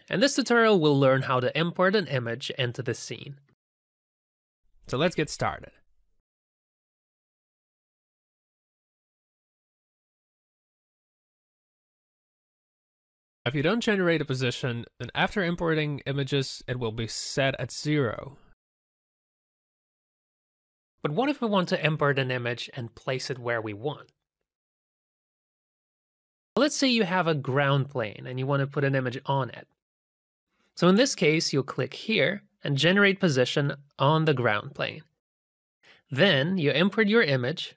In this tutorial, we'll learn how to import an image into the scene. So let's get started. If you don't generate a position, then after importing images, it will be set at 0. But what if we want to import an image and place it where we want? Let's say you have a ground plane and you want to put an image on it. So in this case, you'll click here and generate position on the ground plane. Then you import your image,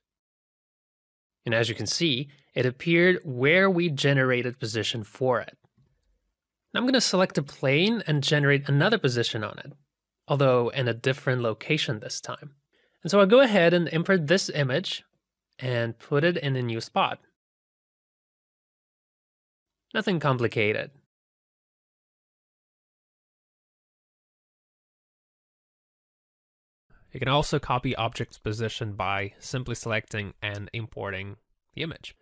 and as you can see, it appeared where we generated position for it. Now I'm going to select a plane and generate another position on it, although in a different location this time. And so I'll go ahead and import this image and put it in a new spot. Nothing complicated. You can also copy object's position by simply selecting and importing the image.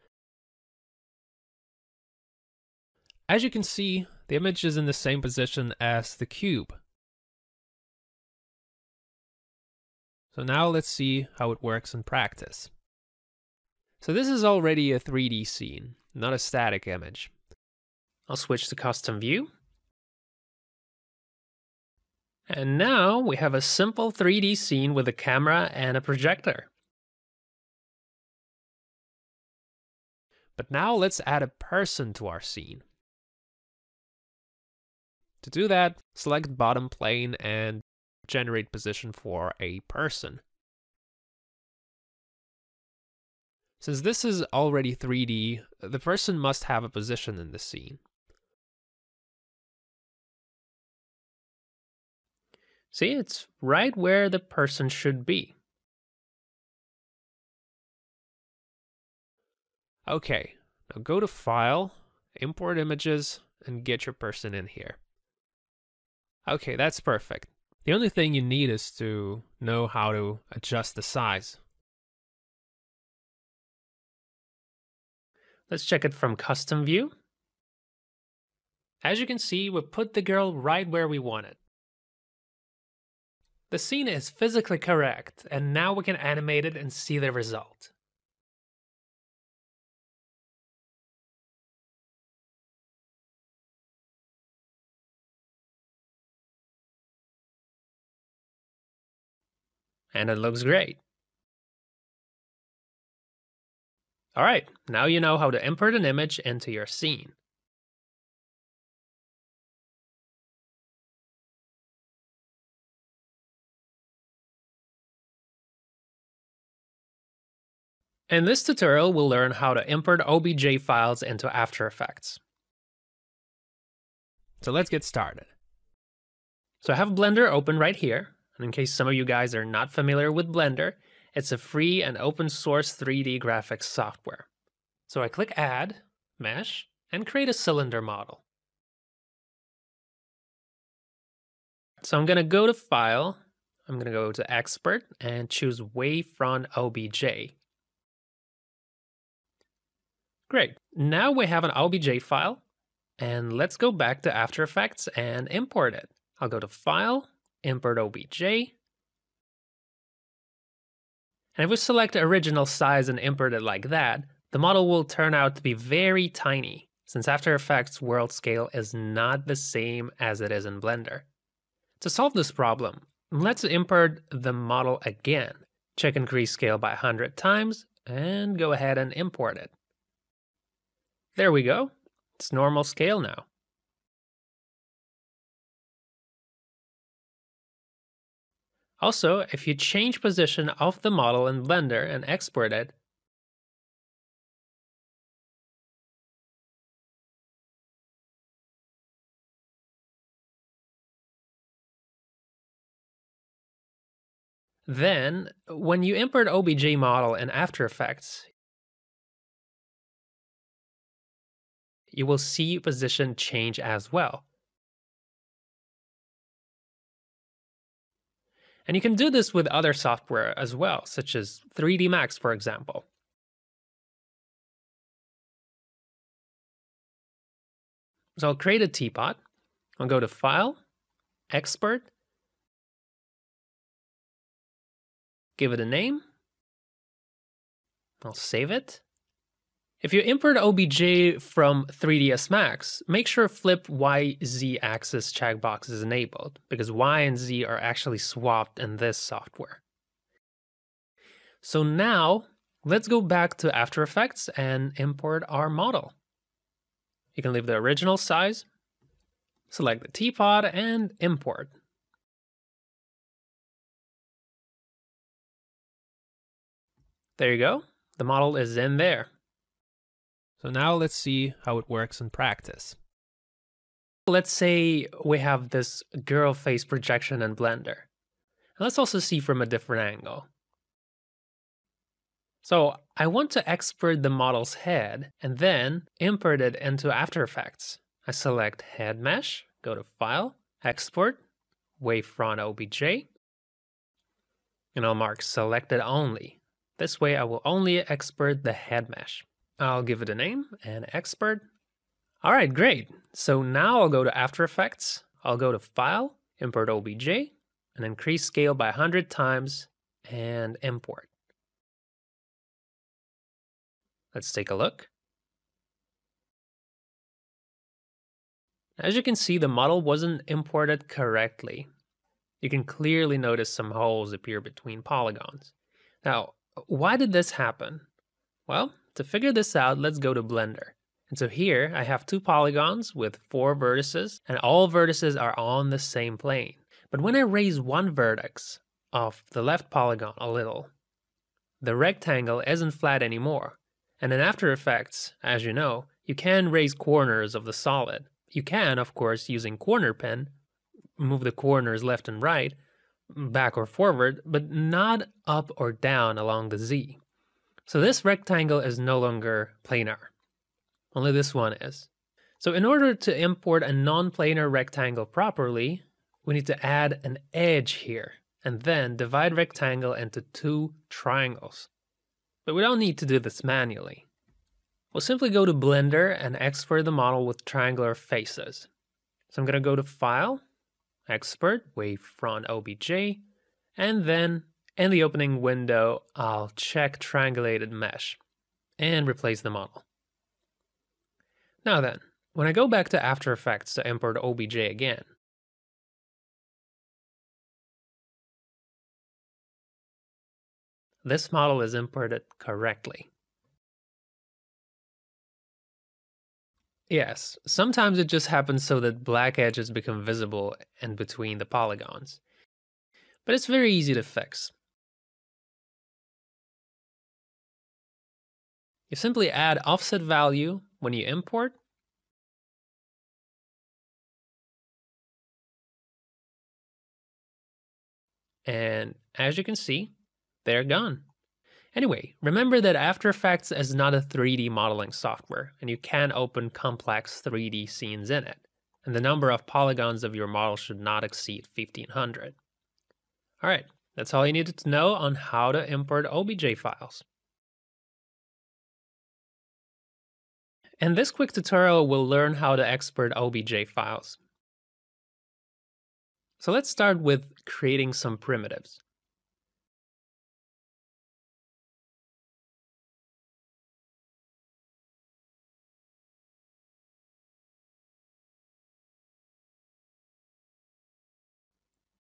As you can see, the image is in the same position as the cube. So now let's see how it works in practice. So this is already a 3D scene, not a static image. I'll switch to custom view. And now we have a simple 3D scene with a camera and a projector. But now let's add a person to our scene. To do that, select bottom plane and generate position for a person. Since this is already 3D, the person must have a position in the scene. See, it's right where the person should be. Okay, now go to File, Import Images, and get your person in here. Okay, that's perfect. The only thing you need is to know how to adjust the size. Let's check it from Custom View. As you can see, we put the girl right where we want it. The scene is physically correct, and now we can animate it and see the result. And it looks great. Alright, now you know how to import an image into your scene. In this tutorial, we'll learn how to import OBJ files into After Effects. So let's get started. So I have Blender open right here. And in case some of you guys are not familiar with Blender, it's a free and open source 3D graphics software. So I click Add, Mesh, and create a cylinder model. So I'm going to go to File, I'm going to go to Export, and choose Wavefront OBJ. Great, now we have an OBJ file, and let's go back to After Effects and import it. I'll go to File, Import OBJ. And if we select original size and import it like that, the model will turn out to be very tiny, since After Effects world scale is not the same as it is in Blender. To solve this problem, let's import the model again. Check Increase Scale by 100 times, and go ahead and import it. There we go. It's normal scale now. Also, if you change position of the model in Blender and export it, then when you import OBJ model in After Effects, you will see position change as well. And you can do this with other software as well, such as 3D Max, for example. So I'll create a teapot, I'll go to File, Export, give it a name. I'll save it. If you import OBJ from 3ds Max, make sure Flip YZ axis checkbox is enabled, because Y and Z are actually swapped in this software. So now, let's go back to After Effects and import our model. You can leave the original size, select the teapot, and import. There you go. The model is in there. So now let's see how it works in practice. Let's say we have this girl face projection in Blender. And let's also see from a different angle. So I want to export the model's head and then import it into After Effects. I select Head Mesh, go to File, Export, Wavefront OBJ, and I'll mark Selected Only. This way I will only export the head mesh. I'll give it a name and export. All right, great. So now I'll go to After Effects. I'll go to File, Import OBJ, and increase scale by 100 times and import. Let's take a look. As you can see, the model wasn't imported correctly. You can clearly notice some holes appear between polygons. Now, why did this happen? Well, to figure this out, let's go to Blender. And so here I have 2 polygons with 4 vertices, and all vertices are on the same plane. But when I raise one vertex of the left polygon a little, the rectangle isn't flat anymore. And in After Effects, as you know, you can raise corners of the solid. You can, of course, using corner pen, move the corners left and right, back or forward, but not up or down along the Z. So this rectangle is no longer planar. Only this one is. So in order to import a non-planar rectangle properly, we need to add an edge here, and then divide rectangle into 2 triangles. But we don't need to do this manually. We'll simply go to Blender and export the model with triangular faces. So I'm going to go to File, Export, Wavefront OBJ, and then in the opening window, I'll check Triangulated Mesh and replace the model. Now then, when I go back to After Effects to import OBJ again, this model is imported correctly. Yes, sometimes it just happens so that black edges become visible in between the polygons. But it's very easy to fix. You simply add offset value when you import. And as you can see, they're gone. Anyway, remember that After Effects is not a 3D modeling software, and you can open complex 3D scenes in it, and the number of polygons of your model should not exceed 1500. All right, that's all you needed to know on how to import OBJ files. In this quick tutorial, we'll learn how to export OBJ files. So let's start with creating some primitives.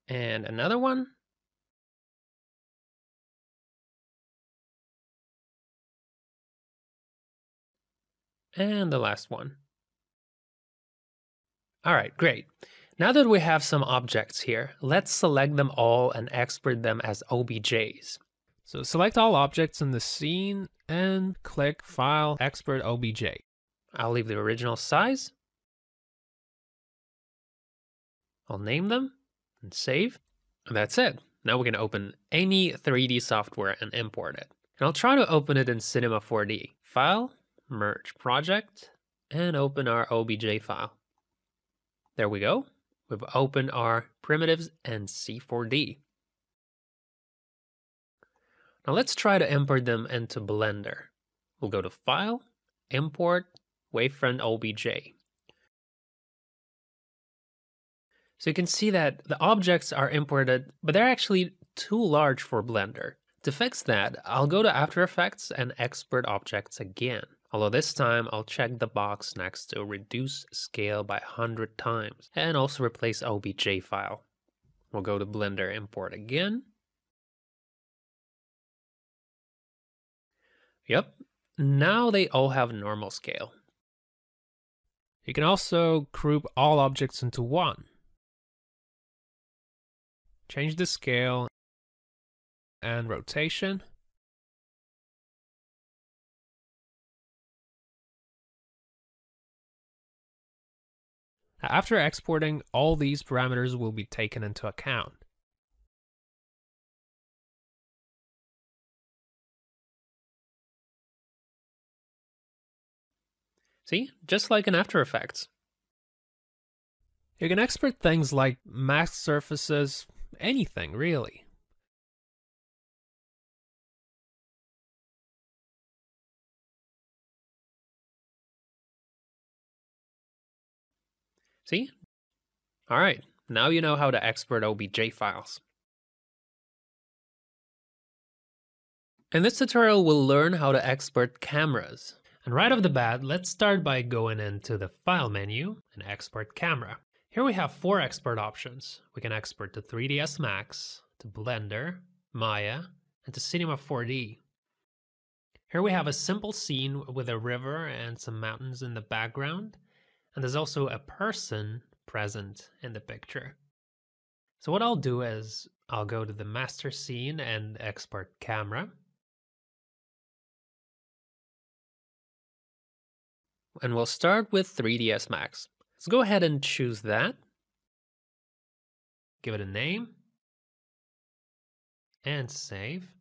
And another one. And the last one. All right, great. Now that we have some objects here, let's select them all and export them as OBJs. So select all objects in the scene and click File, Export OBJ. I'll leave the original size. I'll name them and save. And that's it. Now we can open any 3D software and import it. And I'll try to open it in Cinema 4D. File, Merge Project, and open our OBJ file. There we go. We've opened our primitives in C4D. Now let's try to import them into Blender. We'll go to File, Import, Wavefront OBJ. So you can see that the objects are imported, but they're actually too large for Blender. To fix that, I'll go to After Effects and export objects again. Although this time I'll check the box next to reduce scale by 100 times and also replace OBJ file. We'll go to Blender Import again. Yep, now they all have normal scale. You can also group all objects into one. Change the scale and rotation. After exporting, all these parameters will be taken into account. See, just like in After Effects. You can export things like masked surfaces, anything really. See? All right, now you know how to export OBJ files. In this tutorial, we'll learn how to export cameras. And right off the bat, let's start by going into the File menu and Export Camera. Here we have 4 export options. We can export to 3ds Max, to Blender, Maya, and to Cinema 4D. Here we have a simple scene with a river and some mountains in the background, and there's also a person present in the picture. So what I'll do is I'll go to the master scene and export camera. And we'll start with 3ds Max. Let's go ahead and choose that. Give it a name. And save.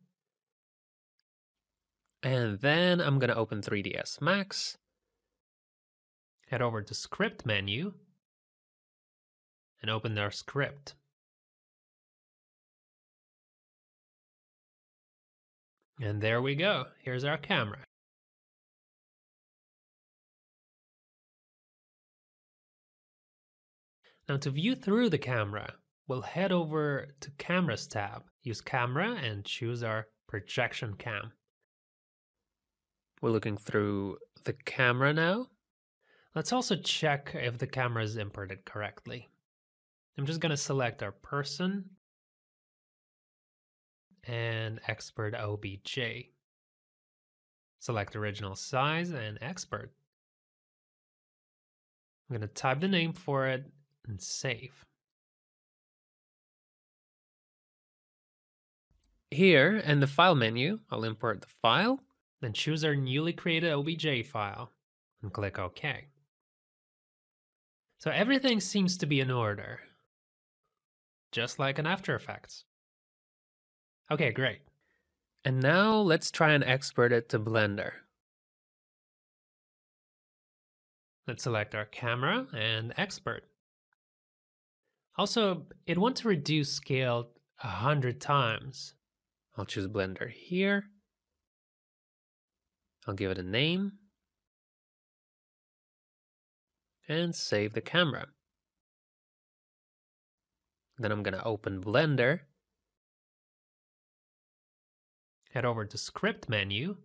And then I'm going to open 3ds Max. Head over to Script menu. And open our script. And there we go. Here's our camera. Now to view through the camera, we'll head over to Cameras tab, use Camera and choose our projection cam. We're looking through the camera now. Let's also check if the camera is imported correctly. I'm just going to select our person and export OBJ. Select original size and export. I'm going to type the name for it and save. Here in the File menu, I'll import the file, then choose our newly created OBJ file and click OK. So everything seems to be in order, just like in After Effects. Okay, great. And now let's try and export it to Blender. Let's select our camera and export. Also, it wants to reduce scale 100 times. I'll choose Blender here. I'll give it a name. And save the camera. Then I'm going to open Blender. Head over to Script menu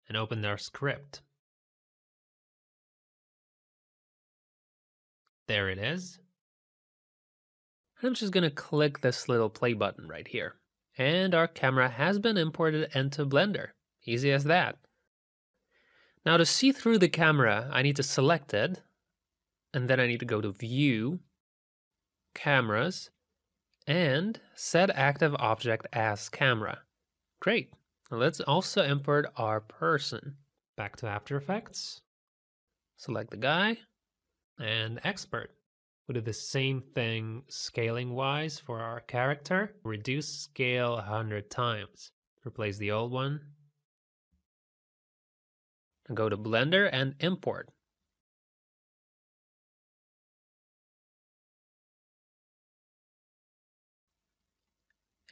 and open our script. There it is. I'm just going to click this little play button right here. And our camera has been imported into Blender. Easy as that. Now to see through the camera, I need to select it. And then I need to go to View, Cameras, and Set Active Object as Camera. Great. Let's also import our person. Back to After Effects. Select the guy and export. We'll do the same thing scaling-wise for our character. Reduce scale 100 times. Replace the old one. And go to Blender and import.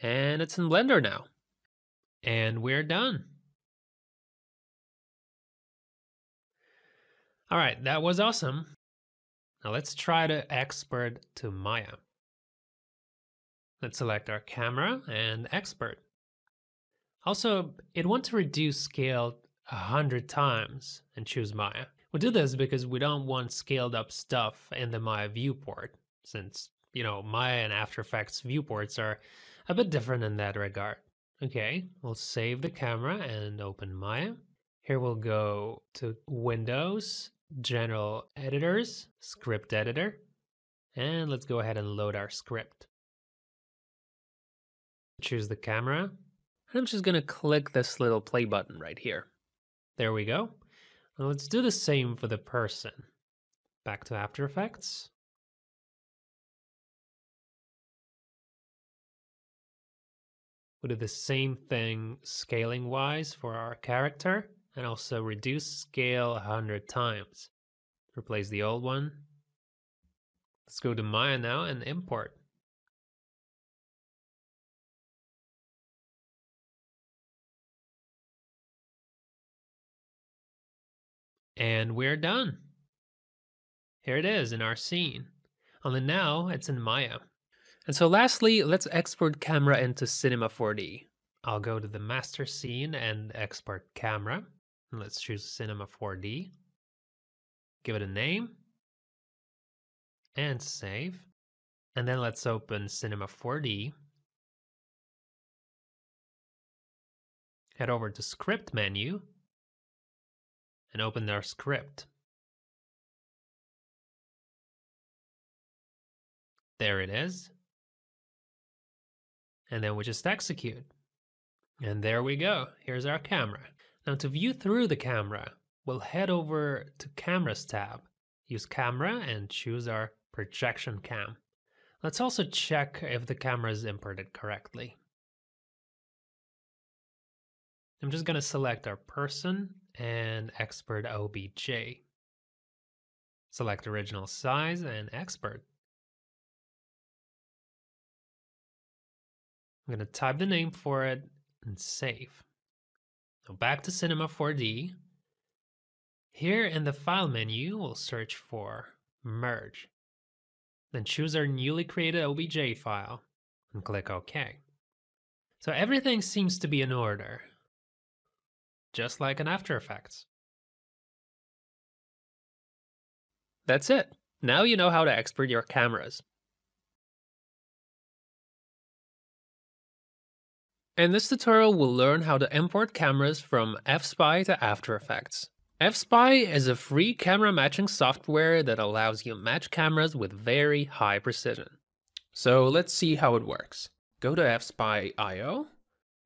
And it's in Blender now. And we're done. All right, that was awesome. Now let's try to export to Maya. Let's select our camera and export. Also, I'd want to reduce scale 100 times and choose Maya. We do this because we don't want scaled up stuff in the Maya viewport, since, Maya and After Effects viewports are a bit different in that regard. Okay, we'll save the camera and open Maya. Here we'll go to Windows, General Editors, Script Editor, and let's go ahead and load our script. Choose the camera, and I'm just gonna click this little play button right here. There we go. Now let's do the same for the person. Back to After Effects. We'll do the same thing scaling-wise for our character, and also reduce scale 100 times. Replace the old one. Let's go to Maya now and import. And we're done. Here it is in our scene. Only now it's in Maya. And so lastly, let's export camera into Cinema 4D. I'll go to the master scene and export camera. And let's choose Cinema 4D. Give it a name. And save. And then let's open Cinema 4D. Head over to Script menu. And open our script. There it is. And then we just execute. And there we go. Here's our camera. Now to view through the camera, we'll head over to Cameras tab. Use Camera and choose our projection cam. Let's also check if the camera is imported correctly. I'm just going to select our person and export OBJ. Select original size and export. I'm going to type the name for it and save. Now back to Cinema 4D. Here in the File menu, we'll search for Merge. Then choose our newly created OBJ file and click OK. So everything seems to be in order, just like in After Effects. That's it. Now you know how to export your cameras. In this tutorial, we'll learn how to import cameras from fSpy to After Effects. fSpy is a free camera matching software that allows you to match cameras with very high precision. So let's see how it works. Go to fSpy.io,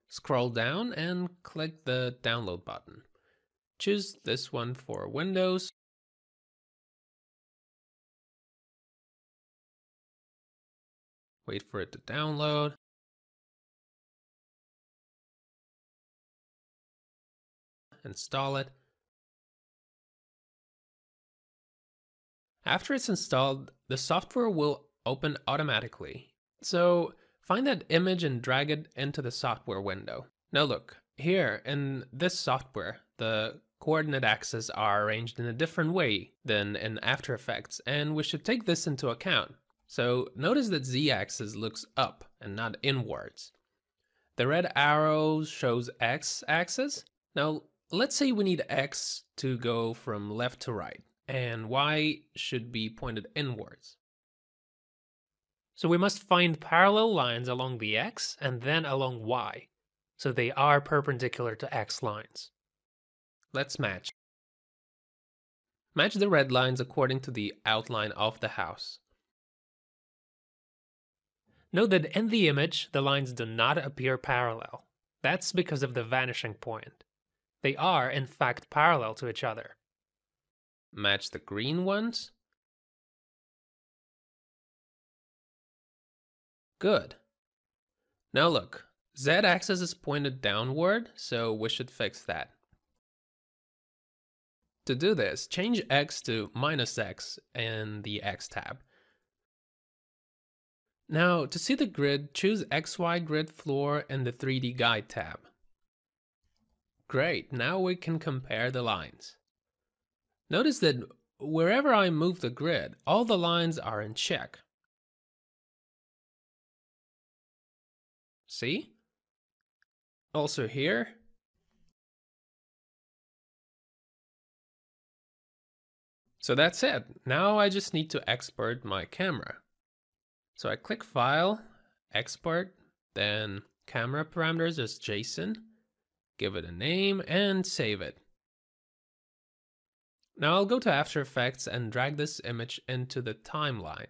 scroll down and click the download button. Choose this one for Windows. Wait for it to download. Install it. After it's installed, the software will open automatically. So find that image and drag it into the software window. Now look, here in this software, the coordinate axes are arranged in a different way than in After Effects, and we should take this into account. So notice that Z-axis looks up and not inwards. The red arrow shows X-axis. Now let's say we need X to go from left to right, and Y should be pointed inwards. So we must find parallel lines along the X and then along Y, so they are perpendicular to X lines. Let's match. Match the red lines according to the outline of the house. Note that in the image, the lines do not appear parallel. That's because of the vanishing point. They are, in fact, parallel to each other. Match the green ones. Good. Now look, Z-axis is pointed downward, so we should fix that. To do this, change X to -X in the X tab. Now, to see the grid, choose XY Grid Floor in the 3D Guide tab. Great, now we can compare the lines. Notice that wherever I move the grid, all the lines are in check. See? Also here. So that's it. Now I just need to export my camera. So I click File, Export, then Camera Parameters as JSON, give it a name, and save it. Now I'll go to After Effects and drag this image into the timeline.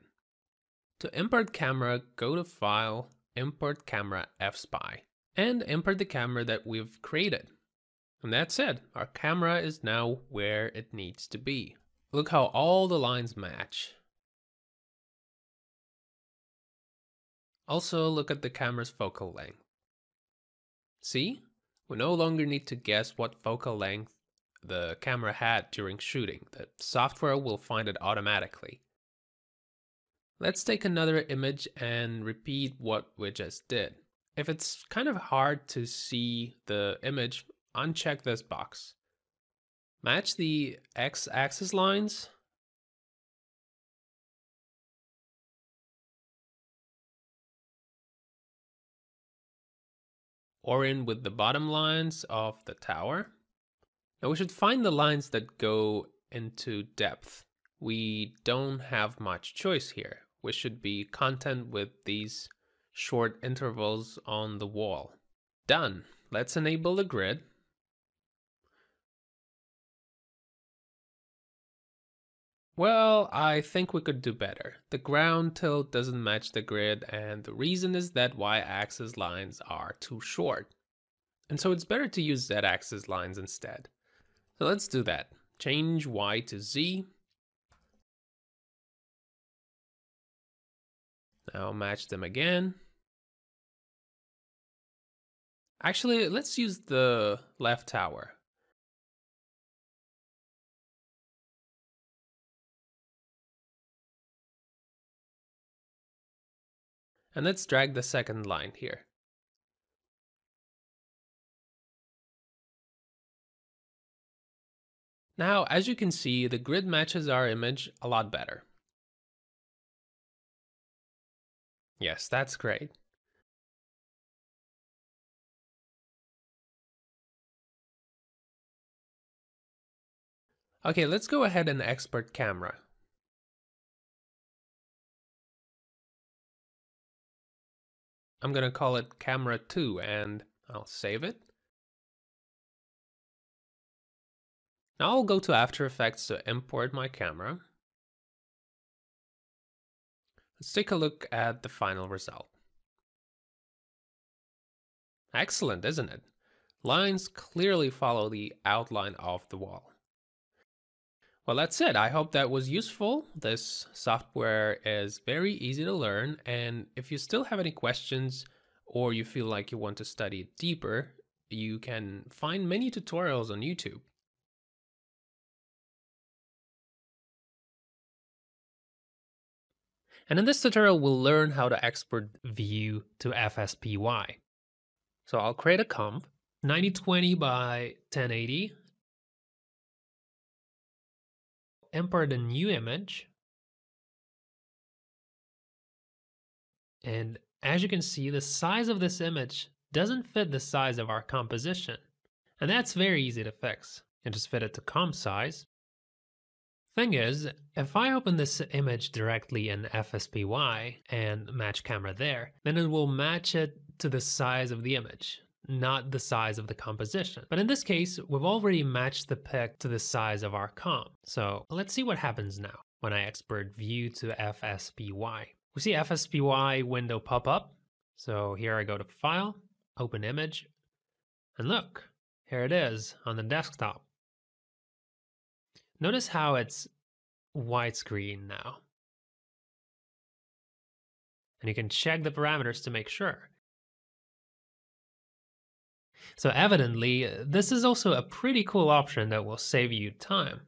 To import camera, go to File, Import Camera fSpy, and import the camera that we've created. And that's it. Our camera is now where it needs to be. Look how all the lines match. Also, look at the camera's focal length. See? We no longer need to guess what focal length the camera had during shooting. The software will find it automatically. Let's take another image and repeat what we just did. If it's kind of hard to see the image, uncheck this box. Match the x-axis lines. Orient with the bottom lines of the tower. Now we should find the lines that go into depth. We don't have much choice here. We should be content with these short intervals on the wall. Done. Let's enable the grid. Well, I think we could do better. The ground tilt doesn't match the grid, and the reason is that y-axis lines are too short. And so it's better to use z-axis lines instead. So let's do that. Change y to z. Now match them again. Actually, let's use the left tower. And let's drag the second line here. Now, as you can see, the grid matches our image a lot better. Yes, that's great. Okay, let's go ahead and export camera. I'm gonna call it camera 2 and I'll save it. Now I'll go to After Effects to import my camera. Let's take a look at the final result. Excellent, isn't it? Lines clearly follow the outline of the wall. Well, that's it. I hope that was useful. This software is very easy to learn, and if you still have any questions or you feel like you want to study it deeper, you can find many tutorials on YouTube. And in this tutorial, we'll learn how to export view to fSpy. So I'll create a comp, 9020 by 1080. Import a new image. And as you can see, the size of this image doesn't fit the size of our composition. And that's very easy to fix. You just fit it to comp size. Thing is, if I open this image directly in fSpy and match camera there, then it will match it to the size of the image, not the size of the composition. But in this case, we've already matched the pic to the size of our comp. So let's see what happens now when I export view to fSpy. We see fSpy window pop up. So here I go to File, Open Image, and look, here it is on the desktop. Notice how it's widescreen now. And you can check the parameters to make sure. So evidently, this is also a pretty cool option that will save you time.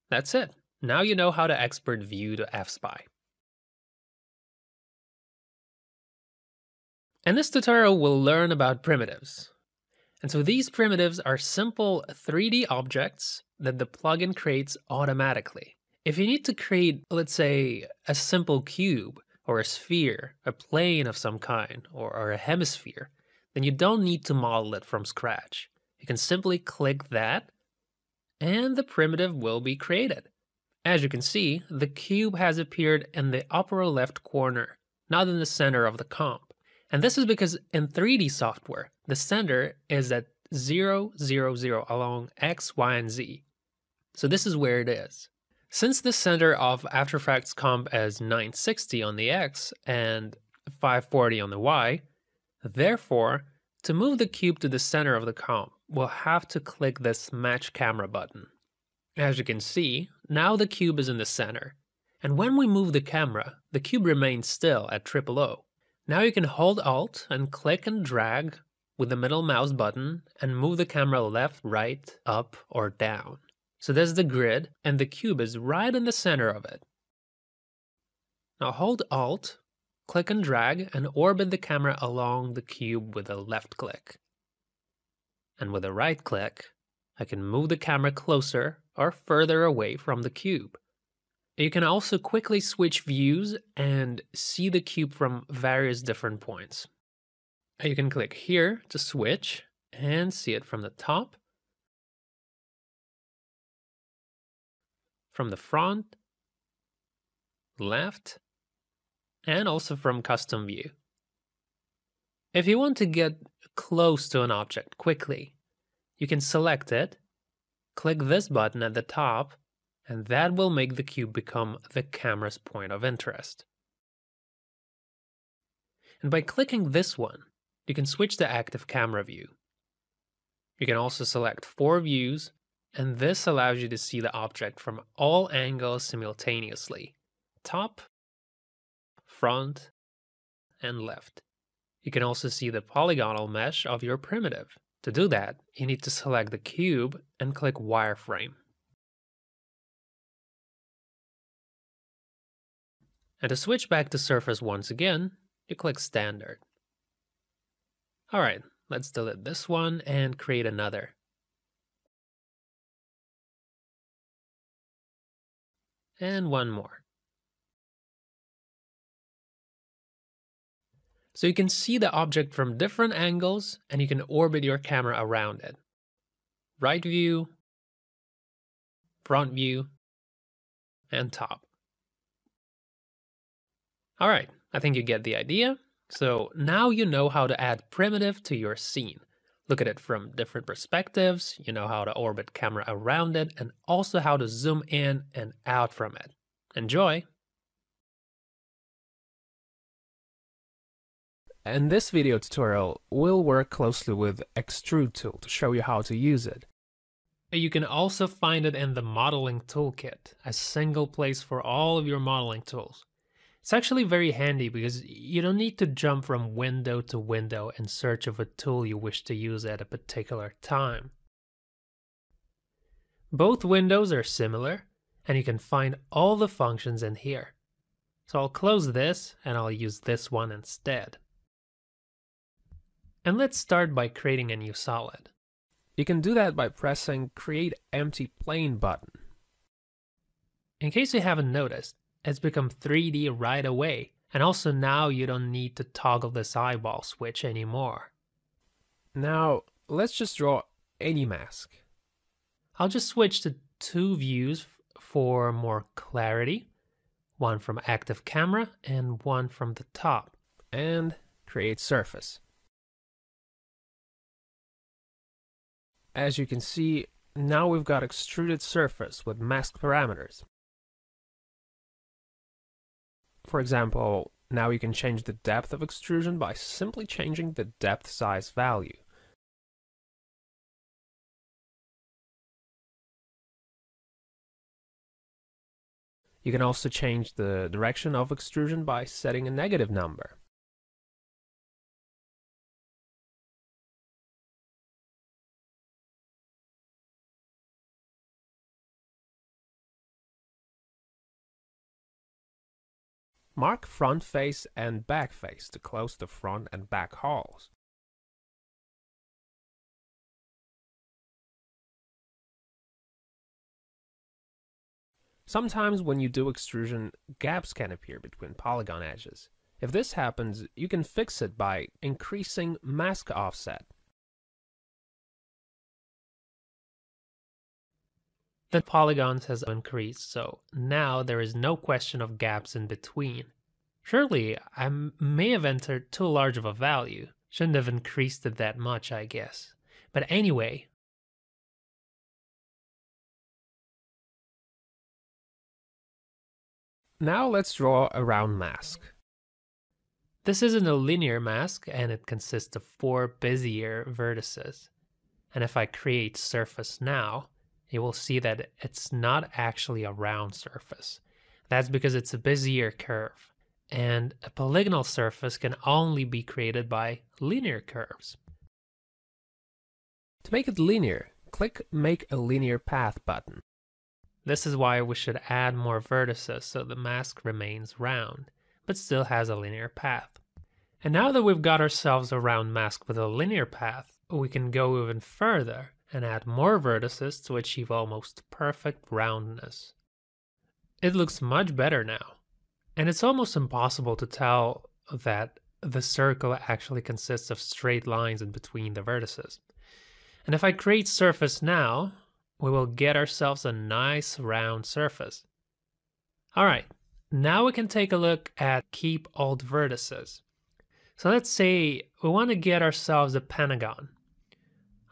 That's it. Now you know how to export view to fSpy. In this tutorial, we'll learn about primitives. And so these primitives are simple 3D objects that the plugin creates automatically. If you need to create, let's say, a simple cube, or a sphere, a plane of some kind, or a hemisphere, then you don't need to model it from scratch. You can simply click that, and the primitive will be created. As you can see, the cube has appeared in the upper left corner, not in the center of the comp. And this is because in 3D software, the center is at 0, 0, 0 along X, Y, and Z. So this is where it is. Since the center of After Effects comp is 960 on the X and 540 on the Y, therefore, to move the cube to the center of the comp, we'll have to click this Match Camera button. As you can see, now the cube is in the center. And when we move the camera, the cube remains still at O. Now you can hold Alt and click and drag with the middle mouse button and move the camera left, right, up, or down. So there's the grid, and the cube is right in the center of it. Now hold Alt, click and drag, and orbit the camera along the cube with a left click. And with a right click, I can move the camera closer or further away from the cube. You can also quickly switch views and see the cube from various different points. You can click here to switch and see it from the top, from the front, left, and also from custom view. If you want to get close to an object quickly, you can select it, click this button at the top, and that will make the cube become the camera's point of interest. And by clicking this one, you can switch to active camera view. You can also select 4 views, and this allows you to see the object from all angles simultaneously: top, front, and left. You can also see the polygonal mesh of your primitive. To do that, you need to select the cube and click Wireframe. And to switch back to surface once again, you click Standard. Alright, let's delete this one and create another. And one more. So you can see the object from different angles, and you can orbit your camera around it. Right view, front view, and top. Alright, I think you get the idea. So now you know how to add primitive to your scene. Look at it from different perspectives, you know how to orbit camera around it, and also how to zoom in and out from it. Enjoy! In this video tutorial, we'll work closely with Extrude tool to show you how to use it. You can also find it in the modeling toolkit, a single place for all of your modeling tools. It's actually very handy because you don't need to jump from window to window in search of a tool you wish to use at a particular time. Both windows are similar, and you can find all the functions in here. So I'll close this and I'll use this one instead. And let's start by creating a new solid. You can do that by pressing Create Empty Plane button. In case you haven't noticed, it's become 3D right away, and also now you don't need to toggle this eyeball switch anymore. Now, let's just draw any mask. I'll just switch to 2 views for more clarity, one from active camera and one from the top, and create surface. As you can see, now we've got extruded surface with mask parameters. For example, now you can change the depth of extrusion by simply changing the depth size value. You can also change the direction of extrusion by setting a negative number. Mark front face and back face to close the front and back holes. Sometimes when you do extrusion, gaps can appear between polygon edges. If this happens, you can fix it by increasing mask offset. The polygons has increased, so now there is no question of gaps in between. Surely, I may have entered too large of a value. Shouldn't have increased it that much, I guess. But anyway. Now let's draw a round mask. This isn't a linear mask, and it consists of 4 Bezier vertices. And if I create surface now, you will see that it's not actually a round surface. That's because it's a Bezier curve. And a polygonal surface can only be created by linear curves. To make it linear, click Make a Linear Path button. This is why we should add more vertices so the mask remains round, but still has a linear path. And now that we've got ourselves a round mask with a linear path, we can go even further and add more vertices to achieve almost perfect roundness. It looks much better now. And it's almost impossible to tell that the circle actually consists of straight lines in between the vertices. And if I create surface now, we will get ourselves a nice round surface. Alright, now we can take a look at Keep Alt Vertices. So let's say we want to get ourselves a pentagon.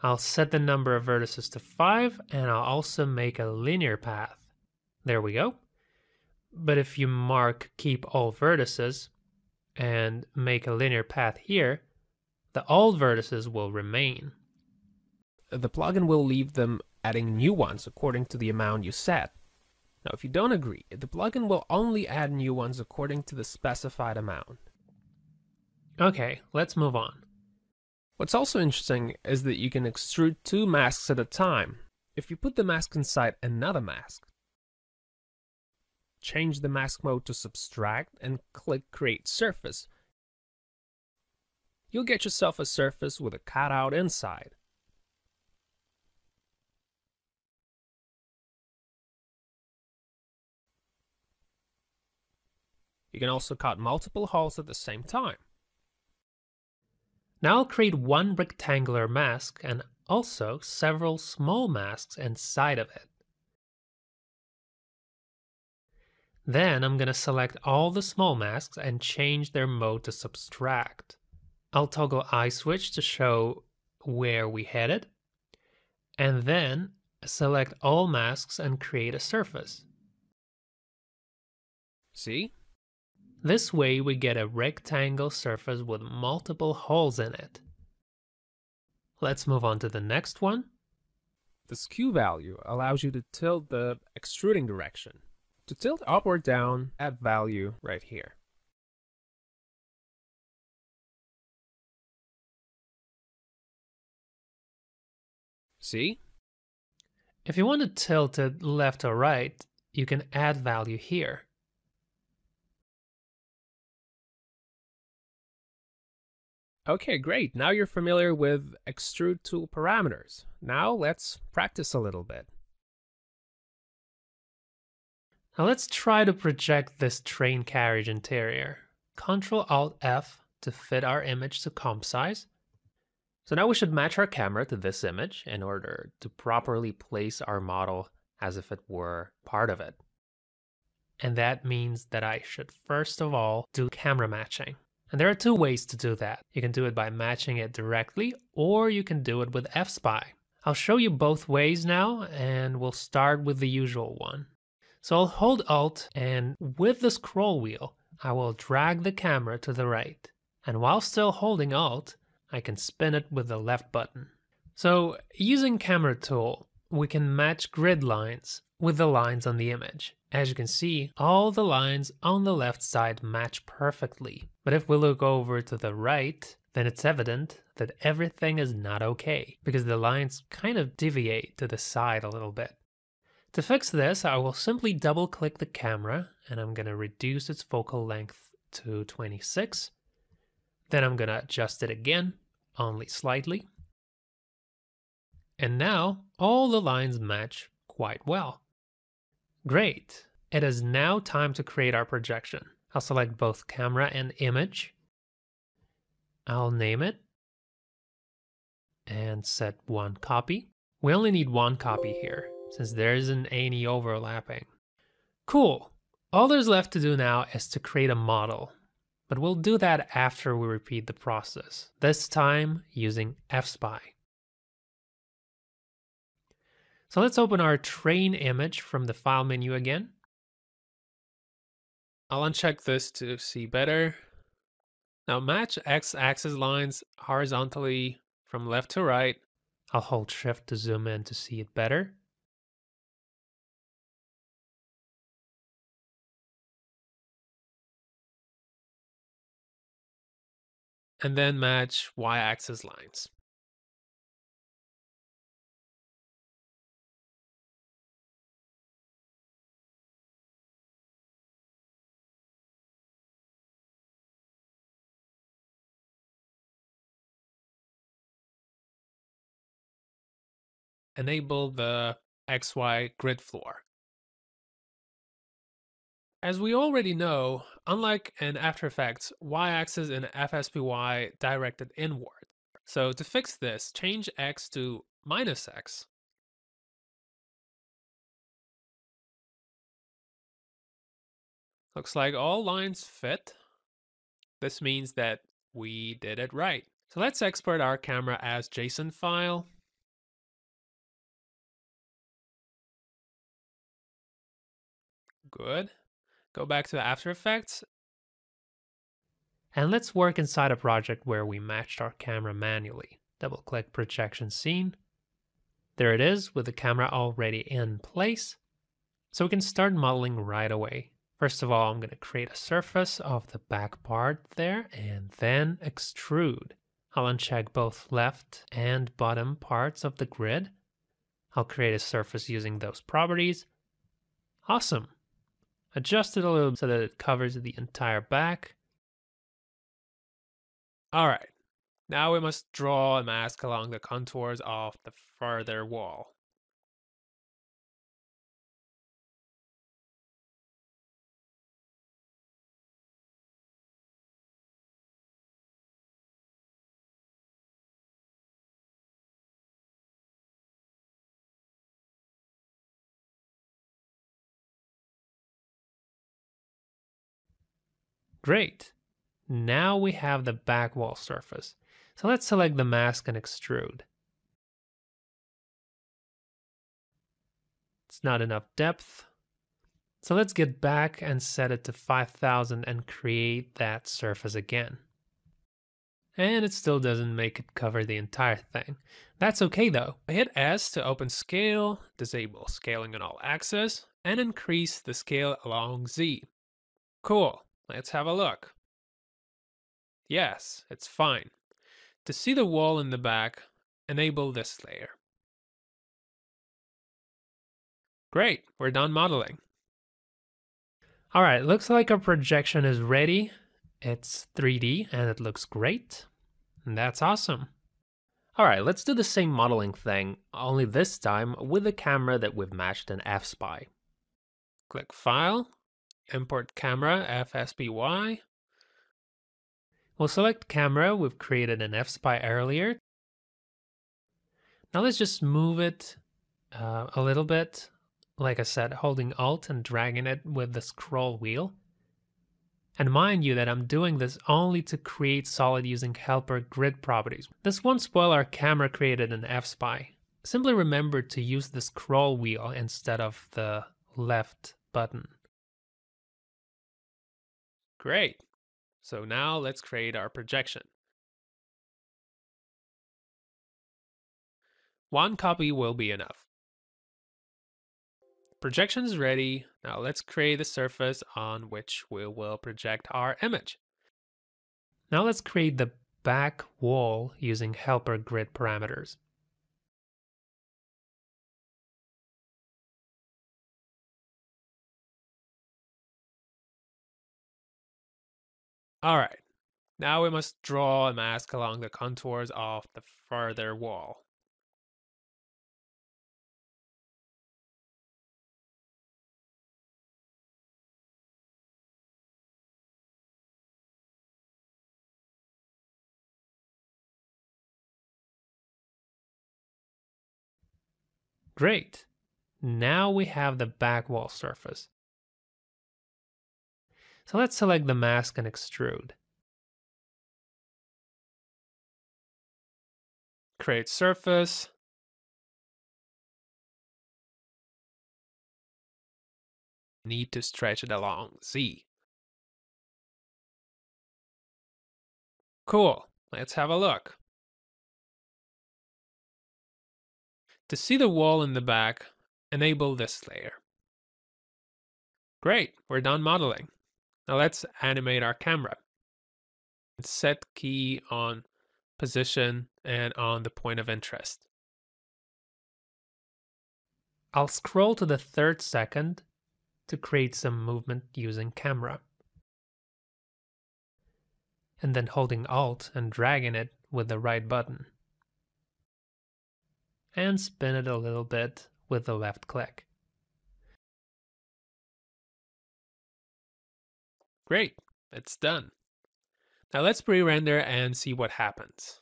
I'll set the number of vertices to 5, and I'll also make a linear path. There we go. But if you mark Keep All Vertices and make a linear path here, the all vertices will remain. The plugin will leave them, adding new ones according to the amount you set. Now, if you don't agree, the plugin will only add new ones according to the specified amount. Okay, let's move on. What's also interesting is that you can extrude 2 masks at a time. If you put the mask inside another mask, change the mask mode to Subtract and click Create Surface, you'll get yourself a surface with a cutout inside. You can also cut multiple holes at the same time. Now I'll create one rectangular mask and also several small masks inside of it. Then I'm going to select all the small masks and change their mode to Subtract. I'll toggle eye switch to show where we headed, and then select all masks and create a surface. See? This way we get a rectangle surface with multiple holes in it. Let's move on to the next one. The skew value allows you to tilt the extruding direction. To tilt up or down, add value right here. See? If you want to tilt it left or right, you can add value here. Okay, great. Now you're familiar with Extrude tool parameters. Now let's practice a little bit. Now let's try to project this train carriage interior. Ctrl-Alt-F to fit our image to comp size. So now we should match our camera to this image in order to properly place our model as if it were part of it. And that means that I should first of all do camera matching. And there are 2 ways to do that. You can do it by matching it directly, or you can do it with fSpy. I'll show you both ways now, and we'll start with the usual one. So I'll hold Alt, and with the scroll wheel, I will drag the camera to the right. And while still holding Alt, I can spin it with the left button. So using Camera Tool, we can match grid lines with the lines on the image. As you can see, all the lines on the left side match perfectly. But if we look over to the right, then it's evident that everything is not okay, because the lines kind of deviate to the side a little bit. To fix this, I will simply double-click the camera, and I'm going to reduce its focal length to 26. Then I'm going to adjust it again, only slightly. And now, all the lines match quite well. Great, It is now time to create our projection. I'll select both camera and image. I'll name it and set one copy. We only need one copy here since there isn't any overlapping. Cool. All there's left to do now is to create a model, but we'll do that after we repeat the process, this time using fSpy. So let's open our train image from the file menu again. I'll uncheck this to see better. Now match x-axis lines horizontally from left to right. I'll hold Shift to zoom in to see it better. And then match y-axis lines. Enable the XY grid floor. As we already know, unlike in After Effects, y-axis in fSpy directed inward. So to fix this, change x to -x. Looks like all lines fit. This means that we did it right. So let's export our camera as JSON file. Good. Go back to After Effects. And let's work inside a project where we matched our camera manually. Double-click Projection Scene. There it is with the camera already in place. So we can start modeling right away. First of all, I'm going to create a surface of the back part there and then extrude. I'll uncheck both left and bottom parts of the grid. I'll create a surface using those properties. Awesome. Adjust it a little so that it covers the entire back. All right. Now we must draw a mask along the contours of the further wall. Great. Now we have the back wall surface. So let's select the mask and extrude. It's not enough depth. So let's get back and set it to 5000 and create that surface again. And it still doesn't make it cover the entire thing. That's okay though. Hit S to open scale, disable scaling on all axes, and increase the scale along Z. Cool, let's have a look. Yes, it's fine. To see the wall in the back, enable this layer. Great, we're done modeling. All right, looks like our projection is ready. It's 3D and it looks great. And that's awesome. All right, let's do the same modeling thing, only this time with the camera that we've matched in fSpy. Click File, Import Camera, fSpy. We'll select camera we've created in fSpy earlier. Now let's just move it a little bit. Like I said, holding Alt and dragging it with the scroll wheel. And mind you that I'm doing this only to create solid using helper grid properties. This won't spoil our camera created in fSpy. Simply remember to use the scroll wheel instead of the left button. Great. So now let's create our projection. One copy will be enough. Projection is ready. Now let's create a surface on which we will project our image. Now let's create the back wall using helper grid parameters. All right, now we must draw a mask along the contours of the further wall. Great. Now we have the back wall surface. So let's select the mask and extrude. Create surface. Need to stretch it along Z. Cool. Let's have a look. To see the wall in the back, enable this layer. Great, we're done modeling. Now let's animate our camera. Set key on position and on the point of interest. I'll scroll to the 3rd second to create some movement using camera. And then holding Alt and dragging it with the right button. And spin it a little bit with the left click. Great, it's done. Now let's pre-render and see what happens.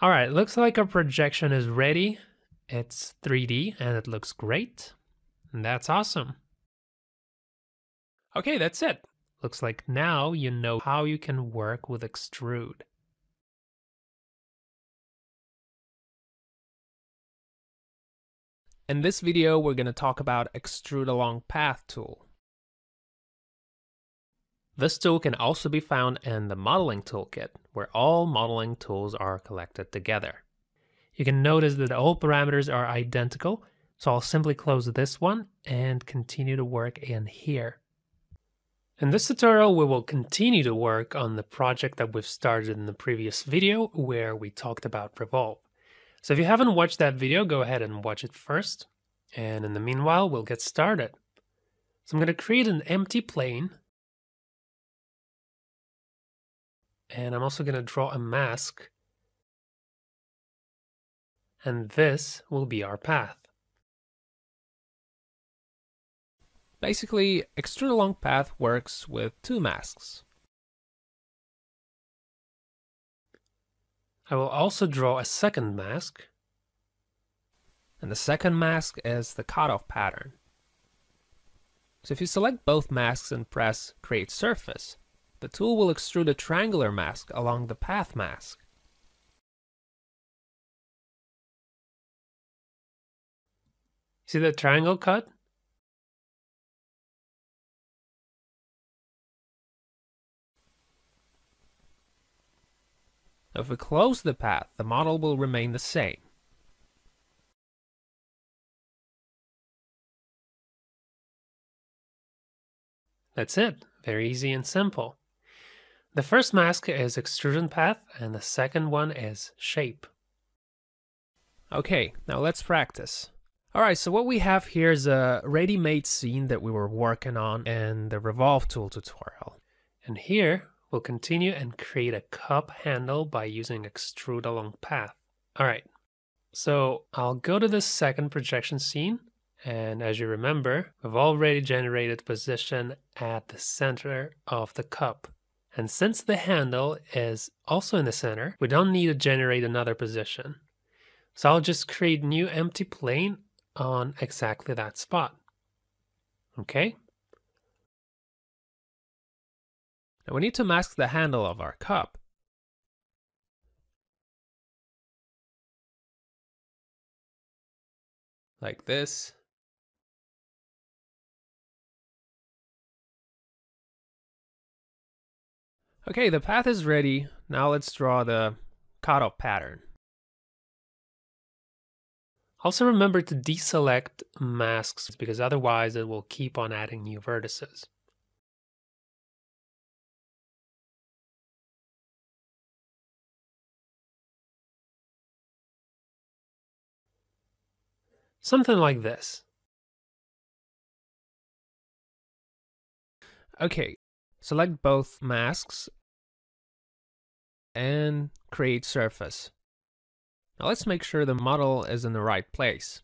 All right, looks like our projection is ready. It's 3D and it looks great. And that's awesome. Okay, that's it. Looks like now you know how you can work with Extrude. In this video, we're going to talk about Extrude Along Path tool. This tool can also be found in the modeling toolkit, where all modeling tools are collected together. You can notice that all parameters are identical, so I'll simply close this one and continue to work in here. In this tutorial, we will continue to work on the project that we've started in the previous video, where we talked about Revolve. So if you haven't watched that video, go ahead and watch it first. And in the meanwhile, we'll get started. So I'm going to create an empty plane. And I'm also going to draw a mask. And this will be our path. Basically, Extrude Along Path works with 2 masks. I will also draw a second mask. And the second mask is the cutoff pattern. So if you select both masks and press Create Surface, the tool will extrude a triangular mask along the path mask. See the triangle cut? If we close the path, the model will remain the same. That's it. Very easy and simple. The first mask is extrusion path, and the second one is shape. Okay, now let's practice. Alright, so what we have here is a ready-made scene that we were working on in the Revolve tool tutorial. And here, we'll continue and create a cup handle by using Extrude Along Path. Alright, so I'll go to the second projection scene, and as you remember, we've already generated position at the center of the cup. And since the handle is also in the center, we don't need to generate another position. So I'll just create new empty plane on exactly that spot. Okay? Now we need to mask the handle of our cup. Like this. Okay, the path is ready. Now let's draw the cutoff pattern. Also remember to deselect masks because otherwise it will keep on adding new vertices. Something like this. Okay, select both masks and create surface. Now let's make sure the model is in the right place.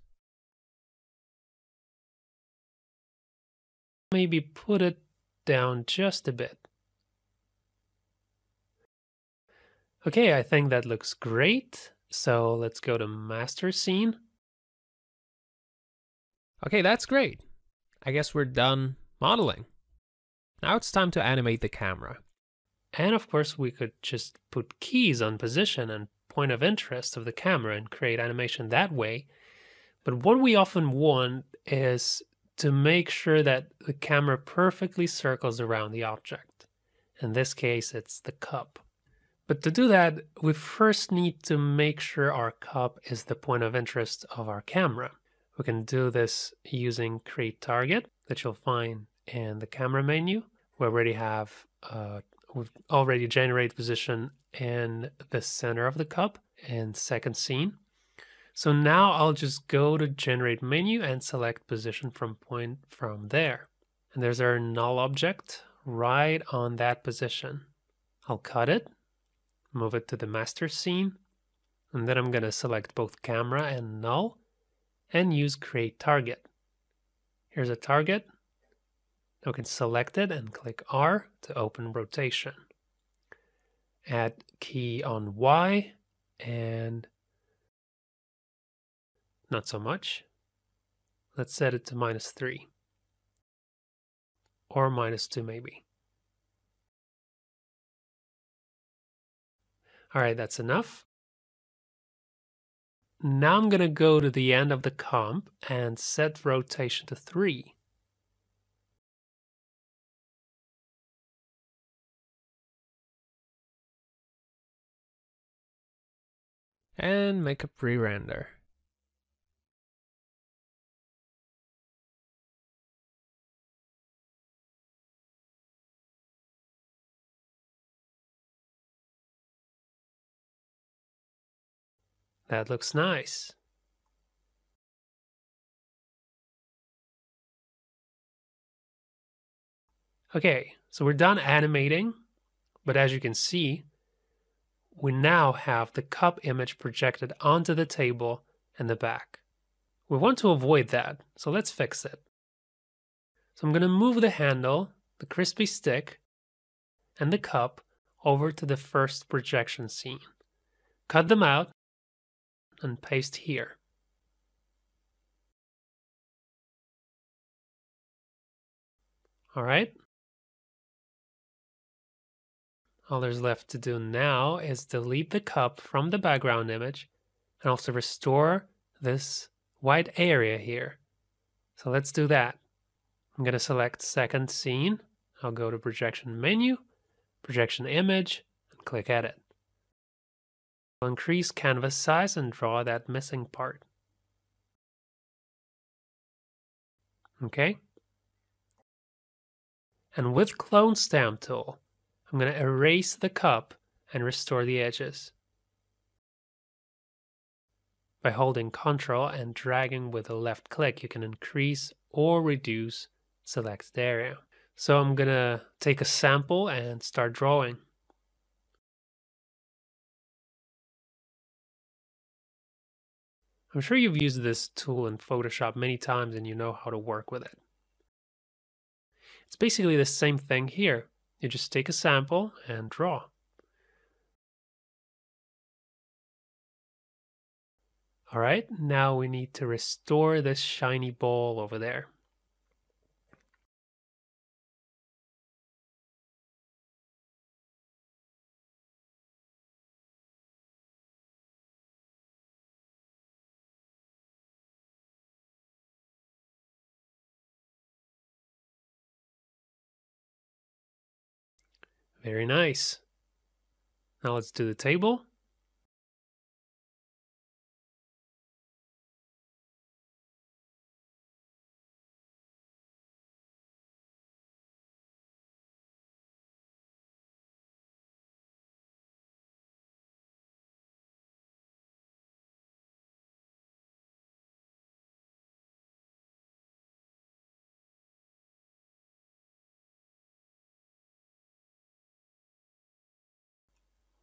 maybe put it down just a bit. Okay, I think that looks great. So let's go to master scene. Okay, that's great. I guess we're done modeling. Now it's time to animate the camera. And of course, we could just put keys on position and point of interest of the camera and create animation that way. But what we often want is to make sure that the camera perfectly circles around the object. In this case, it's the cup. But to do that, we first need to make sure our cup is the point of interest of our camera. We can do this using create target that you'll find in the camera menu. We already have we've already generated position in the center of the cup in second scene. So now I'll just go to generate menu and select position from point from there. And there's our null object right on that position. I'll cut it, move it to the master scene, and then I'm going to select both camera and null and use create target. Here's a target. Now we can select it and click R to open rotation. Add key on Y and not so much. Let's set it to -3 or -2 maybe. All right, that's enough. Now I'm going to go to the end of the comp and set rotation to 3. And make a pre-render. That looks nice. Okay, so we're done animating, but as you can see, we now have the cup image projected onto the table in the back. We want to avoid that, so let's fix it. So I'm going to move the handle, the crispy stick, and the cup over to the first projection scene. Cut them out and paste here. All right. All there's left to do now is delete the cup from the background image and also restore this white area here. So let's do that. I'm going to select second scene. I'll go to projection menu, projection image, and click edit. I'll increase canvas size and draw that missing part. Okay. And with clone stamp tool, I'm going to erase the cup and restore the edges. By holding Ctrl and dragging with a left click, you can increase or reduce selected area. So I'm going to take a sample and start drawing. I'm sure you've used this tool in Photoshop many times and you know how to work with it. It's basically the same thing here. You just take a sample and draw. All right, now we need to restore this shiny ball over there. Very nice. Now let's do the table.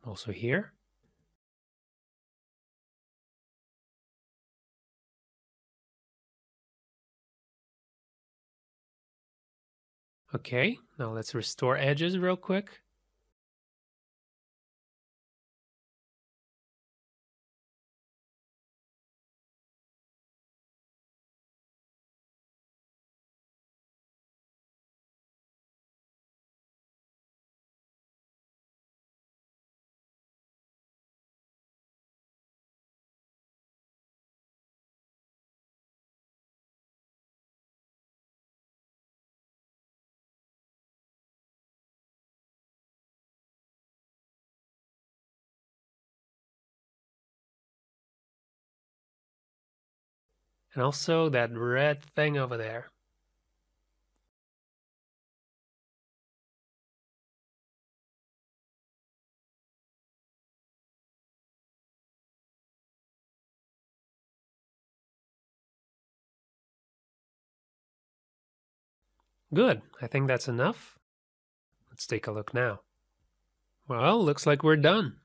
Also here. Okay, now let's restore edges real quick. And also that red thing over there. Good, I think that's enough. Let's take a look now. Well, looks like we're done.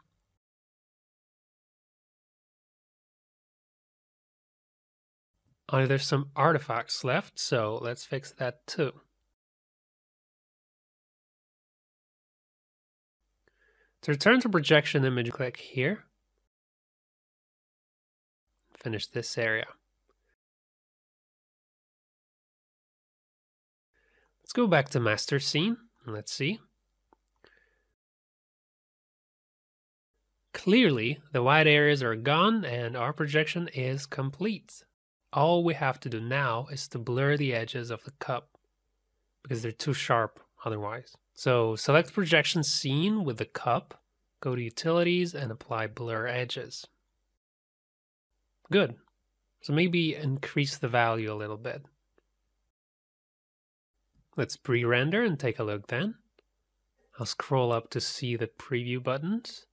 Oh, there's some artifacts left, so let's fix that too. To return to projection image, click here. Finish this area. Let's go back to master scene and let's see. Clearly, the white areas are gone and our projection is complete. All we have to do now is to blur the edges of the cup because they're too sharp otherwise. So select projection scene with the cup, go to utilities and apply blur edges. Good. So maybe increase the value a little bit. Let's pre-render and take a look then. I'll scroll up to see the preview buttons.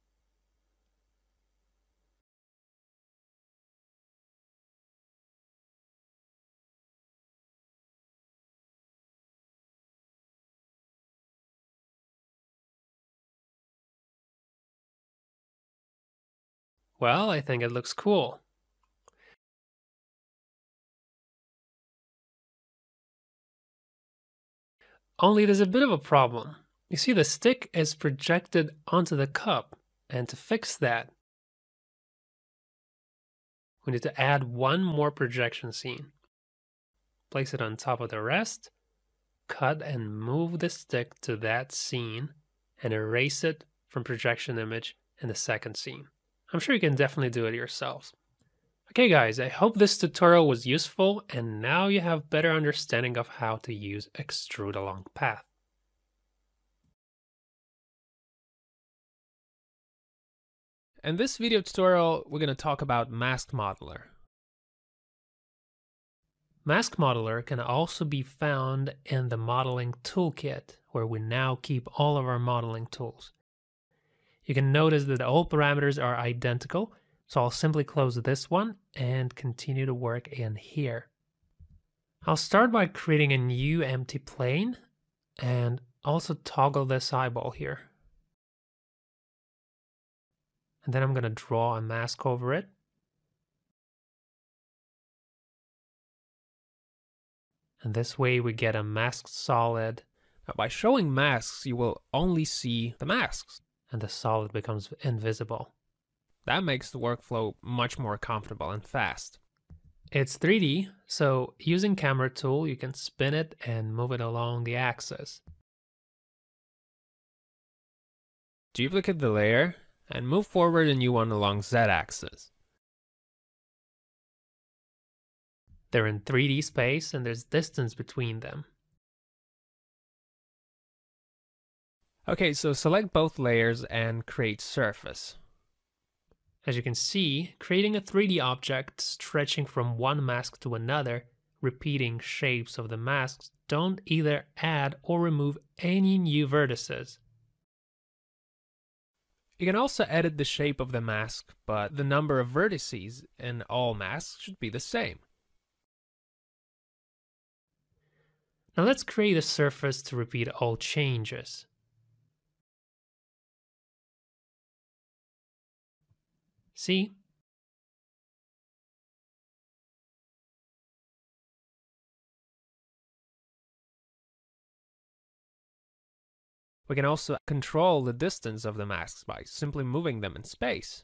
Well, I think it looks cool. Only there's a bit of a problem. You see, the stick is projected onto the cup, and to fix that, we need to add one more projection scene. Place it on top of the rest, cut and move the stick to that scene, and erase it from projection image in the second scene. I'm sure you can definitely do it yourselves. Okay guys, I hope this tutorial was useful and now you have better understanding of how to use Extrude Along Path. In this video tutorial, we're going to talk about Mask Modeler. Mask Modeler can also be found in the modeling toolkit, where we now keep all of our modeling tools. You can notice that all parameters are identical, so I'll simply close this one and continue to work in here. I'll start by creating a new empty plane and also toggle this eyeball here. And then I'm going to draw a mask over it. And this way we get a masked solid. Now, by showing masks, you will only see the masks, and the solid becomes invisible. That makes the workflow much more comfortable and fast. It's 3D, so using camera tool, you can spin it and move it along the axis. Duplicate the layer and move forward a new one along Z-axis. They're in 3D space and there's distance between them. Okay, so select both layers and create surface. As you can see, creating a 3D object stretching from one mask to another, repeating shapes of the masks, don't either add or remove any new vertices. You can also edit the shape of the mask, but the number of vertices in all masks should be the same. Now let's create a surface to repeat all changes. See? We can also control the distance of the masks by simply moving them in space.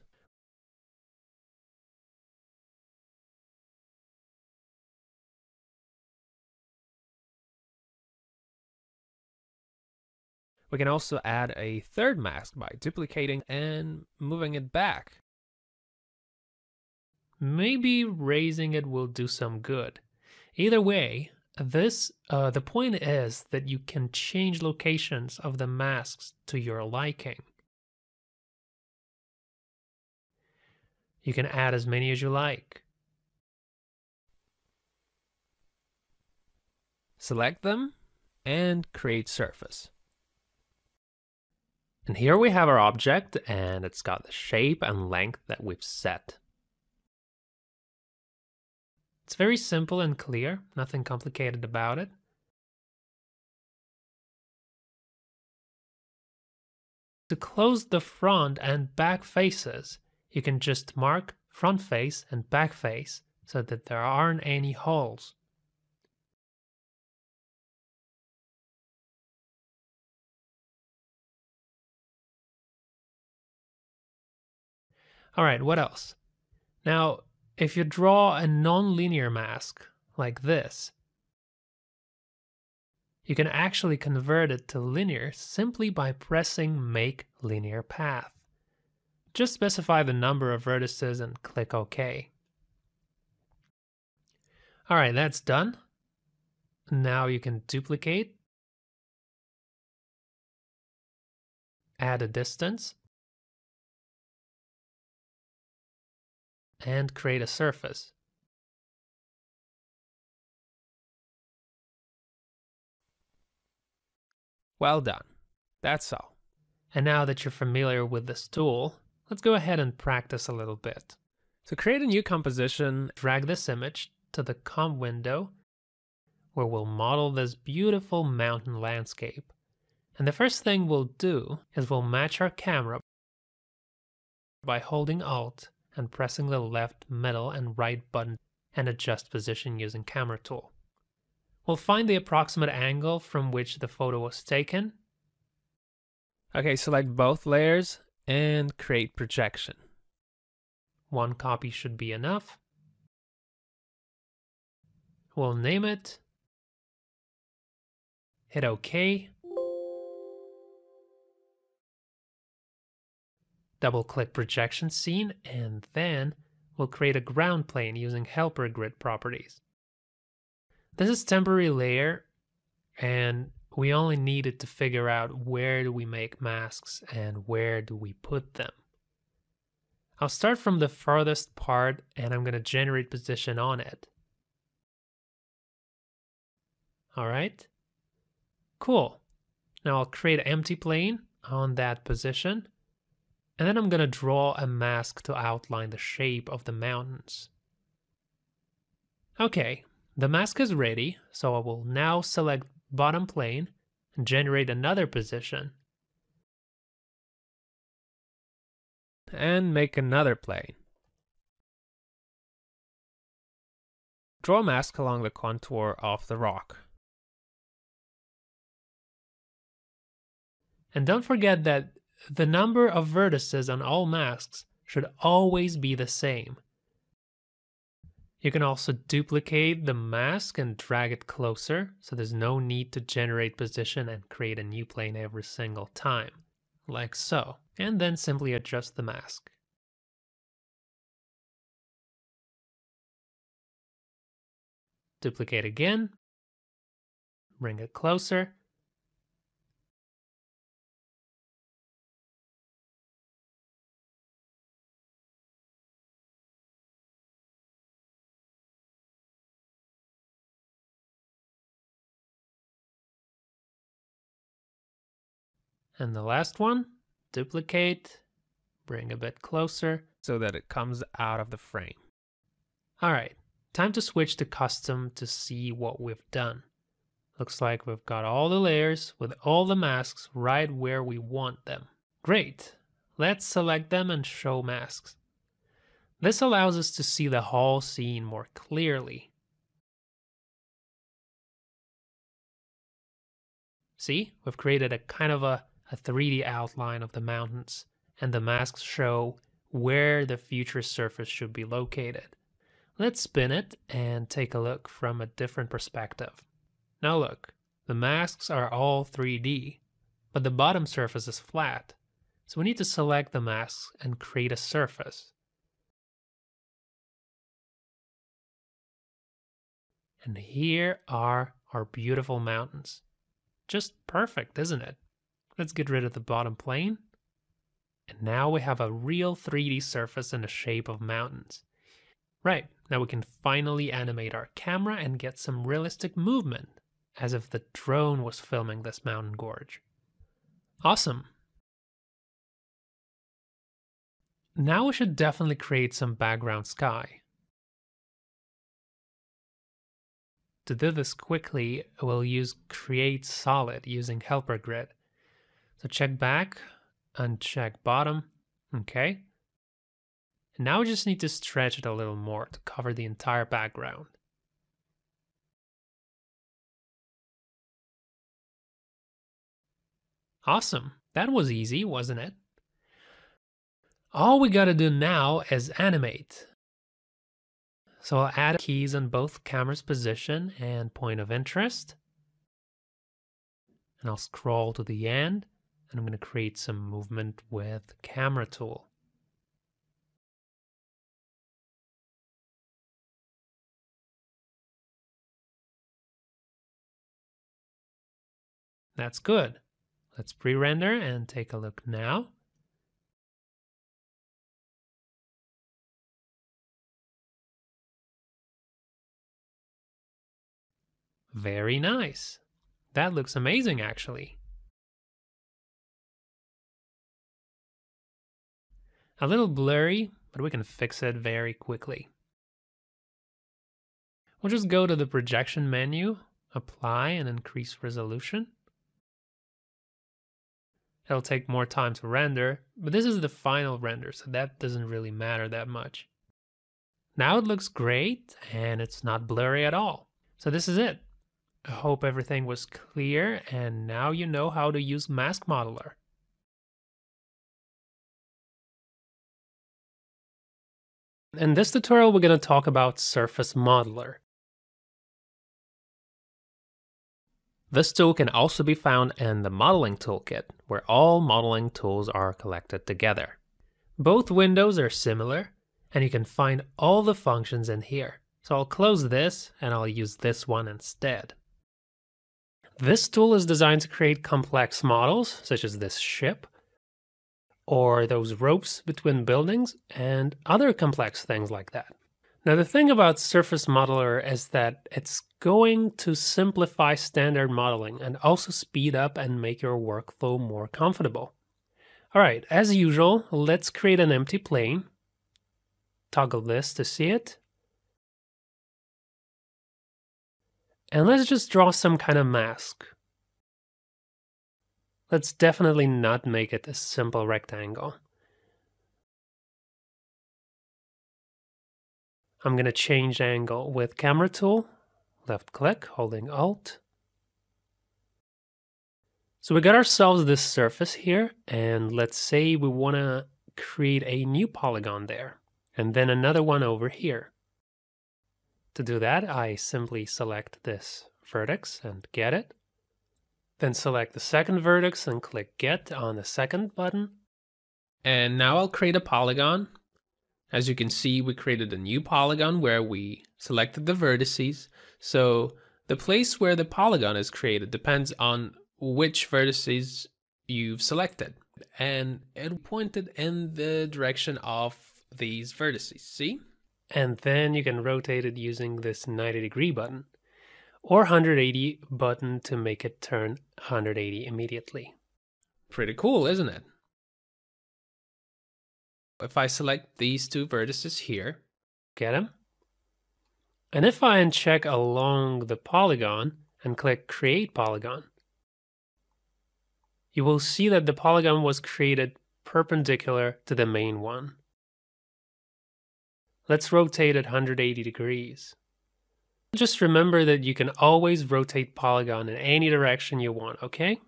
We can also add a third mask by duplicating and moving it back. Maybe raising it will do some good. Either way, the point is that you can change locations of the masks to your liking. You can add as many as you like. Select them and create surface. And here we have our object, and it's got the shape and length that we've set. It's very simple and clear, nothing complicated about it. To close the front and back faces, you can just mark front face and back face so that there aren't any holes. All right, what else? Now, if you draw a non-linear mask like this, you can actually convert it to linear simply by pressing Make Linear Path. Just specify the number of vertices and click OK. All right, that's done. Now you can duplicate, add a distance, and create a surface. Well done. That's all. And now that you're familiar with this tool, let's go ahead and practice a little bit. To create a new composition, Drag this image to the comp window where we'll model this beautiful mountain landscape. And the first thing we'll do is we'll match our camera by holding Alt and pressing the left, middle, and right button and adjust position using Camera Tool. We'll find the approximate angle from which the photo was taken. Okay, select both layers and create projection. One copy should be enough. We'll name it. Hit OK. Double-click projection scene, and then we'll create a ground plane using helper grid properties. This is temporary layer, and we only need it to figure out where do we make masks and where do we put them. I'll start from the farthest part, and I'm going to generate position on it. All right, cool. Now I'll create an empty plane on that position. And then I'm going to draw a mask to outline the shape of the mountains. Okay, the mask is ready, so I will now select bottom plane and generate another position. And make another plane. Draw a mask along the contour of the rock. And don't forget that the number of vertices on all masks should always be the same. You can also duplicate the mask and drag it closer, so there's no need to generate position and create a new plane every single time, like so, and then simply adjust the mask. Duplicate again, bring it closer, and the last one, duplicate, bring a bit closer so that it comes out of the frame. All right, time to switch to custom to see what we've done. Looks like we've got all the layers with all the masks right where we want them. Great, let's select them and show masks. This allows us to see the whole scene more clearly. See, we've created a kind of a a 3D outline of the mountains, and the masks show where the future surface should be located. Let's spin it and take a look from a different perspective. Now look, the masks are all 3D, but the bottom surface is flat. So we need to select the masks and create a surface. And here are our beautiful mountains. Just perfect, isn't it? Let's get rid of the bottom plane. And now we have a real 3D surface in the shape of mountains. Right, now we can finally animate our camera and get some realistic movement, as if the drone was filming this mountain gorge. Awesome. Now we should definitely create some background sky. To do this quickly, we'll use Create Solid using Helper Grid. So check back, uncheck bottom, okay. And now we just need to stretch it a little more to cover the entire background. Awesome, that was easy, wasn't it? All we gotta do now is animate. So I'll add keys on both camera's position and point of interest. And I'll scroll to the end, and I'm gonna create some movement with Camera Tool. That's good. Let's pre-render and take a look now. Very nice. That looks amazing, actually. A little blurry, but we can fix it very quickly. We'll just go to the projection menu, apply and increase resolution. It'll take more time to render, but this is the final render, so that doesn't really matter that much. Now it looks great, and it's not blurry at all. So this is it. I hope everything was clear, and now you know how to use Mask Modeler. In this tutorial, we're going to talk about Surface Modeler. This tool can also be found in the Modeling Toolkit, where all modeling tools are collected together. Both windows are similar, and you can find all the functions in here. So I'll close this, and I'll use this one instead. This tool is designed to create complex models, such as this ship, or those ropes between buildings, and other complex things like that. Now the thing about Surface Modeler is that it's going to simplify standard modeling and also speed up and make your workflow more comfortable. Alright, as usual, let's create an empty plane. Toggle this to see it. And let's just draw some kind of mask. Let's definitely not make it a simple rectangle. I'm going to change angle with Camera Tool, left click, holding Alt. So we got ourselves this surface here, and let's say we want to create a new polygon there, and then another one over here. To do that, I simply select this vertex and get it. Then select the second vertex and click Get on the second button. And now I'll create a polygon. As you can see, we created a new polygon where we selected the vertices. So the place where the polygon is created depends on which vertices you've selected. And it pointed in the direction of these vertices, see? And then you can rotate it using this 90-degree button, or 180 button to make it turn 180 immediately. Pretty cool, isn't it? If I select these two vertices here, get them. And if I uncheck along the polygon and click Create Polygon, you will see that the polygon was created perpendicular to the main one. Let's rotate it 180 degrees. Just remember that you can always rotate polygon in any direction you want, okay?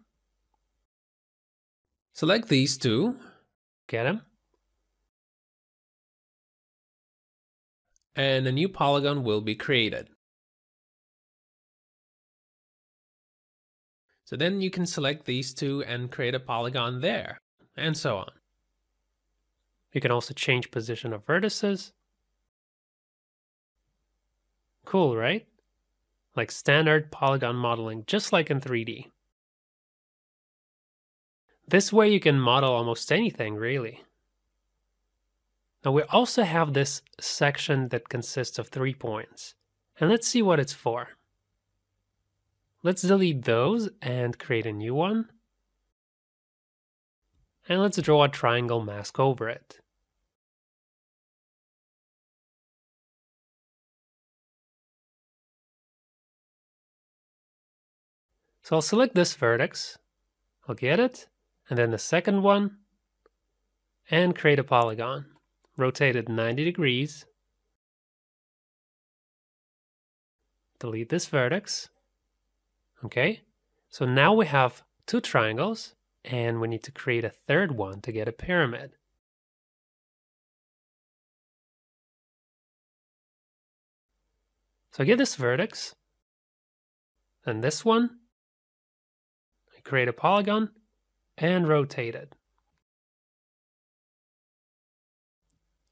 Select these two, get them, and a new polygon will be created. So then you can select these two and create a polygon there, and so on. You can also change position of vertices. Cool, right? Like standard polygon modeling, just like in 3D. This way you can model almost anything, really. Now we also have this section that consists of 3 points, and let's see what it's for. Let's delete those and create a new one. And let's draw a triangle mask over it. So I'll select this vertex, I'll get it, and then the second one, and create a polygon. Rotate it 90 degrees. Delete this vertex. Okay, so now we have 2 triangles, and we need to create a third one to get a pyramid. So I get this vertex, and this one, I create a polygon, and rotate it.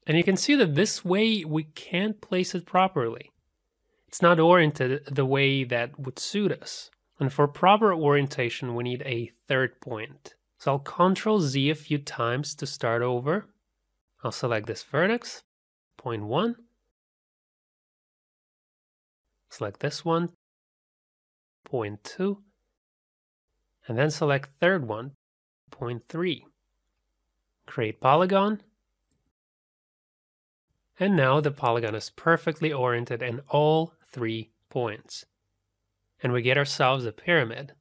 And you can see that this way we can't place it properly. It's not oriented the way that would suit us. And for proper orientation, we need a third point. So I'll Ctrl Z a few times to start over. I'll select this vertex, point 1. Select this one, point 2. And then select third one, point 3. Create polygon. And now the polygon is perfectly oriented in all 3 points. And we get ourselves a pyramid.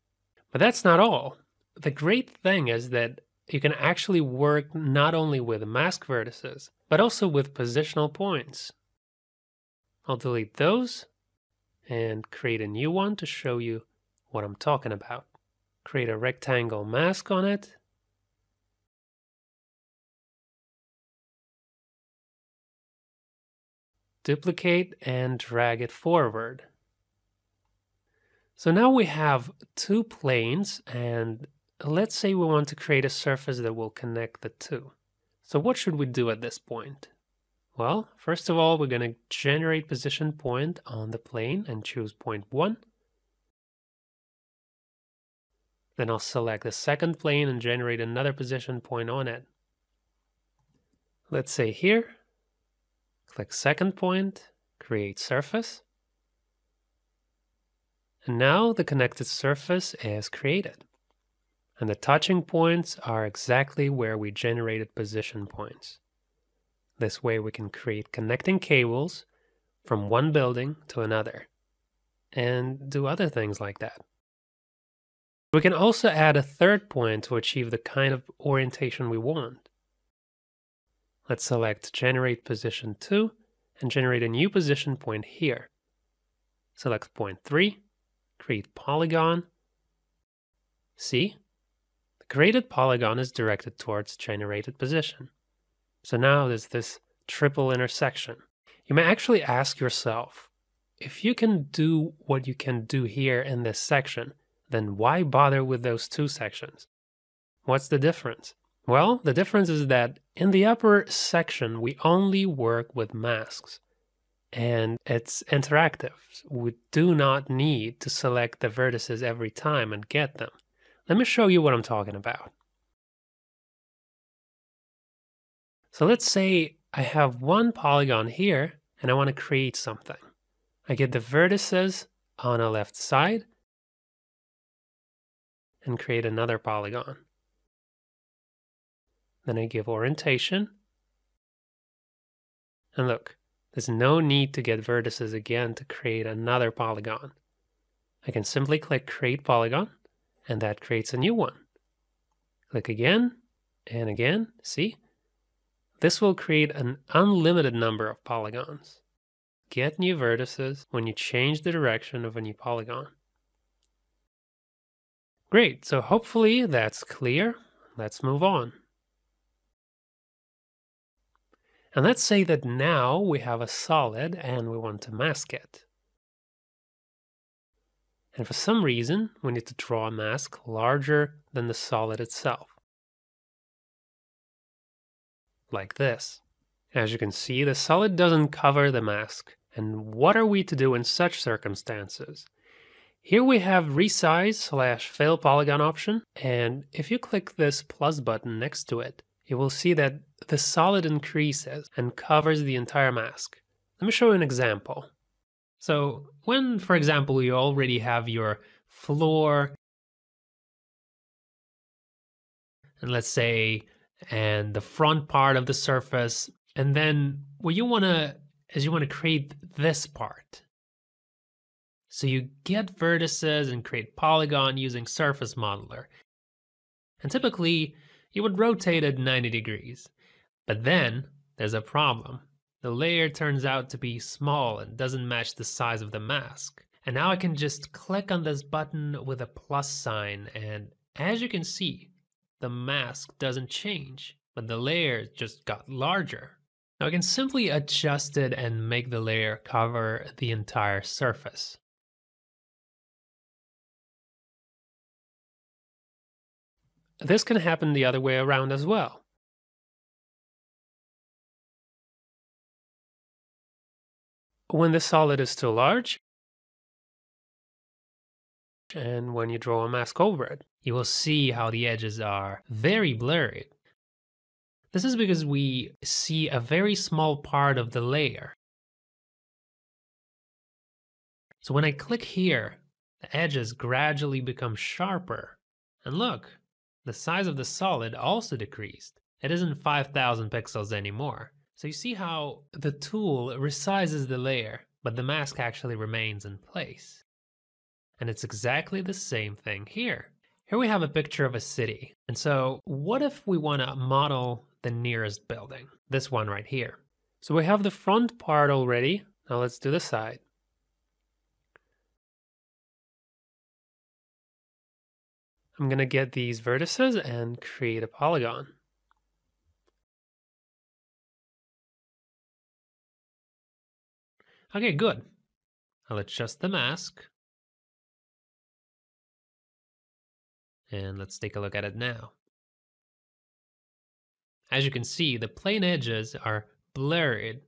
But that's not all. The great thing is that you can actually work not only with mask vertices, but also with positional points. I'll delete those and create a new one to show you what I'm talking about. Create a rectangle mask on it. Duplicate and drag it forward. So now we have 2 planes, and let's say we want to create a surface that will connect the 2. So what should we do at this point? Well, first of all, we're going to generate position point on the plane and choose point 1. Then I'll select the second plane and generate another position point on it. Let's say here, click second point, create surface. And now the connected surface is created. And the touching points are exactly where we generated position points. This way we can create connecting cables from one building to another and do other things like that. We can also add a third point to achieve the kind of orientation we want. Let's select Generate Position 2 and generate a new position point here. Select point 3. Create polygon. See? The created polygon is directed towards generated position. So now there's this triple intersection. You may actually ask yourself, if you can do what you can do here in this section, then why bother with those 2 sections? What's the difference? Well, the difference is that in the upper section, we only work with masks. And it's interactive. We do not need to select the vertices every time and get them. Let me show you what I'm talking about. So let's say I have one polygon here and I want to create something. I get the vertices on the left side and create another polygon. Then I give orientation. And look. There's no need to get vertices again to create another polygon. I can simply click Create Polygon, and that creates a new one. Click again, and again, see? This will create an unlimited number of polygons. Get new vertices when you change the direction of a new polygon. Great, so hopefully that's clear. let's move on. And let's say that now we have a solid and we want to mask it. And for some reason, we need to draw a mask larger than the solid itself. Like this. As you can see, the solid doesn't cover the mask. And what are we to do in such circumstances? Here we have resize/fill polygon option, and if you click this plus button next to it, you will see that the solid increases and covers the entire mask. Let me show you an example. So when, for example, you already have your floor, and let's say, and the front part of the surface, and then what you want to is you want to create this part. So you get vertices and create polygon using Surface Modeler. And typically, you would rotate it 90 degrees. But then, there's a problem. The layer turns out to be small and doesn't match the size of the mask. And now I can just click on this button with a plus sign, and as you can see, the mask doesn't change, but the layer just got larger. Now I can simply adjust it and make the layer cover the entire surface. This can happen the other way around as well. When the solid is too large, and when you draw a mask over it, you will see how the edges are very blurry. This is because we see a very small part of the layer. So when I click here, the edges gradually become sharper. And look, the size of the solid also decreased. It isn't 5,000 pixels anymore. So you see how the tool resizes the layer, but the mask actually remains in place. And it's exactly the same thing here. Here we have a picture of a city. And so what if we want to model the nearest building? This one right here. So we have the front part already. Now let's do the side. I'm going to get these vertices and create a polygon. Okay, good. I'll adjust the mask. And let's take a look at it now. As you can see, the plane edges are blurred,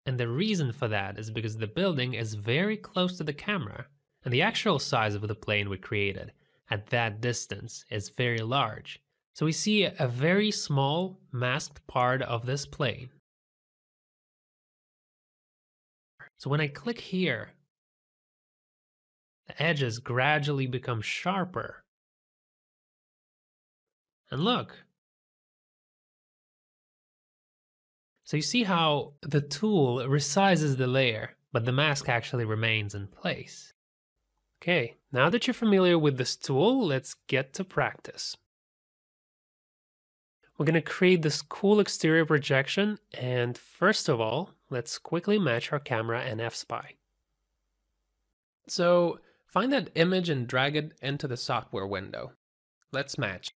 and the reason for that is because the building is very close to the camera, and the actual size of the plane we created at that distance is very large. So we see a very small masked part of this plane. So when I click here, the edges gradually become sharper. And look. So you see how the tool resizes the layer, but the mask actually remains in place. Okay, now that you're familiar with this tool, let's get to practice. We're going to create this cool exterior projection, and first of all, let's quickly match our camera and fSpy. So find that image and drag it into the software window. Let's match.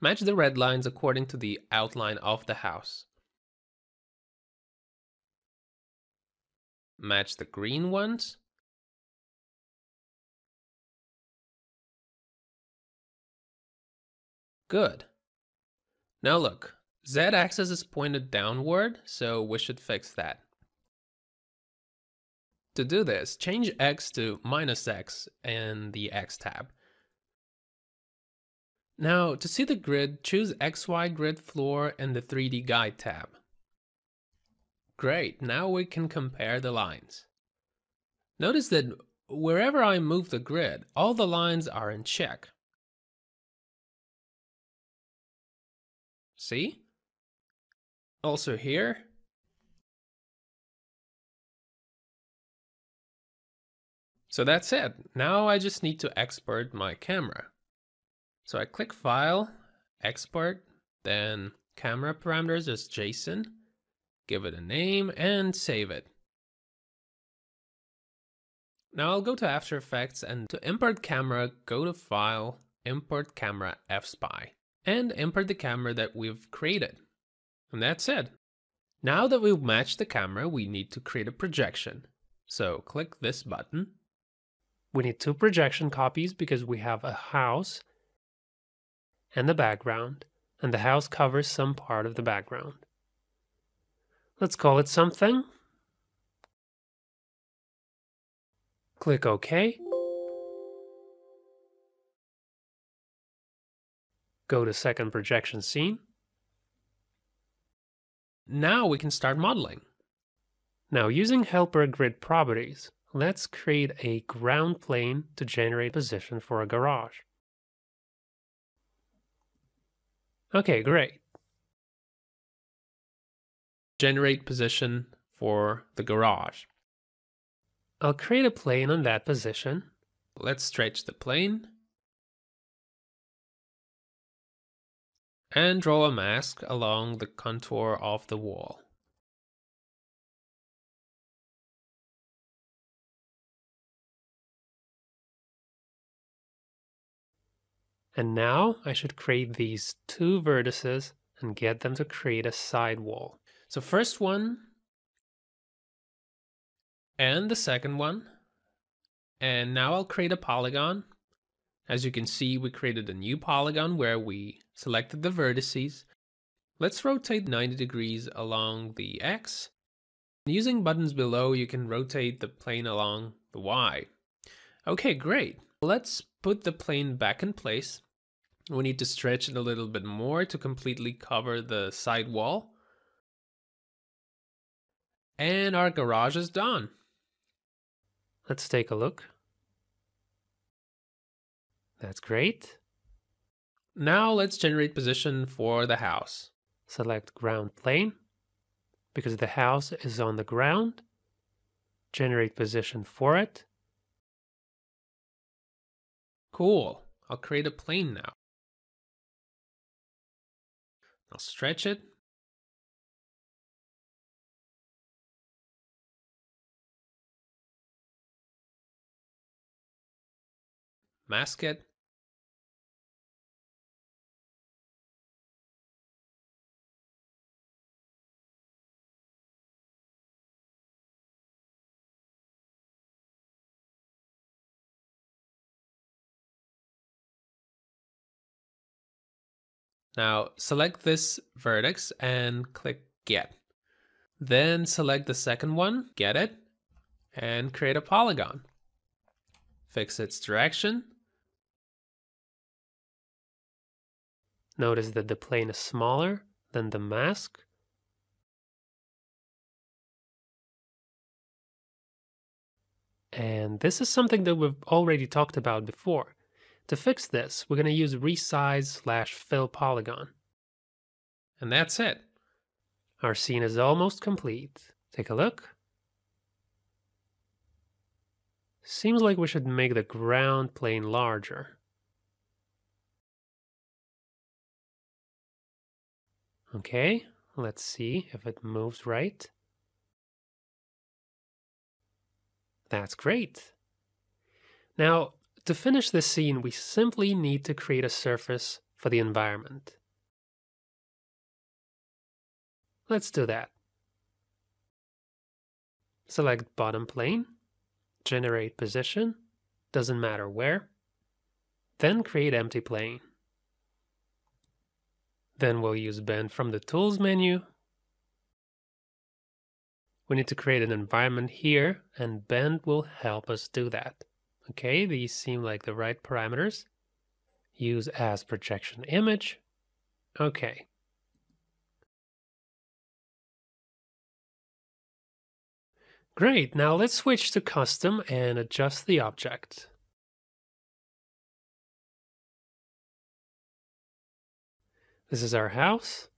Match the red lines according to the outline of the house. Match the green ones. Good. Now look, Z-axis is pointed downward, so we should fix that. To do this, change X to -X in the X tab. Now, to see the grid, choose XY Grid Floor in the 3D Guide tab. Great, now we can compare the lines. Notice that wherever I move the grid, all the lines are in check. See? Also here. So that's it. Now I just need to export my camera. So I click File, Export, then Camera Parameters as JSON, give it a name, and save it. Now I'll go to After Effects, and to import camera, go to File, import camera fSpy and import the camera that we've created. And that's it. Now that we've matched the camera, we need to create a projection. So click this button. We need 2 projection copies because we have a house and the background, and the house covers some part of the background. Let's call it something. Click OK. Go to second projection scene. Now we can start modeling. Now, using helper grid properties, let's create a ground plane to generate position for a garage. Okay, great. Generate position for the garage. I'll create a plane on that position. Let's stretch the plane. And draw a mask along the contour of the wall. And now I should create these 2 vertices and get them to create a side wall. So first one and the second one. And now I'll create a polygon. As you can see, we created a new polygon where we selected the vertices. Let's rotate 90 degrees along the X. Using buttons below, you can rotate the plane along the Y. Okay, great. Let's put the plane back in place. We need to stretch it a little bit more to completely cover the side wall. And our garage is done. Let's take a look. That's great. Now let's generate position for the house. Select ground plane. Because the house is on the ground, generate position for it. Cool. I'll create a plane now. I'll stretch it. Mask it. Now select this vertex and click Get. Then select the second one, get it, and create a polygon. Fix its direction. Notice that the plane is smaller than the mask. And this is something that we've already talked about before. To fix this, we're going to use resize/fill polygon. And that's it. Our scene is almost complete. Take a look. Seems like we should make the ground plane larger. Okay, let's see if it moves right. That's great. Now, to finish this scene, we simply need to create a surface for the environment. Let's do that. Select bottom plane, generate position, doesn't matter where, then create empty plane. Then we'll use bend from the tools menu. We need to create an environment here, and bend will help us do that. Okay, these seem like the right parameters. Use as projection image. Okay. Great, now let's switch to custom and adjust the object. This is our house.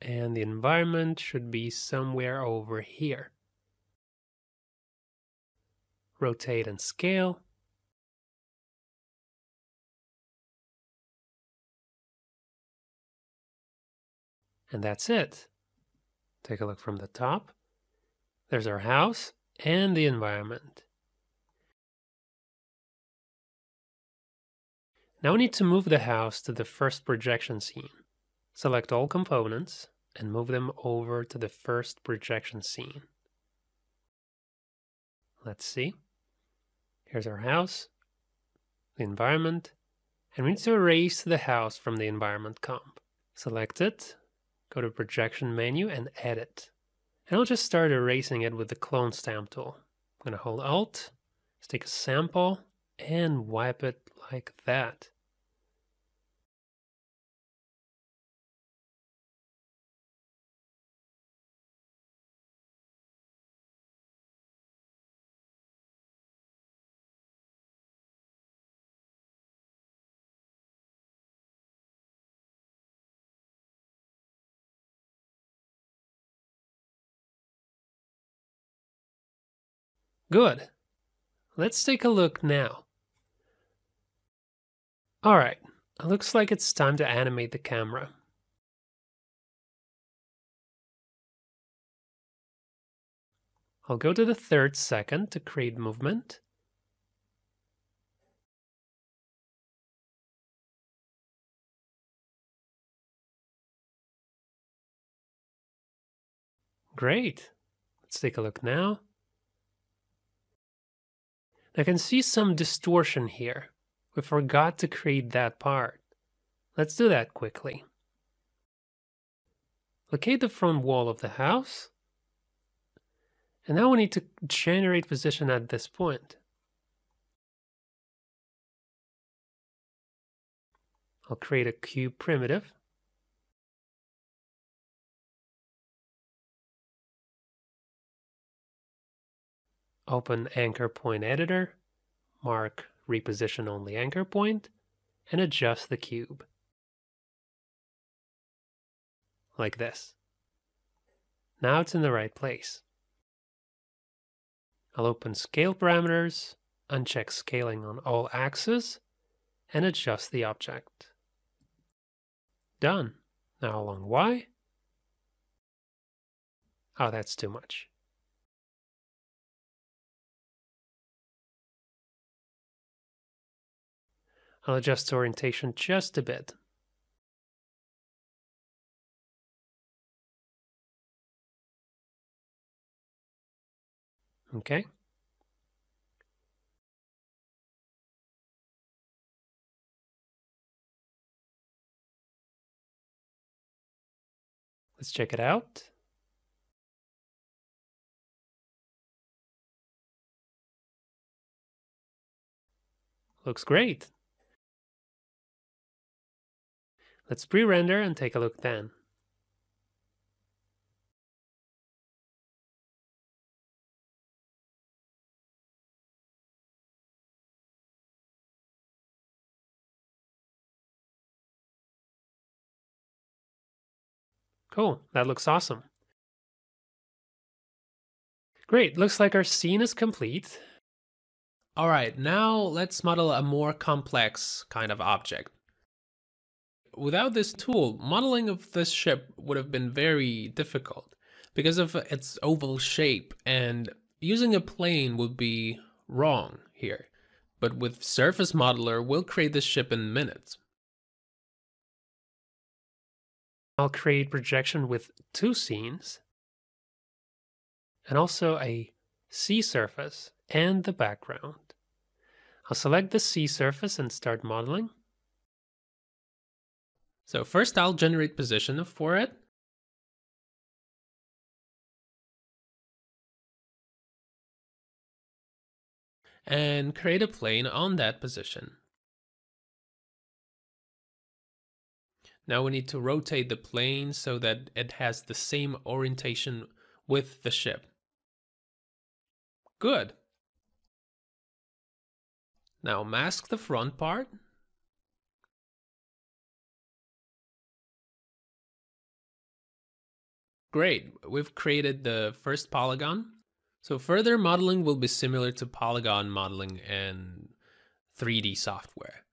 And the environment should be somewhere over here. Rotate and scale. And that's it. Take a look from the top. There's our house and the environment. Now we need to move the house to the first projection scene. Select all components and move them over to the first projection scene. Let's see. Here's our house, the environment, and we need to erase the house from the environment comp. Select it, go to projection menu and edit. And I'll just start erasing it with the clone stamp tool. I'm going to hold Alt, let's take a sample, and wipe it like that. Good. Let's take a look now. Alright, it looks like it's time to animate the camera. I'll go to the 3rd second to create movement. Great. Let's take a look now. I can see some distortion here. We forgot to create that part. Let's do that quickly. Locate the front wall of the house. And now we need to generate position at this point. I'll create a cube primitive. Open anchor point editor, mark reposition only anchor point, and adjust the cube. Like this. Now it's in the right place. I'll open scale parameters, uncheck scaling on all axes, and adjust the object. Done. Now along Y. Oh, that's too much. I'll adjust orientation just a bit. Okay. Let's check it out. Looks great. Let's pre-render and take a look then. Cool, that looks awesome. Great, looks like our scene is complete. All right, now let's model a more complex kind of object. Without this tool, modeling of this ship would have been very difficult because of its oval shape, and using a plane would be wrong here. But with Surface Modeler, we'll create this ship in minutes. I'll create projection with 2 scenes, and also a sea surface and the background. I'll select the sea surface and start modeling. So first I'll generate position for it. And create a plane on that position. Now we need to rotate the plane so that it has the same orientation with the ship. Good. Now mask the front part. Great, we've created the first polygon. So further modeling will be similar to polygon modeling in 3D software.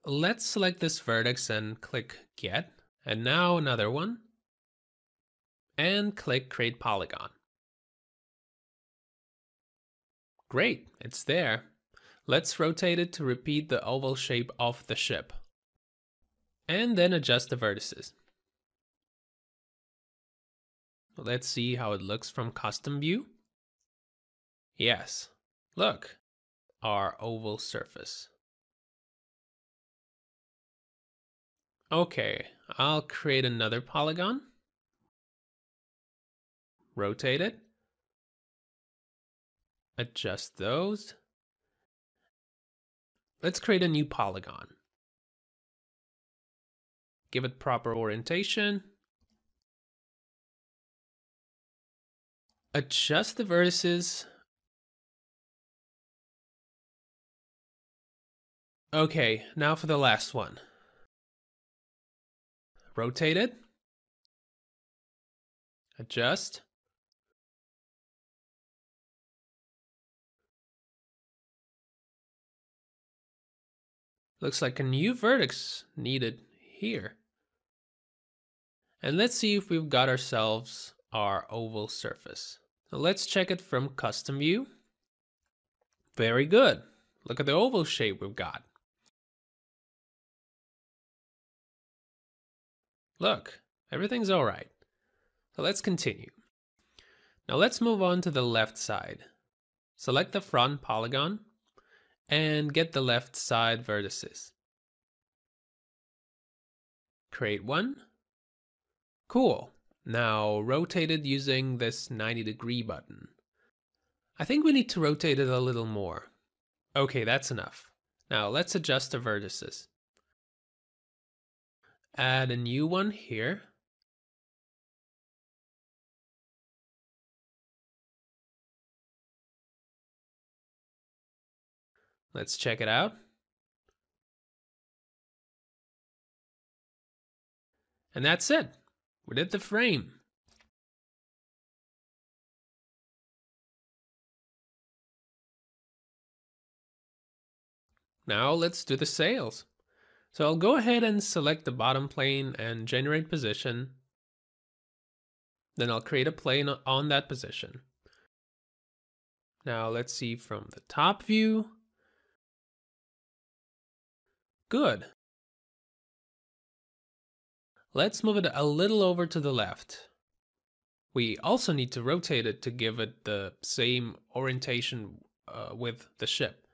Let's select this vertex and click Get. And now another one. And click Create Polygon. Great, it's there. Let's rotate it to repeat the oval shape of the ship. And then adjust the vertices. Let's see how it looks from custom view. Yes, look, our oval surface. Okay, I'll create another polygon. Rotate it. Adjust those. Let's create a new polygon. Give it proper orientation. Adjust the vertices. Okay, now for the last one. Rotate it. Adjust. Looks like a new vertex needed here. And let's see if we've got ourselves our oval surface. So let's check it from custom view. Very good. Look at the oval shape we've got. Look, everything's all right. So let's continue. Now let's move on to the left side. Select the front polygon and get the left side vertices. Create one. Cool. Now rotate it using this 90-degree button. I think we need to rotate it a little more. Okay, that's enough. Now let's adjust the vertices. Add a new one here. Let's check it out. And that's it. We did the frame. Now let's do the sails. So I'll go ahead and select the bottom plane and generate position. Then I'll create a plane on that position. Now let's see from the top view. Good. Let's move it a little over to the left. We also need to rotate it to give it the same orientation with the ship.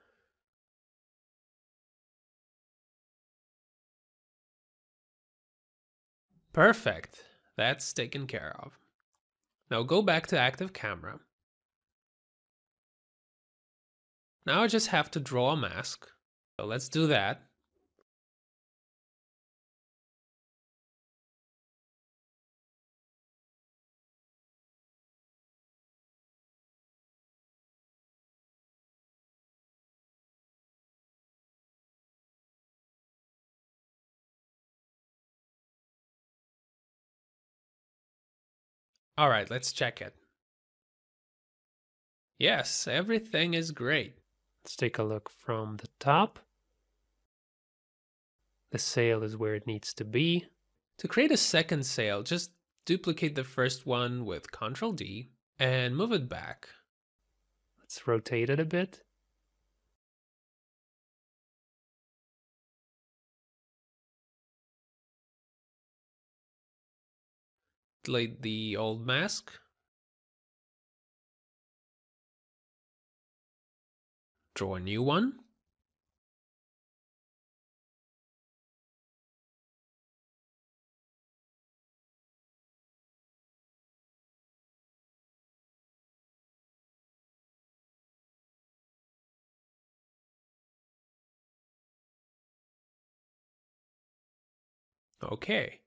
Perfect. That's taken care of. Now go back to active camera. Now I just have to draw a mask. So let's do that. All right, let's check it. Yes, everything is great. Let's take a look from the top. The sail is where it needs to be. To create a second sail, just duplicate the first one with Ctrl D and move it back. Let's rotate it a bit. Delete the old mask. Draw a new one. Okay.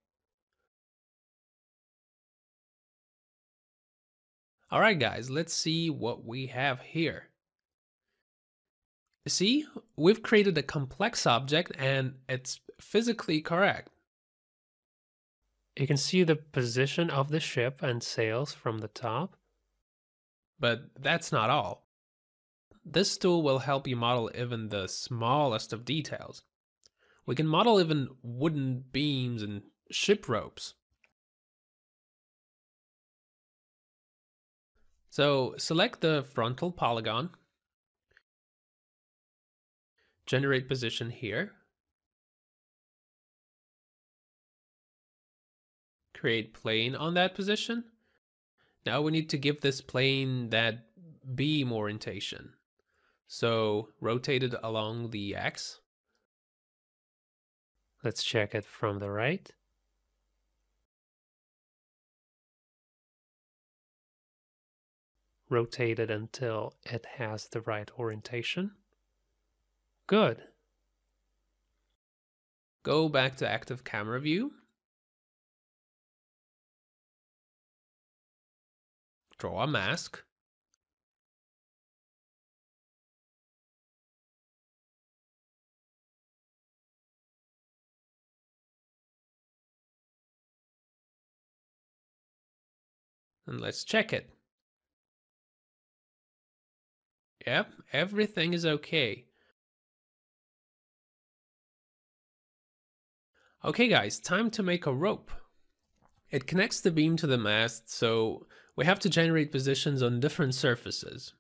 All right, guys, let's see what we have here. See, we've created a complex object and it's physically correct. You can see the position of the ship and sails from the top. But that's not all. This tool will help you model even the smallest of details. We can model even wooden beams and ship ropes. So select the frontal polygon. generate position here. Create plane on that position. Now we need to give this plane that beam orientation. So rotate it along the X. Let's check it from the right. Rotate it until it has the right orientation. Good. Go back to active camera view. Draw a mask. And let's check it. Yep, everything is okay. Okay guys, time to make a rope. It connects the beam to the mast, so we have to generate positions on different surfaces.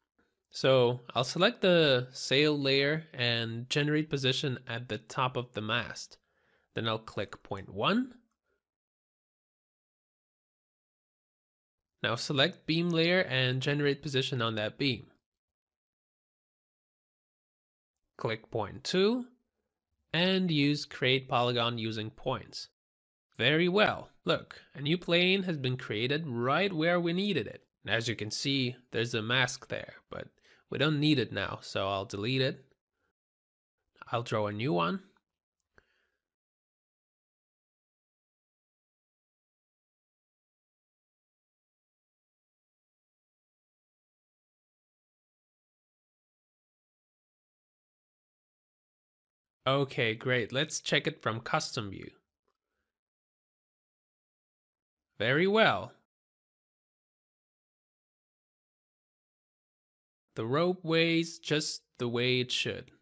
So I'll select the sail layer and generate position at the top of the mast. Then I'll click point 1. Now select beam layer and generate position on that beam. Click point 2 and use create polygon using points. Very well. Look, a new plane has been created right where we needed it. And as you can see, there's a mask there, but we don't need it now, so I'll delete it. I'll draw a new one. Okay, great. Let's check it from custom view. Very well. The rope weighs just the way it should.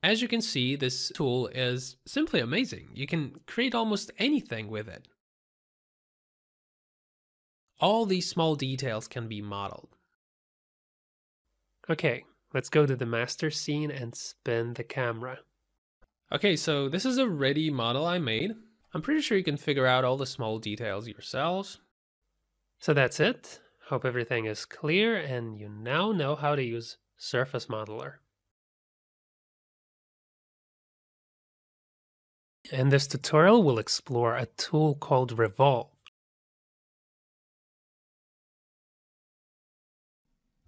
As you can see, this tool is simply amazing. You can create almost anything with it. All these small details can be modeled. Okay, let's go to the master scene and spin the camera. Okay, so this is a ready model I made. I'm pretty sure you can figure out all the small details yourselves. So that's it. Hope everything is clear and you now know how to use Surface Modeler. In this tutorial, we'll explore a tool called Revolve.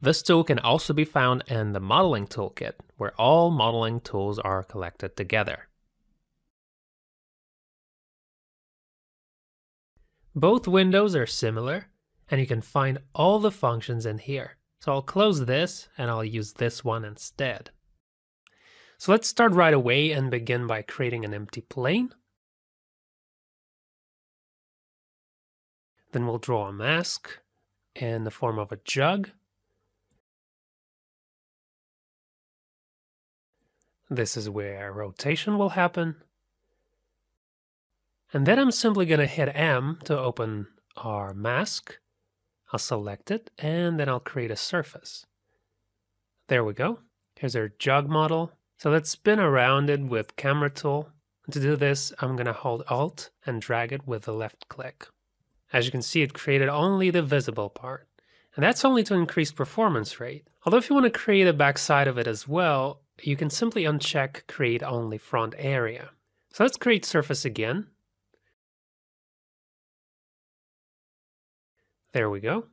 This tool can also be found in the modeling toolkit, where all modeling tools are collected together. Both windows are similar, and you can find all the functions in here. So I'll close this, and I'll use this one instead. So let's start right away and begin by creating an empty plane. Then we'll draw a mask in the form of a jug. This is where rotation will happen. And then I'm simply going to hit M to open our mask. I'll select it, and then I'll create a surface. There we go. Here's our jug model. So let's spin around it with camera tool. And to do this, I'm going to hold Alt and drag it with the left click. As you can see, it created only the visible part. And that's only to increase performance rate. Although if you want to create a backside of it as well, you can simply uncheck Create Only Front Area. So let's create surface again. There we go.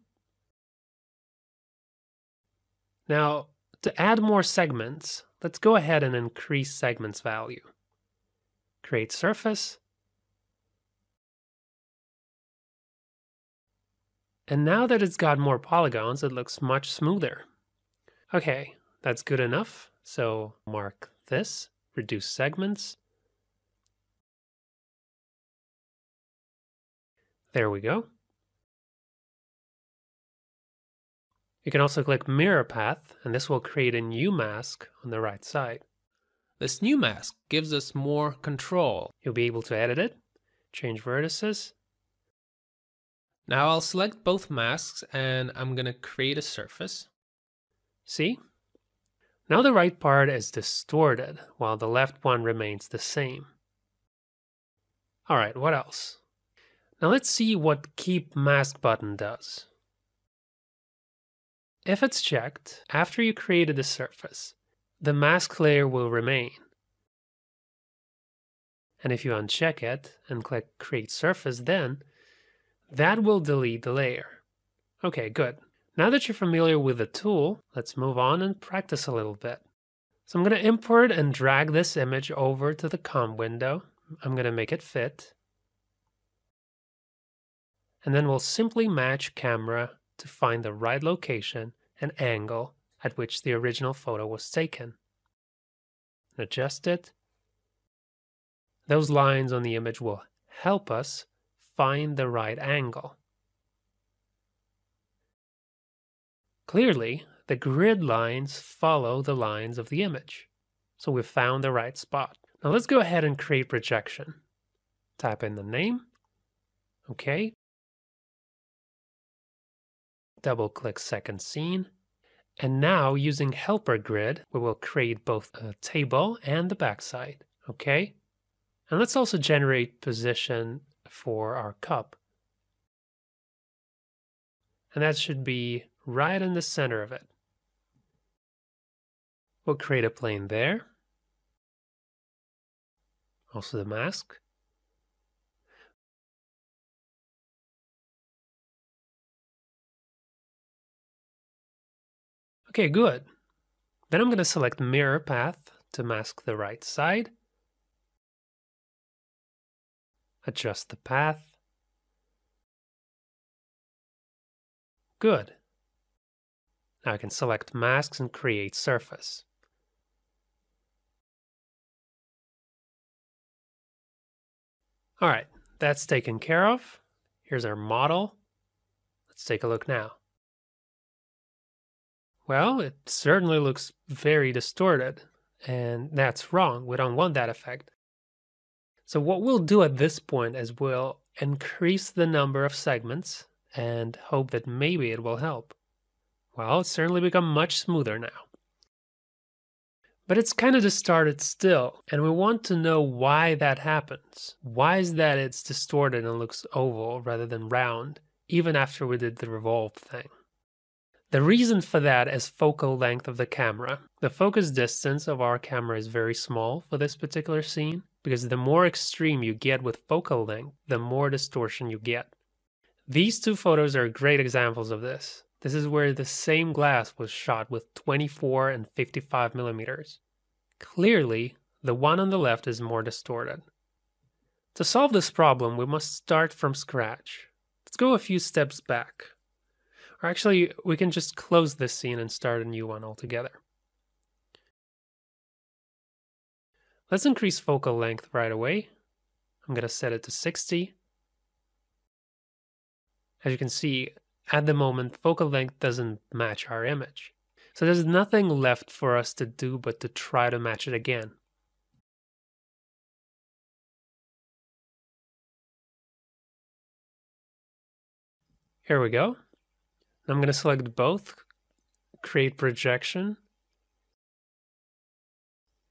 Now, to add more segments, let's go ahead and increase segments value. Create surface. And now that it's got more polygons, it looks much smoother. Okay, that's good enough. So mark this, reduce segments. There we go. You can also click Mirror Path, and this will create a new mask on the right side. This new mask gives us more control. You'll be able to edit it, change vertices. Now I'll select both masks and I'm going to create a surface. See? Now the right part is distorted, while the left one remains the same. Alright, what else? Now let's see what Keep Mask button does. If it's checked, after you created the surface, the mask layer will remain. And if you uncheck it and click Create Surface, then that will delete the layer. Okay, good. Now that you're familiar with the tool, let's move on and practice a little bit. So I'm going to import and drag this image over to the comp window. I'm going to make it fit. And then we'll simply match camera to find the right location and angle at which the original photo was taken. Adjust it. Those lines on the image will help us find the right angle. Clearly, the grid lines follow the lines of the image, so we've found the right spot. Now let's go ahead and create projection. Type in the name. Okay. Double-click second scene. And now, using helper grid, we will create both a table and the backside. Okay. And let's also generate position for our cup. And that should be right in the center of it. We'll create a plane there. Also the mask. Okay, good. Then I'm going to select mirror path to mask the right side. Adjust the path. Good. Now I can select masks and create surface. All right, that's taken care of. Here's our model. Let's take a look now. Well, it certainly looks very distorted, and that's wrong. We don't want that effect. So what we'll do at this point is we'll increase the number of segments and hope that maybe it will help. Well, it's certainly become much smoother now. But it's kind of distorted still, and we want to know why that happens. Why is that it's distorted and looks oval rather than round, even after we did the revolve thing? The reason for that is focal length of the camera. The focus distance of our camera is very small for this particular scene, because the more extreme you get with focal length, the more distortion you get. These two photos are great examples of this. This is where the same glass was shot with 24 and 55 millimeters. Clearly, the one on the left is more distorted. To solve this problem, we must start from scratch. Let's go a few steps back. Or actually, we can just close this scene and start a new one altogether. Let's increase focal length right away. I'm going to set it to 60. As you can see, at the moment, focal length doesn't match our image. So there's nothing left for us to do but to try to match it again. Here we go. I'm going to select both, create projection.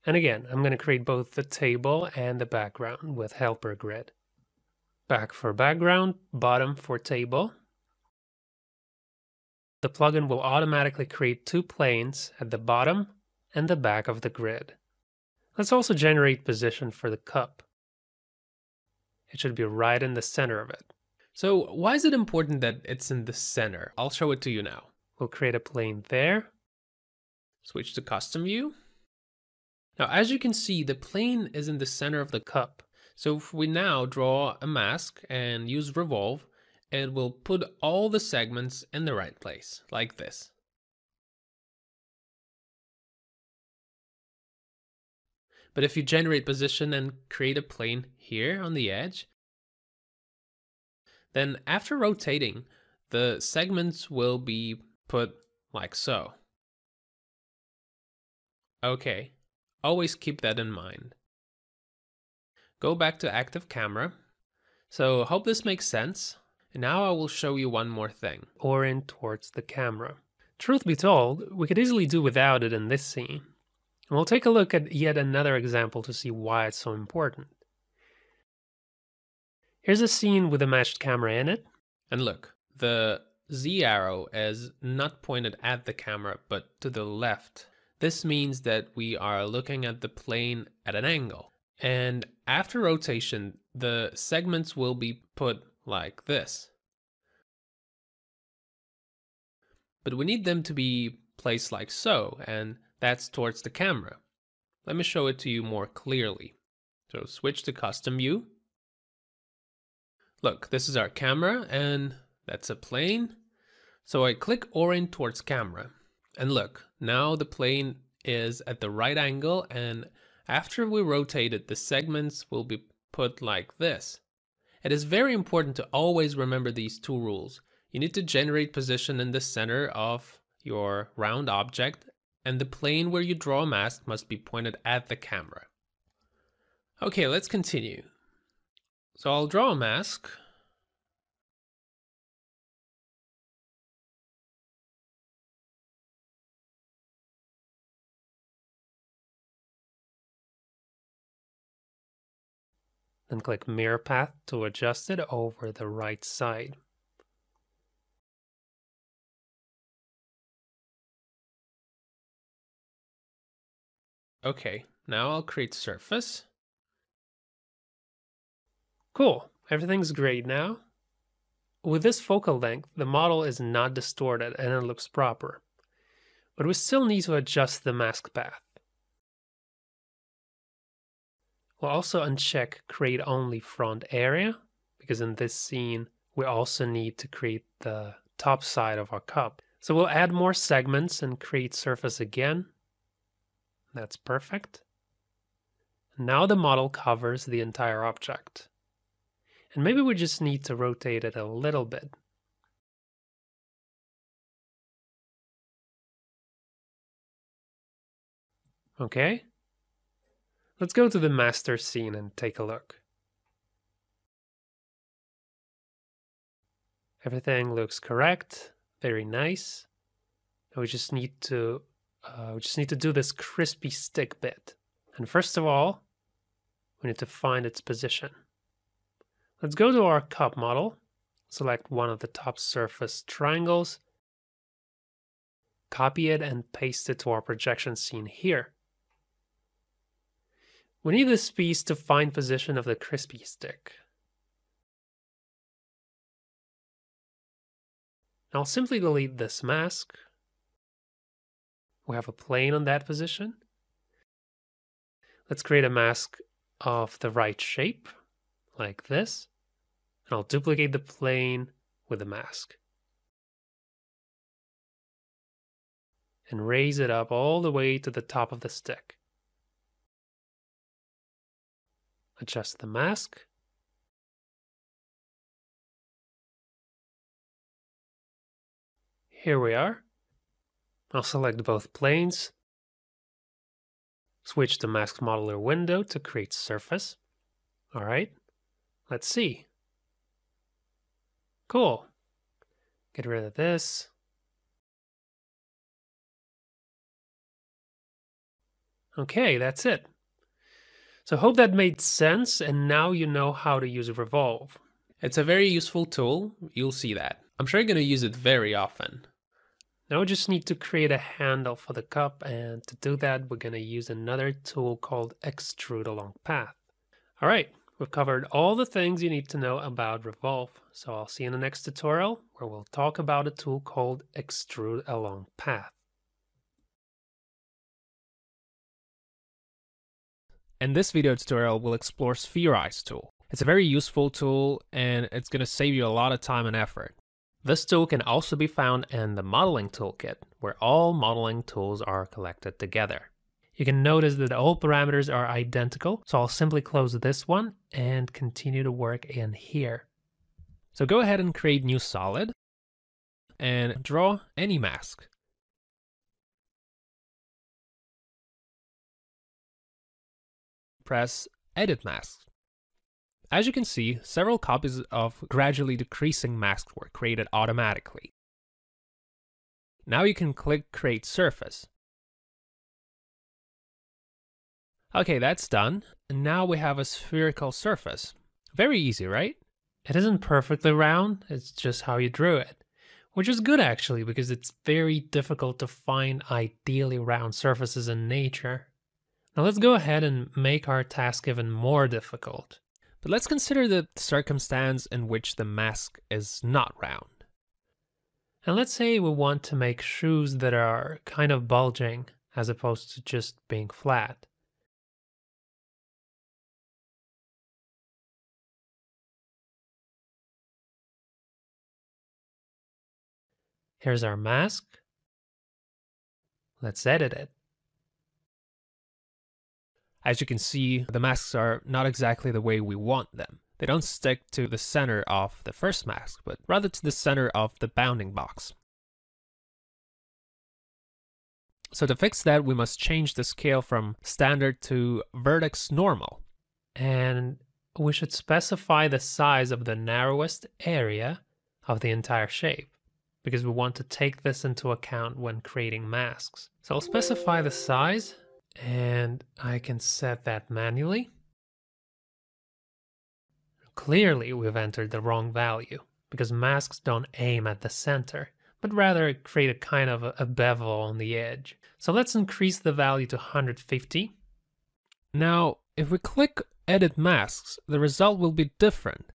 And again, I'm going to create both the table and the background with helper grid. Back for background, bottom for table. The plugin will automatically create two planes at the bottom and the back of the grid. Let's also generate position for the cup. It should be right in the center of it. So why is it important that it's in the center? I'll show it to you now. We'll create a plane there. Switch to custom view. Now, as you can see, the plane is in the center of the cup. So if we now draw a mask and use Revolve, it will put all the segments in the right place, like this. But if you generate position and create a plane here on the edge, then after rotating, the segments will be put like so. Okay, always keep that in mind. Go back to active camera. So hope this makes sense. And now I will show you one more thing. Orient towards the camera. Truth be told, we could easily do without it in this scene. And we'll take a look at yet another example to see why it's so important. Here's a scene with a matched camera in it. And look, the Z arrow is not pointed at the camera, but to the left. This means that we are looking at the plane at an angle. And after rotation, the segments will be put like this. But we need them to be placed like so, and that's towards the camera. Let me show it to you more clearly. So switch to custom view. Look, this is our camera, and that's a plane. So I click orient towards camera. And look, now the plane is at the right angle, and after we rotate it, the segments will be put like this. It is very important to always remember these two rules. You need to generate position in the center of your round object, and the plane where you draw a mask must be pointed at the camera. Okay, let's continue. So I'll draw a mask. Then click Mirror Path to adjust it over the right side. Okay, now I'll create surface. Cool, everything's great now. With this focal length, the model is not distorted and it looks proper. But we still need to adjust the mask path. We'll also uncheck Create Only Front Area, because in this scene, we also need to create the top side of our cup. So we'll add more segments and create surface again. That's perfect. Now the model covers the entire object. And maybe we just need to rotate it a little bit. Okay. Let's go to the master scene and take a look. Everything looks correct, very nice. Now we just need to do this crispy stick bit. And first of all, we need to find its position. Let's go to our cup model, select one of the top surface triangles, copy it and paste it to our projection scene here. We need this piece to find position of the crispy stick. I'll simply delete this mask. We have a plane on that position. Let's create a mask of the right shape, like this. And I'll duplicate the plane with the mask. And raise it up all the way to the top of the stick. Adjust the mask. Here we are. I'll select both planes. Switch to Mask Modeler window to create surface. All right, let's see. Cool. Get rid of this. Okay, that's it. So hope that made sense, and now you know how to use Revolve. It's a very useful tool, you'll see that. I'm sure you're going to use it very often. Now we just need to create a handle for the cup, and to do that we're going to use another tool called Extrude Along Path. Alright, we've covered all the things you need to know about Revolve, so I'll see you in the next tutorial where we'll talk about a tool called Extrude Along Path. In this video tutorial, we'll explore Spherize tool. It's a very useful tool, and it's going to save you a lot of time and effort. This tool can also be found in the modeling toolkit, where all modeling tools are collected together. You can notice that all parameters are identical, so I'll simply close this one and continue to work in here. So go ahead and create new solid and draw any mask. Press Edit Mask. As you can see, several copies of gradually decreasing masks were created automatically. Now you can click Create Surface. Okay, that's done. And now we have a spherical surface. Very easy, right? It isn't perfectly round, it's just how you drew it. Which is good actually, because it's very difficult to find ideally round surfaces in nature. Now let's go ahead and make our task even more difficult. But let's consider the circumstance in which the mask is not round. And let's say we want to make shoes that are kind of bulging as opposed to just being flat. Here's our mask. Let's edit it. As you can see, the masks are not exactly the way we want them. They don't stick to the center of the first mask, but rather to the center of the bounding box. So to fix that, we must change the scale from standard to vertex normal. And we should specify the size of the narrowest area of the entire shape, because we want to take this into account when creating masks. So I'll specify the size, and I can set that manually. Clearly, we've entered the wrong value, because masks don't aim at the center, but rather create a kind of a bevel on the edge. So let's increase the value to 150. Now, if we click Edit Masks, the result will be different.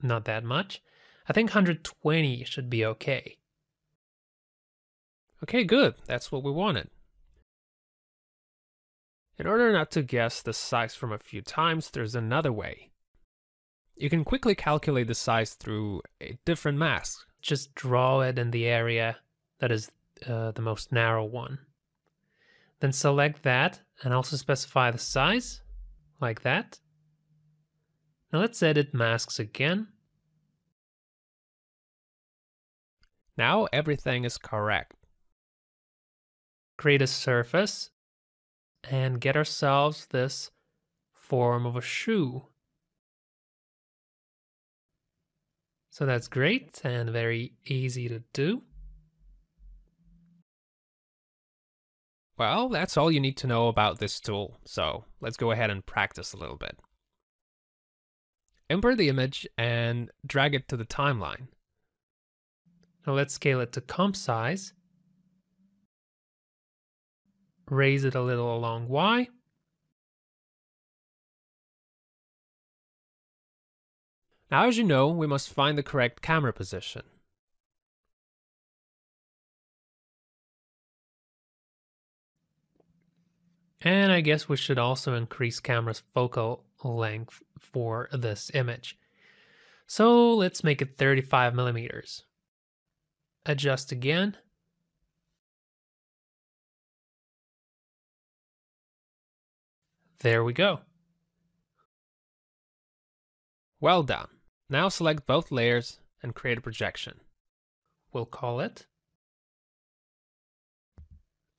Not that much. I think 120 should be okay. Okay, good. That's what we wanted. In order not to guess the size from a few times, there's another way. You can quickly calculate the size through a different mask. Just draw it in the area that is the most narrow one. Then select that and also specify the size, like that. Now let's edit masks again. Now everything is correct. Create a surface and get ourselves this form of a shoe. So that's great and very easy to do. Well, that's all you need to know about this tool, so let's go ahead and practice a little bit. Import the image and drag it to the timeline. Now let's scale it to comp size. Raise it a little along Y. Now, as you know, we must find the correct camera position. And I guess we should also increase camera's focal length for this image. So let's make it 35 millimeters. Adjust again. There we go. Well done. Now select both layers and create a projection. We'll call it.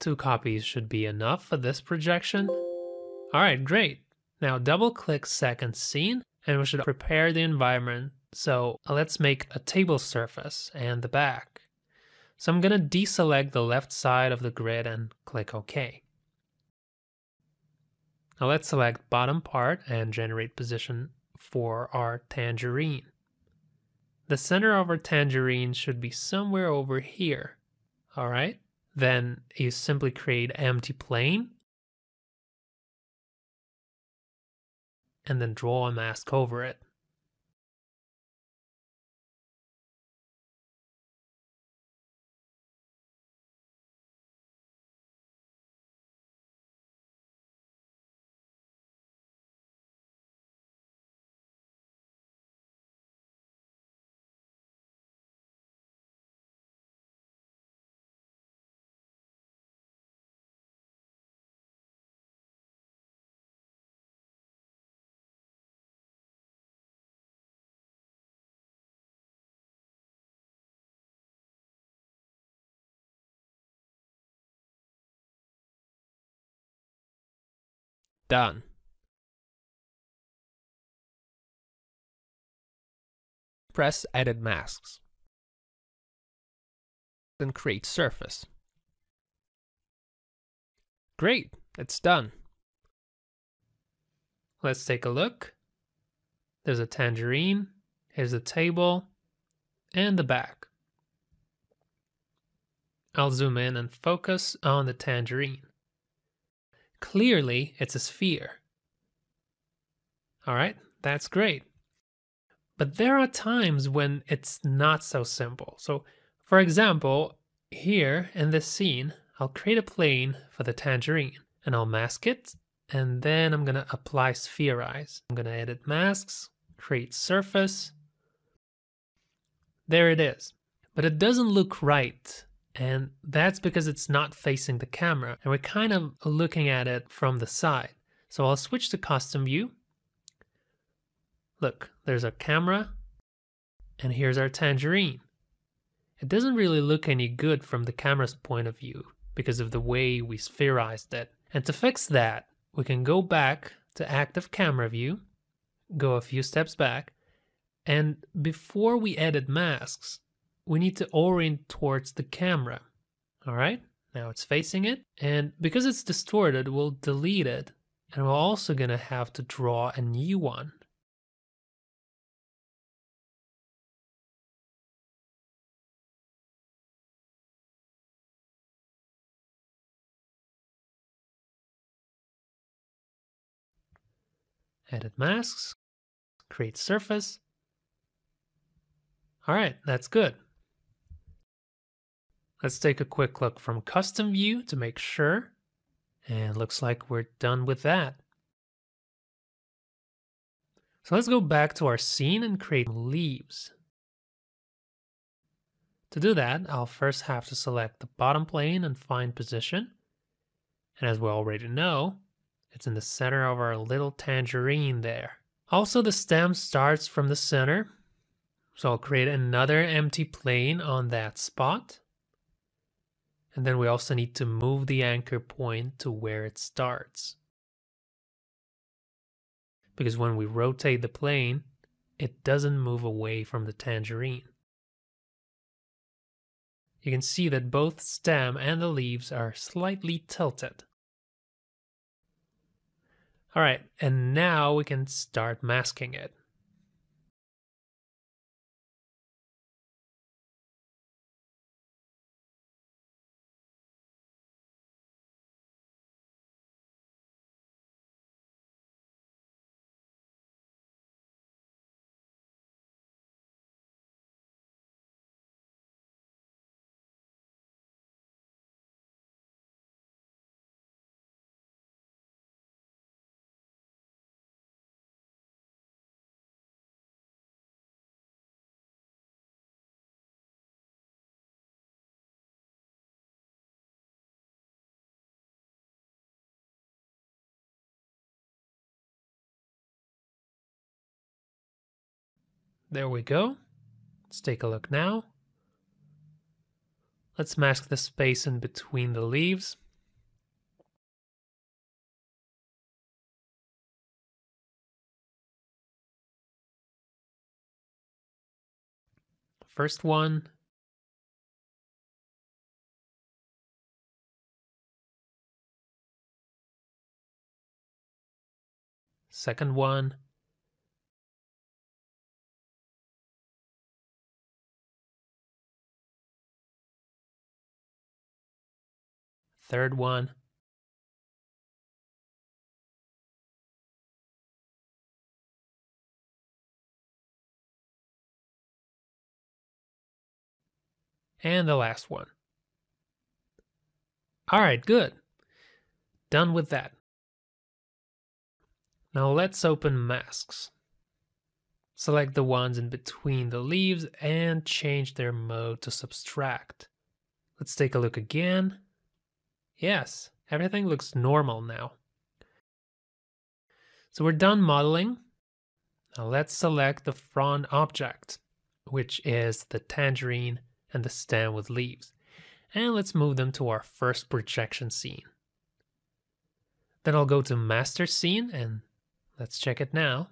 2 copies should be enough for this projection. All right, great. Now double click second scene and we should prepare the environment. So let's make a table surface and the back. So I'm gonna deselect the left side of the grid and click OK. Now let's select bottom part and generate position for our tangerine. The center of our tangerine should be somewhere over here. All right. Then you simply create empty plane and then draw a mask over it. Done. press Edit Masks and create surface. Great, it's done. Let's take a look. There's a tangerine, here's the table, and the back. I'll zoom in and focus on the tangerine. Clearly, it's a sphere. All right, that's great. But there are times when it's not so simple. So, for example, here in this scene, I'll create a plane for the tangerine and I'll mask it. And then I'm going to apply Spherize. I'm going to edit masks, create surface. There it is. But it doesn't look right. And that's because it's not facing the camera. And we're kind of looking at it from the side. So I'll switch to custom view. Look, there's our camera. And here's our tangerine. It doesn't really look any good from the camera's point of view because of the way we spherized it. And to fix that, we can go back to active camera view, go a few steps back, and before we edit masks, we need to orient towards the camera. All right, now it's facing it, and because it's distorted, we'll delete it, and we're also gonna have to draw a new one. Edit masks, create surface. All right, that's good. Let's take a quick look from custom view to make sure. And looks like we're done with that. So let's go back to our scene and create leaves. To do that, I'll first have to select the bottom plane and find position. And as we already know, it's in the center of our little tangerine there. Also, the stem starts from the center. So I'll create another empty plane on that spot. And then we also need to move the anchor point to where it starts. Because when we rotate the plane, it doesn't move away from the tangerine. You can see that both stem and the leaves are slightly tilted. All right, and now we can start masking it. There we go. Let's take a look now. Let's mask the space in between the leaves. First one. Second one. Third one. And the last one. All right, good. Done with that. Now let's open masks. Select the ones in between the leaves and change their mode to subtract. Let's take a look again. Yes, everything looks normal now. So we're done modeling. Now let's select the front object, which is the tangerine and the stem with leaves. And let's move them to our first projection scene. Then I'll go to master scene and let's check it now.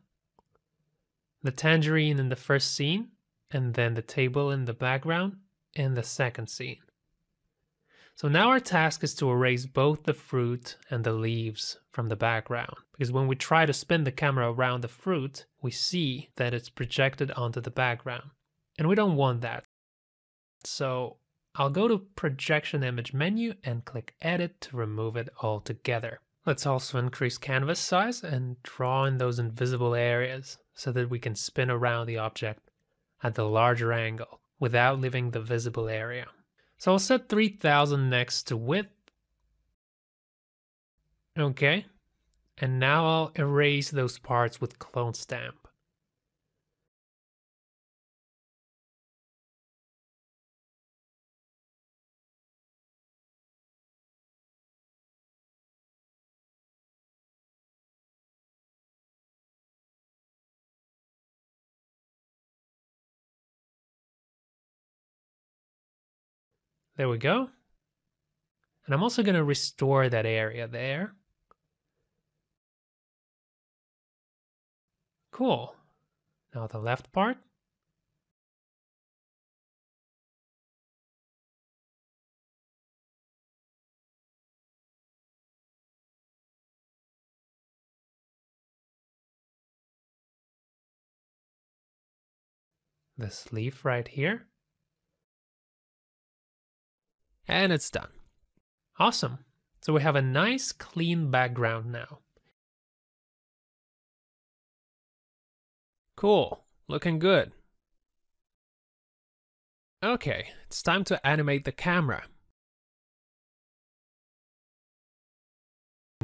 The tangerine in the first scene and then the table in the background in the second scene. So now our task is to erase both the fruit and the leaves from the background, because when we try to spin the camera around the fruit, we see that it's projected onto the background, and we don't want that. So I'll go to Projection Image menu and click Edit to remove it altogether. Let's also increase canvas size and draw in those invisible areas so that we can spin around the object at the larger angle without leaving the visible area. So I'll set 3000 next to width. Okay. And now I'll erase those parts with clone stamp. There we go. And I'm also going to restore that area there. Cool. Now the left part. This leaf right here. And it's done. Awesome. So we have a nice clean background now. Cool, looking good. Okay, it's time to animate the camera.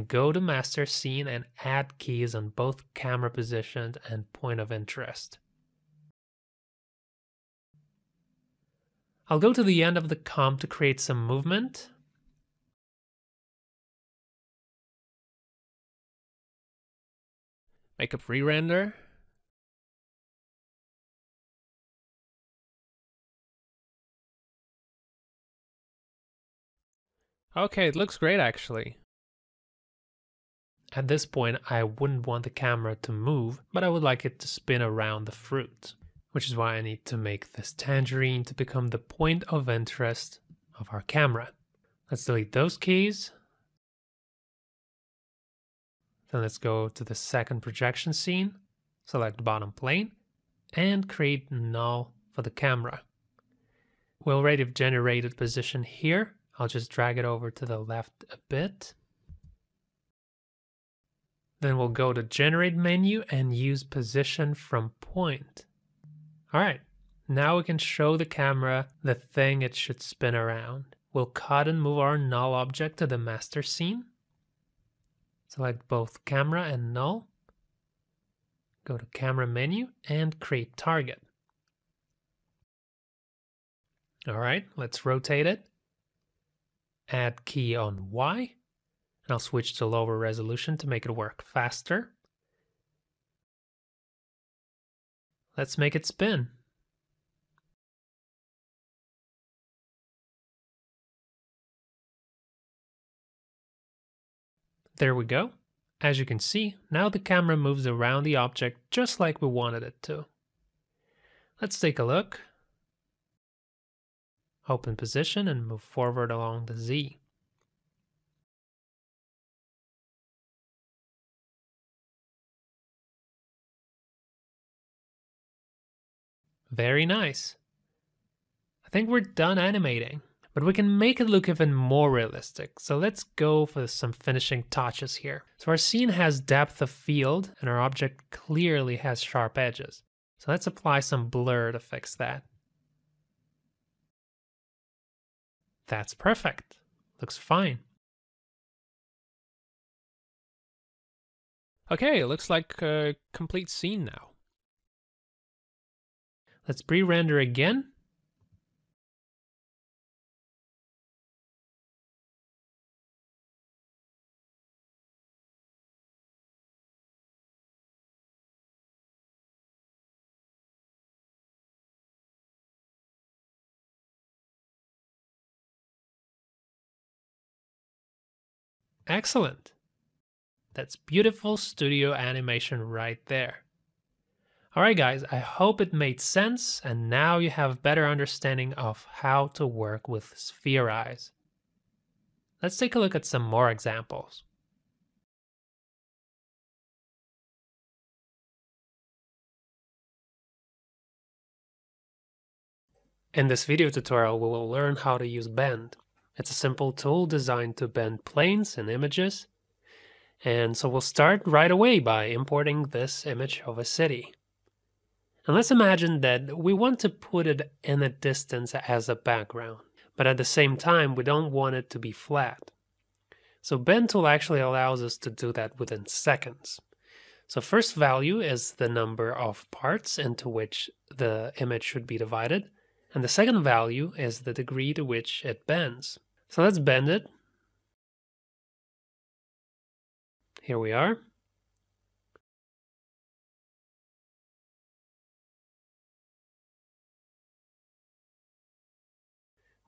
Go to master scene and add keys on both camera position and point of interest. I'll go to the end of the comp to create some movement. Make a pre-render. Okay, it looks great actually. At this point, I wouldn't want the camera to move, but I would like it to spin around the fruit, which is why I need to make this tangerine to become the point of interest of our camera. Let's delete those keys. Then let's go to the second projection scene, select bottom plane, and create null for the camera. We already have generated position here. I'll just drag it over to the left a bit. Then we'll go to Generate menu and use Position from Point. All right, now we can show the camera the thing it should spin around. We'll cut and move our null object to the master scene. Select both camera and null. Go to Camera menu and create target. All right, let's rotate it. Add key on Y. And I'll switch to lower resolution to make it work faster. Let's make it spin. There we go. As you can see, now the camera moves around the object just like we wanted it to. Let's take a look. Open position and move forward along the Z. Very nice. I think we're done animating, but we can make it look even more realistic. So let's go for some finishing touches here. So our scene has depth of field and our object clearly has sharp edges. So let's apply some blur to fix that. That's perfect. Looks fine. Okay, it looks like a complete scene now. Let's pre-render again. Excellent. That's beautiful studio animation right there. Alright guys, I hope it made sense and now you have a better understanding of how to work with Spherize. Let's take a look at some more examples. In this video tutorial, we will learn how to use Bend. It's a simple tool designed to bend planes and images. And so we'll start right away by importing this image of a city. And let's imagine that we want to put it in a distance as a background, but at the same time, we don't want it to be flat. So Bend tool actually allows us to do that within seconds. So first value is the number of parts into which the image should be divided. And the second value is the degree to which it bends. So let's bend it. Here we are.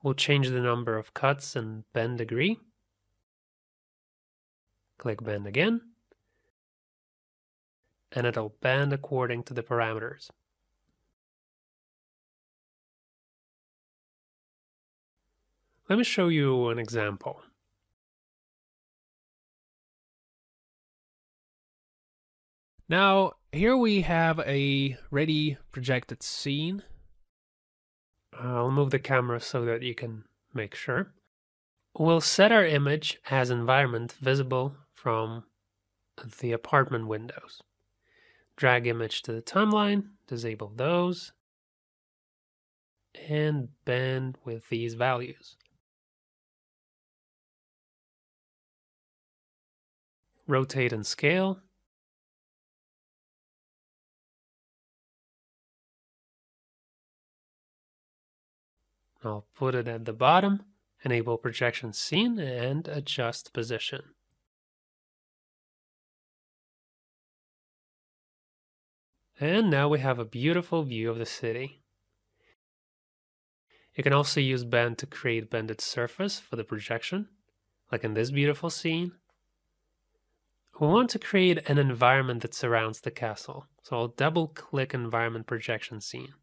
We'll change the number of cuts and bend degree. Click bend again. And it'll bend according to the parameters. Let me show you an example. Now, here we have a ready projected scene. I'll move the camera so that you can make sure. We'll set our image as environment visible from the apartment windows. Drag image to the timeline, disable those, and bend with these values. Rotate and scale. I'll put it at the bottom, enable projection scene, and adjust position. And now we have a beautiful view of the city. You can also use Bend to create bended surface for the projection, like in this beautiful scene. We want to create an environment that surrounds the castle, so I'll double-click Environment Projection Scene.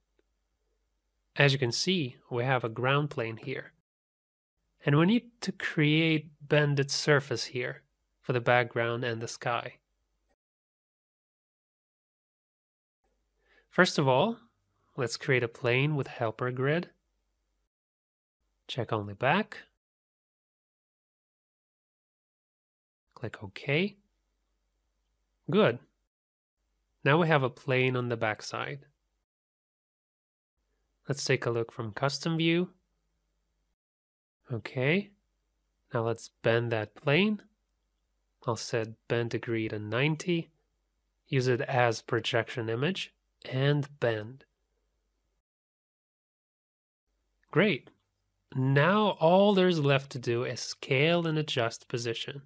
As you can see, we have a ground plane here. And we need to create bended surface here for the background and the sky. First of all, let's create a plane with helper grid. Check only back. Click OK. Good. Now we have a plane on the backside. Let's take a look from custom view. Okay. Now let's bend that plane. I'll set bend degree to 90. Use it as projection image and bend. Great. Now all there's left to do is scale and adjust position.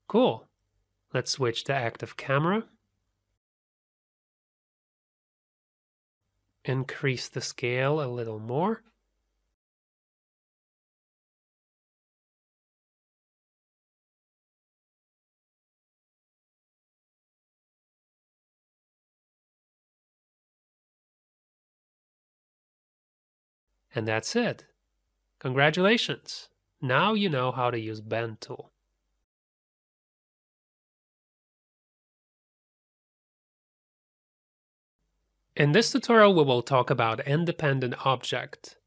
Cool. Let's switch to active camera. Increase the scale a little more. And that's it. Congratulations. Now you know how to use Bend tool. In this tutorial, we will talk about independent object.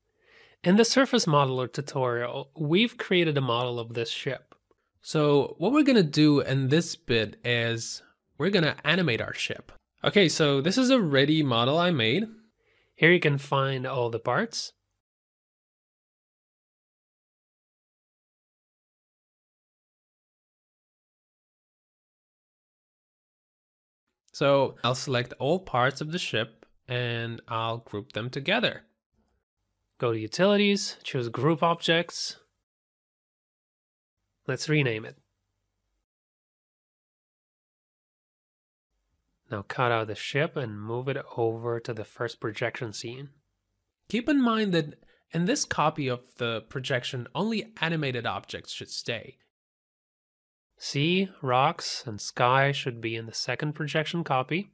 In the surface modeler tutorial, we've created a model of this ship. So what we're gonna do in this bit is we're gonna animate our ship. Okay, so this is a ready model I made. Here you can find all the parts. So I'll select all parts of the ship and I'll group them together. Go to Utilities, choose Group Objects. Let's rename it. Now cut out the ship and move it over to the first projection scene. Keep in mind that in this copy of the projection, only animated objects should stay. Sea, rocks, and sky should be in the second projection copy.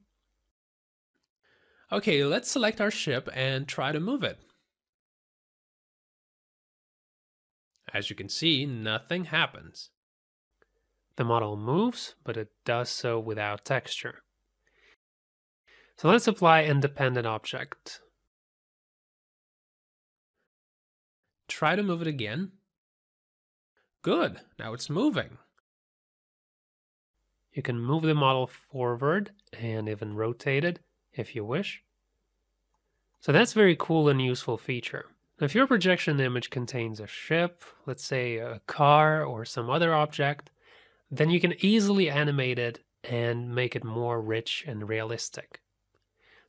Okay, let's select our ship and try to move it. As you can see, nothing happens. The model moves, but it does so without texture. So let's apply independent object. Try to move it again. Good, now it's moving. You can move the model forward and even rotate it if you wish. So that's a very cool and useful feature. If your projection image contains a ship, let's say a car or some other object, then you can easily animate it and make it more rich and realistic.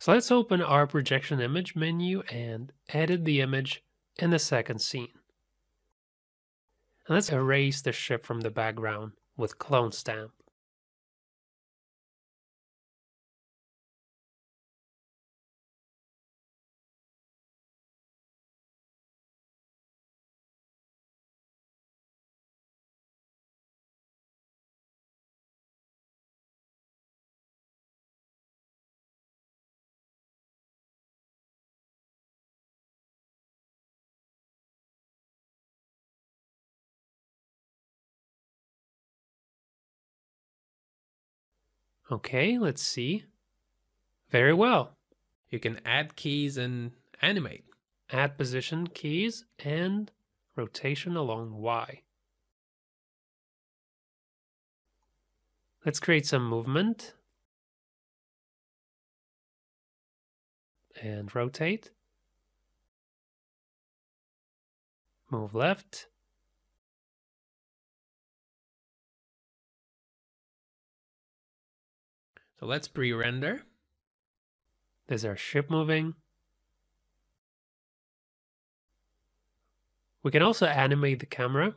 So let's open our projection image menu and edit the image in the second scene. And let's erase the ship from the background with clone stamp. Okay, let's see. Very well. You can add keys and animate. Add position keys and rotation along Y. Let's create some movement. And rotate. Move left. So let's pre-render. There's our ship moving. We can also animate the camera.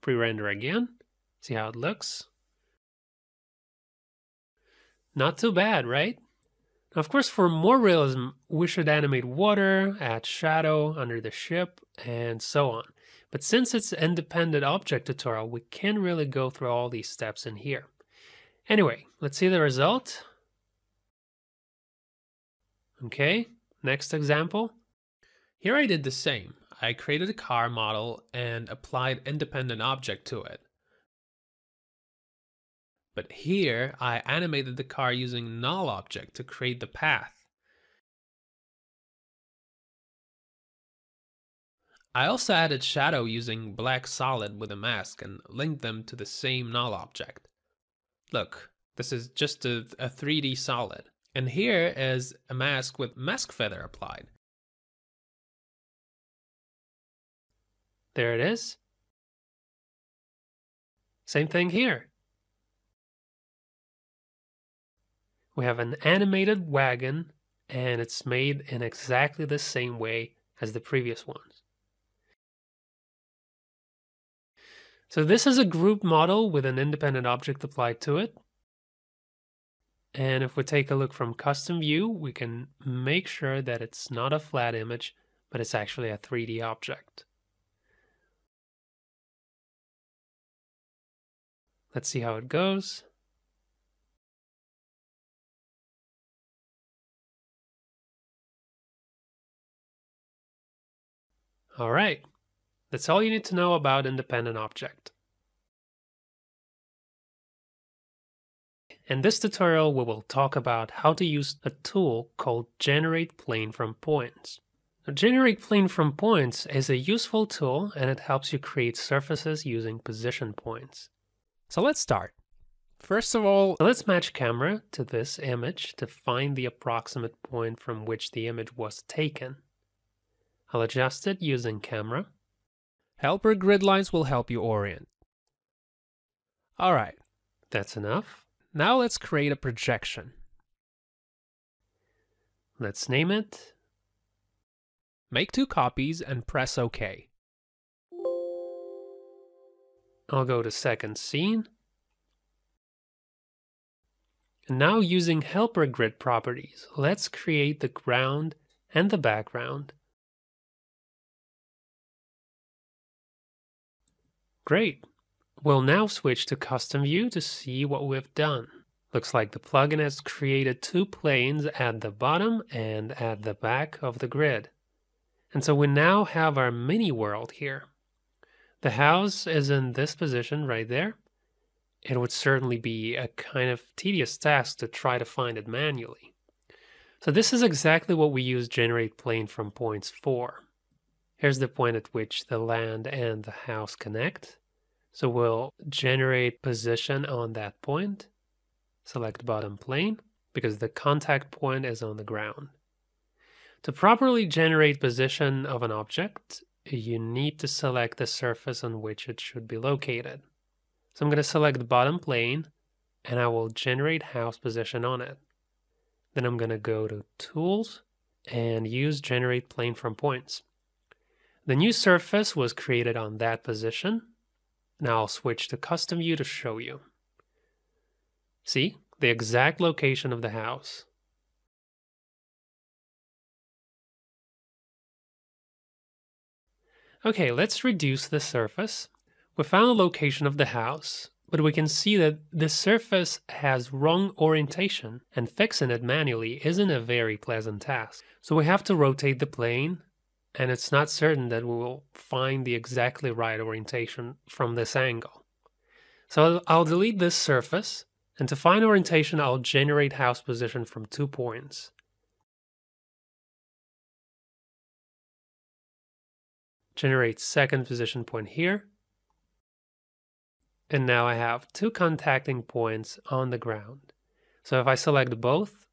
Pre-render again. See how it looks. Not too bad, right? Now, of course, for more realism, we should animate water, add shadow under the ship, and so on. But since it's an independent object tutorial, we can't really go through all these steps in here. Anyway, let's see the result. Okay, next example. Here I did the same. I created a car model and applied independent object to it. But here I animated the car using null object to create the path. I also added shadow using black solid with a mask and linked them to the same null object. Look, this is just a 3D solid. And here is a mask with mask feather applied. There it is. Same thing here. We have an animated wagon, and it's made in exactly the same way as the previous ones. So this is a group model with an independent object applied to it. And if we take a look from custom view, we can make sure that it's not a flat image, but it's actually a 3D object. Let's see how it goes. All right, that's all you need to know about independent object. In this tutorial, we will talk about how to use a tool called Generate Plane from Points. Now, Generate Plane from Points is a useful tool, and it helps you create surfaces using position points. So let's start. First of all, let's match camera to this image to find the approximate point from which the image was taken. I'll adjust it using camera. Helper grid lines will help you orient. All right, that's enough. Now let's create a projection. Let's name it. Make 2 copies and press OK. I'll go to second scene. And now using helper grid properties, let's create the ground and the background. Great. We'll now switch to custom view to see what we've done. Looks like the plugin has created two planes at the bottom and at the back of the grid. And so we now have our mini world here. The house is in this position right there. It would certainly be a kind of tedious task to try to find it manually. So this is exactly what we use generate plane from points for. Here's the point at which the land and the house connect. So we'll generate position on that point. Select bottom plane because the contact point is on the ground. To properly generate position of an object, you need to select the surface on which it should be located. So I'm going to select the bottom plane and I will generate house position on it. Then I'm going to go to Tools and use Generate Plane from Points. The new surface was created on that position. Now I'll switch to Custom View to show you. See, the exact location of the house. Okay, let's reduce the surface. We found the location of the house, but we can see that this surface has wrong orientation, and fixing it manually isn't a very pleasant task. So we have to rotate the plane, and it's not certain that we will find the exactly right orientation from this angle. So I'll delete this surface, and to find orientation, I'll generate house position from 2 points. Generate second position point here. And now I have 2 contacting points on the ground. So if I select both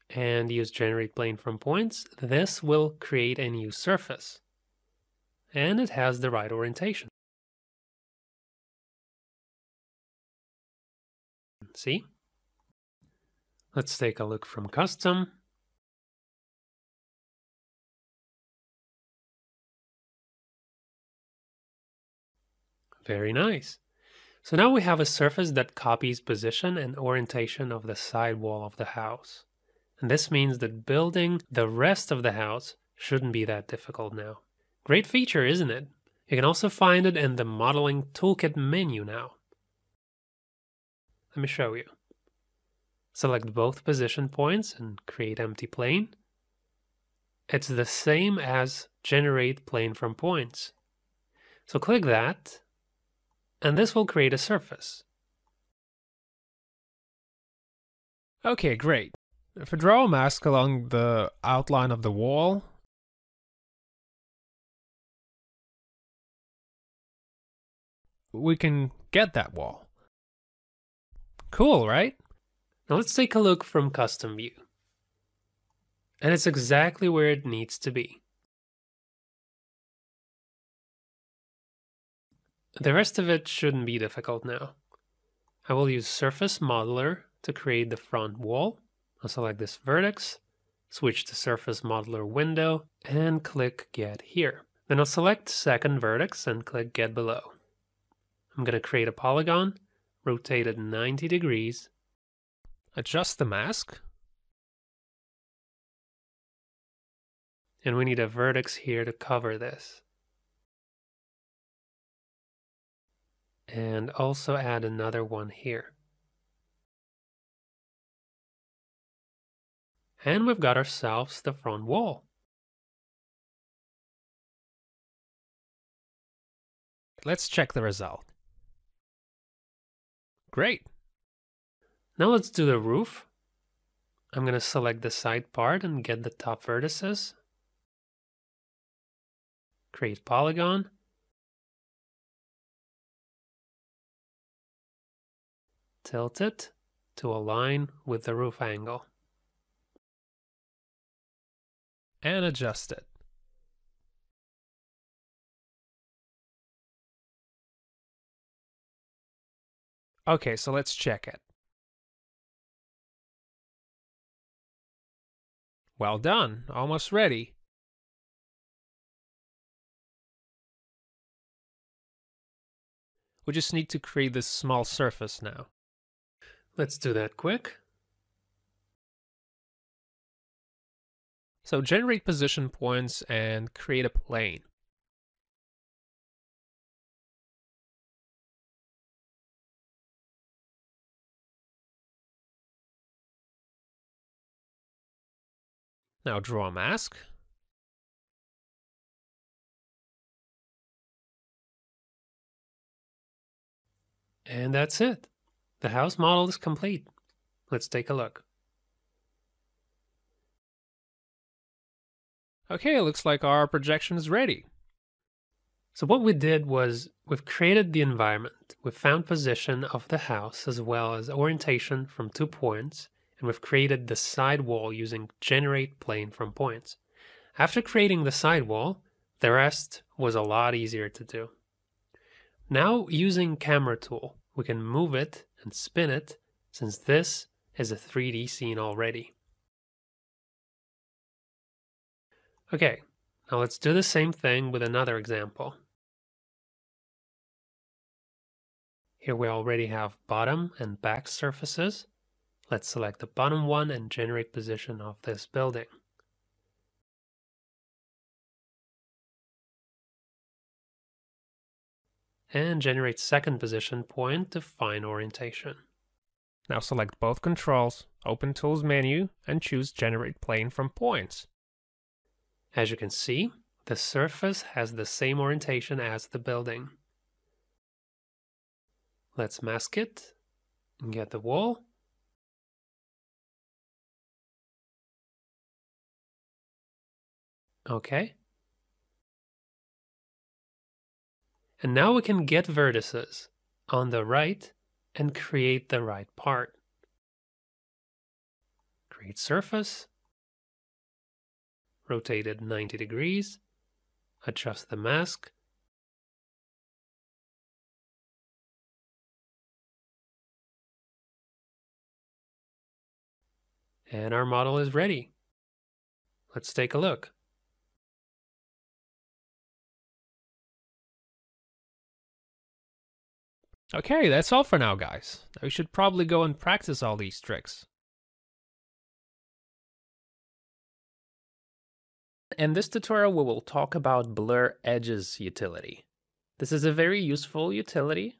and use generate plane from points, this will create a new surface. And it has the right orientation. See? Let's take a look from custom. Very nice. So now we have a surface that copies position and orientation of the side wall of the house. And this means that building the rest of the house shouldn't be that difficult now. Great feature, isn't it? You can also find it in the Modeling Toolkit menu now. Let me show you. Select both position points and create empty plane. It's the same as generate plane from points. So click that, and this will create a surface. Okay, great. If I draw a mask along the outline of the wall, we can get that wall. Cool, right? Now let's take a look from custom view. And it's exactly where it needs to be. The rest of it shouldn't be difficult now. I will use Surface Modeler to create the front wall. I'll select this vertex, switch to Surface Modeler window, and click Get Here. Then I'll select second vertex and click Get Below. I'm going to create a polygon, rotate it 90 degrees. Adjust the mask. And we need a vertex here to cover this. And also add another one here. And we've got ourselves the front wall. Let's check the result. Great. Now let's do the roof. I'm going to select the side part and get the top vertices. Create polygon. Tilt it to align with the roof angle. And adjust it. Okay, so let's check it. Well done, almost ready. We just need to create this small surface now. Let's do that quick. So generate position points and create a plane. Now draw a mask. And that's it. The house model is complete. Let's take a look. Okay, it looks like our projection is ready. So what we did was we've created the environment. We've found position of the house as well as orientation from 2 points, and we've created the side wall using generate plane from points. After creating the side wall, the rest was a lot easier to do. Now using camera tool, we can move it and spin it since this is a 3D scene already. Okay, now let's do the same thing with another example. Here we already have bottom and back surfaces. Let's select the bottom one and generate position of this building. And generate second position point to find orientation. Now select both controls, open Tools menu, and choose Generate Plane from Points. As you can see, the surface has the same orientation as the building. Let's mask it and get the wall. Okay. And now we can get vertices on the right and create the right part. Create surface. Rotate it 90 degrees. Adjust the mask. And our model is ready. Let's take a look. Okay, that's all for now, guys. Now you should probably go and practice all these tricks. In this tutorial, we will talk about Blur Edges utility. This is a very useful utility,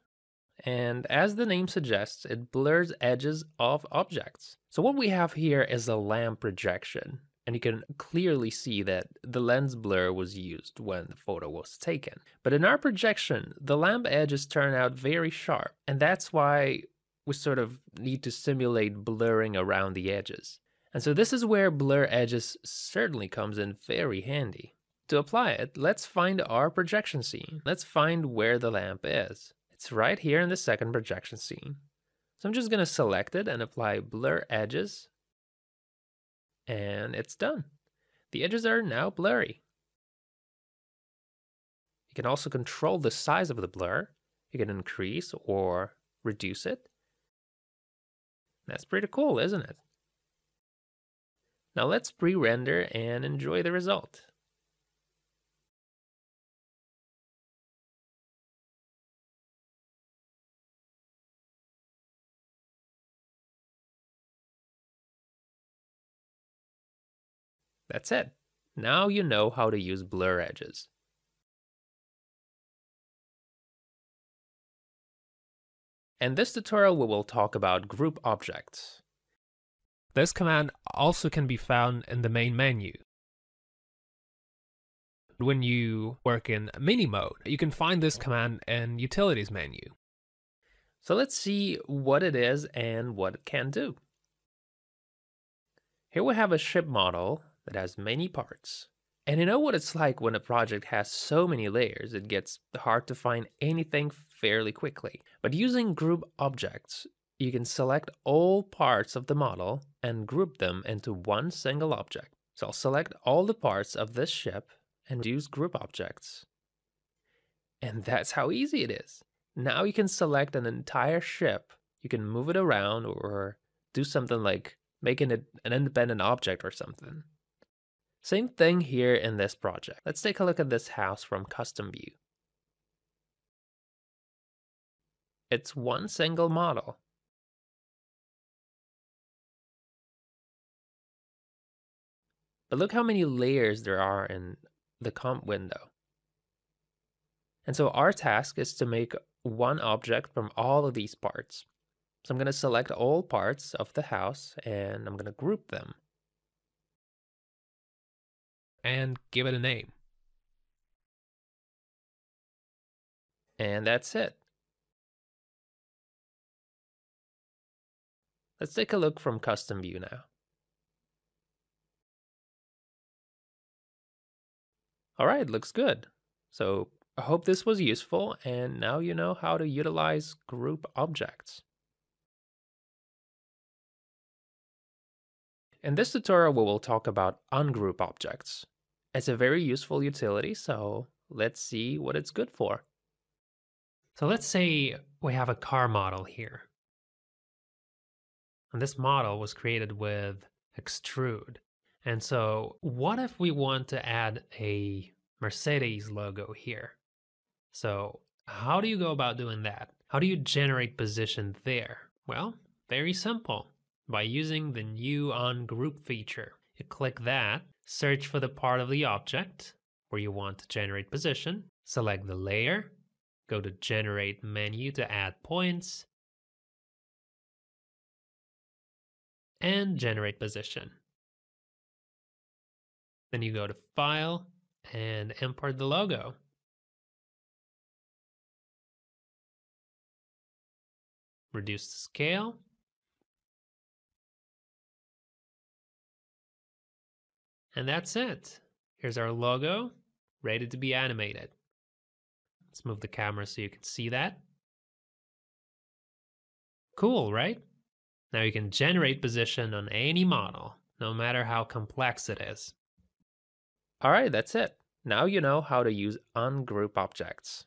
and as the name suggests, it blurs edges of objects. So what we have here is a lamp projection, and you can clearly see that the lens blur was used when the photo was taken. But in our projection, the lamp edges turn out very sharp, and that's why we sort of need to simulate blurring around the edges. And so this is where blur edges certainly comes in very handy. To apply it, let's find our projection scene. Let's find where the lamp is. It's right here in the second projection scene. So I'm just going to select it and apply blur edges. And it's done. The edges are now blurry. You can also control the size of the blur. You can increase or reduce it. That's pretty cool, isn't it? Now let's pre-render and enjoy the result. That's it. Now you know how to use blur edges. In this tutorial, we will talk about group objects. This command also can be found in the main menu. When you work in mini mode, you can find this command in Utilities menu. So let's see what it is and what it can do. Here we have a ship model that has many parts. And you know what it's like when a project has so many layers, it gets hard to find anything fairly quickly. But using group objects, you can select all parts of the model and group them into one single object. So I'll select all the parts of this ship and use group objects. And that's how easy it is. Now you can select an entire ship. You can move it around or do something like making it an independent object or something. Same thing here in this project. Let's take a look at this house from custom view. It's one single model. But look how many layers there are in the comp window. And so our task is to make one object from all of these parts. So I'm going to select all parts of the house and I'm going to group them. And give it a name. And that's it. Let's take a look from custom view now. All right, looks good. So I hope this was useful, and now you know how to utilize group objects. In this tutorial, we will talk about Ungroup Objects. It's a very useful utility, so let's see what it's good for. So let's say we have a car model here. And this model was created with Extrude. And so what if we want to add a Mercedes logo here? So how do you go about doing that? How do you generate position there? Well, very simple. By using the new Ungroup feature. You click that, search for the part of the object where you want to generate position, select the layer, go to Generate menu to add points, and generate position. Then you go to File and import the logo. Reduce the scale. And that's it. Here's our logo, ready to be animated. Let's move the camera so you can see that. Cool, right? Now you can generate position on any model, no matter how complex it is. All right, that's it. Now you know how to use Ungroup Objects.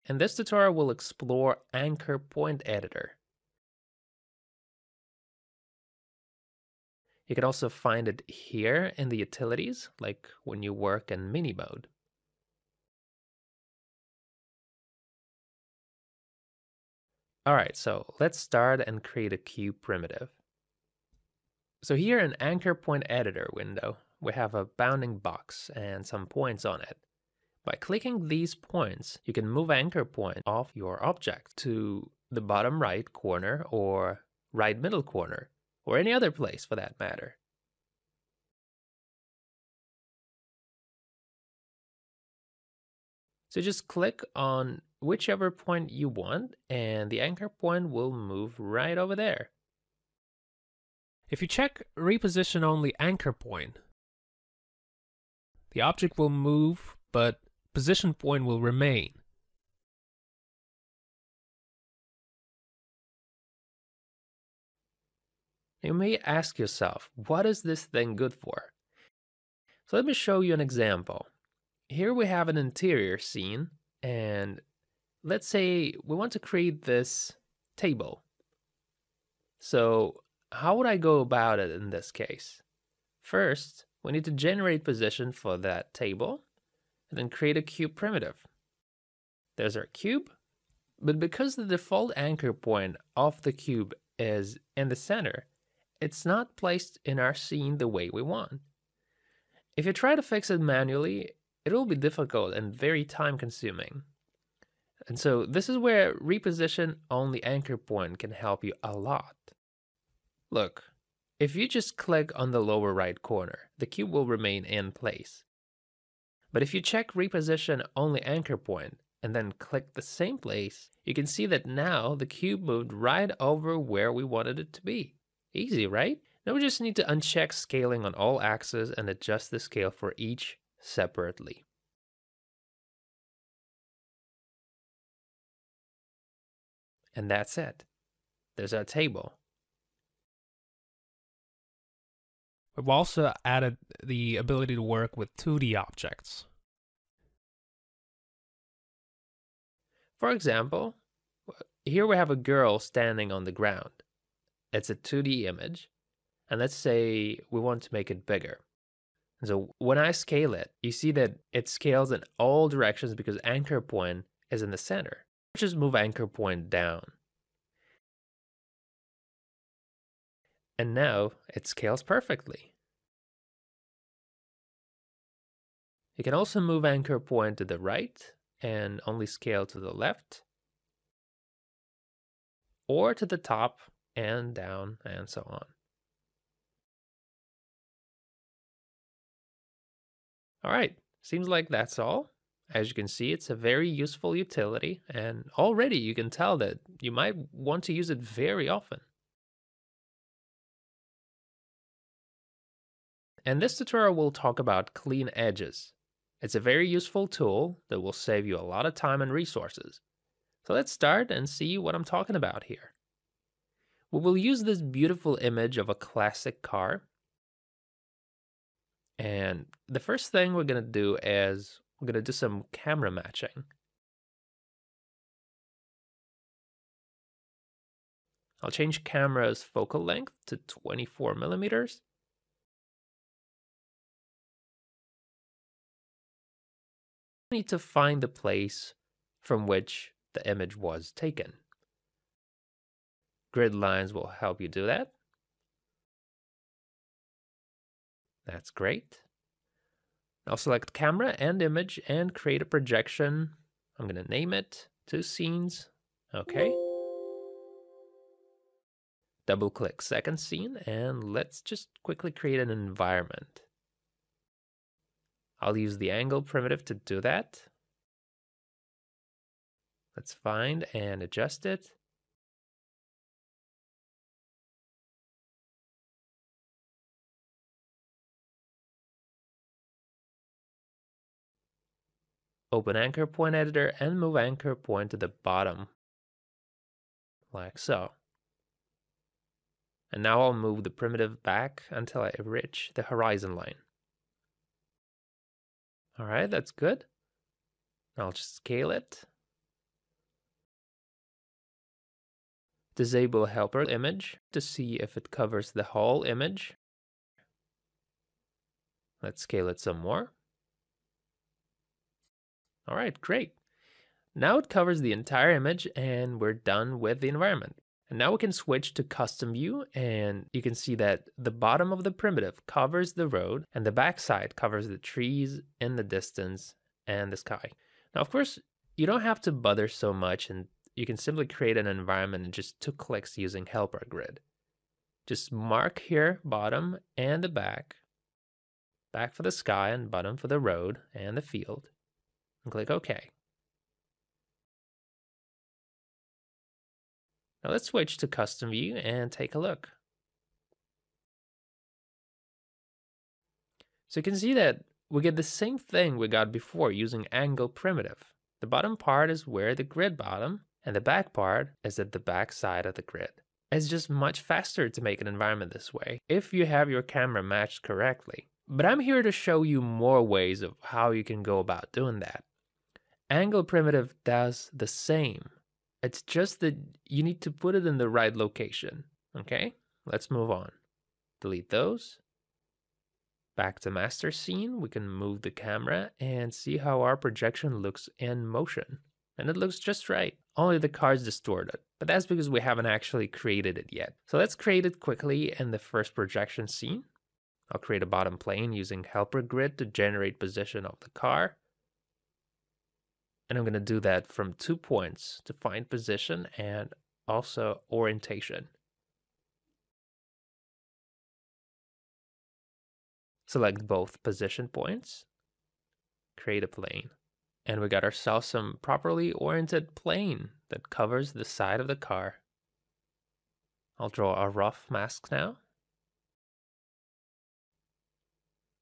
In this tutorial, we'll explore Anchor Point Editor. You can also find it here in the utilities, like when you work in mini mode. All right, so let's start and create a cube primitive. So here in Anchor Point Editor window, we have a bounding box and some points on it. By clicking these points, you can move anchor point of your object to the bottom right corner or right middle corner, or any other place for that matter. So just click on whichever point you want, and the anchor point will move right over there. If you check Reposition Only Anchor Point, the object will move, but position point will remain. You may ask yourself, what is this thing good for? So let me show you an example. Here we have an interior scene, and let's say we want to create this table. So how would I go about it in this case? First, we need to generate position for that table, and then create a cube primitive. There's our cube, but because the default anchor point of the cube is in the center, it's not placed in our scene the way we want. If you try to fix it manually, it will be difficult and very time consuming. And so this is where Reposition Only Anchor Point can help you a lot. Look, if you just click on the lower right corner, the cube will remain in place. But if you check Reposition Only Anchor Point and then click the same place, you can see that now the cube moved right over where we wanted it to be. Easy, right? Now we just need to uncheck scaling on all axes and adjust the scale for each separately. And that's it. There's our table. We've also added the ability to work with 2D objects. For example, here we have a girl standing on the ground. It's a 2D image, and let's say we want to make it bigger. And so when I scale it, you see that it scales in all directions because anchor point is in the center. Just move anchor point down. And now it scales perfectly. You can also move anchor point to the right and only scale to the left, or to the top and down and so on. All right, seems like that's all. As you can see, it's a very useful utility, and already you can tell that you might want to use it very often. In this tutorial, we'll talk about clean edges. It's a very useful tool that will save you a lot of time and resources. So let's start and see what I'm talking about here. We will use this beautiful image of a classic car. And the first thing we're going to do is we're going to do some camera matching. I'll change camera's focal length to 24 millimeters. I need to find the place from which the image was taken. Grid lines will help you do that. That's great. I'll select camera and image and create a projection. I'm going to name it 2 scenes. Okay. Double click second scene and let's just quickly create an environment. I'll use the angle primitive to do that. Let's find and adjust it. Open anchor point editor and move anchor point to the bottom, like so. And now I'll move the primitive back until I reach the horizon line. All right, that's good. I'll just scale it. Disable helper image to see if it covers the whole image. Let's scale it some more. All right, great. Now it covers the entire image and we're done with the environment. And now we can switch to custom view and you can see that the bottom of the primitive covers the road and the backside covers the trees in the distance and the sky. Now, of course, you don't have to bother so much and you can simply create an environment in just 2 clicks using helper grid. Just mark here, bottom and the back for the sky and bottom for the road and the field, and click OK. Now let's switch to custom view and take a look. So you can see that we get the same thing we got before using angle primitive. The bottom part is where the grid bottom and the back part is at the back side of the grid. It's just much faster to make an environment this way if you have your camera matched correctly. But I'm here to show you more ways of how you can go about doing that. Angle primitive does the same. It's just that you need to put it in the right location. Okay, let's move on. Delete those. Back to master scene, we can move the camera and see how our projection looks in motion. And it looks just right. Only the car is distorted, but that's because we haven't actually created it yet. So let's create it quickly in the first projection scene. I'll create a bottom plane using helper grid to generate position of the car. And I'm going to do that from 2 points to find position and also orientation. Select both position points, create a plane. And we got ourselves some properly oriented plane that covers the side of the car. I'll draw a rough mask now.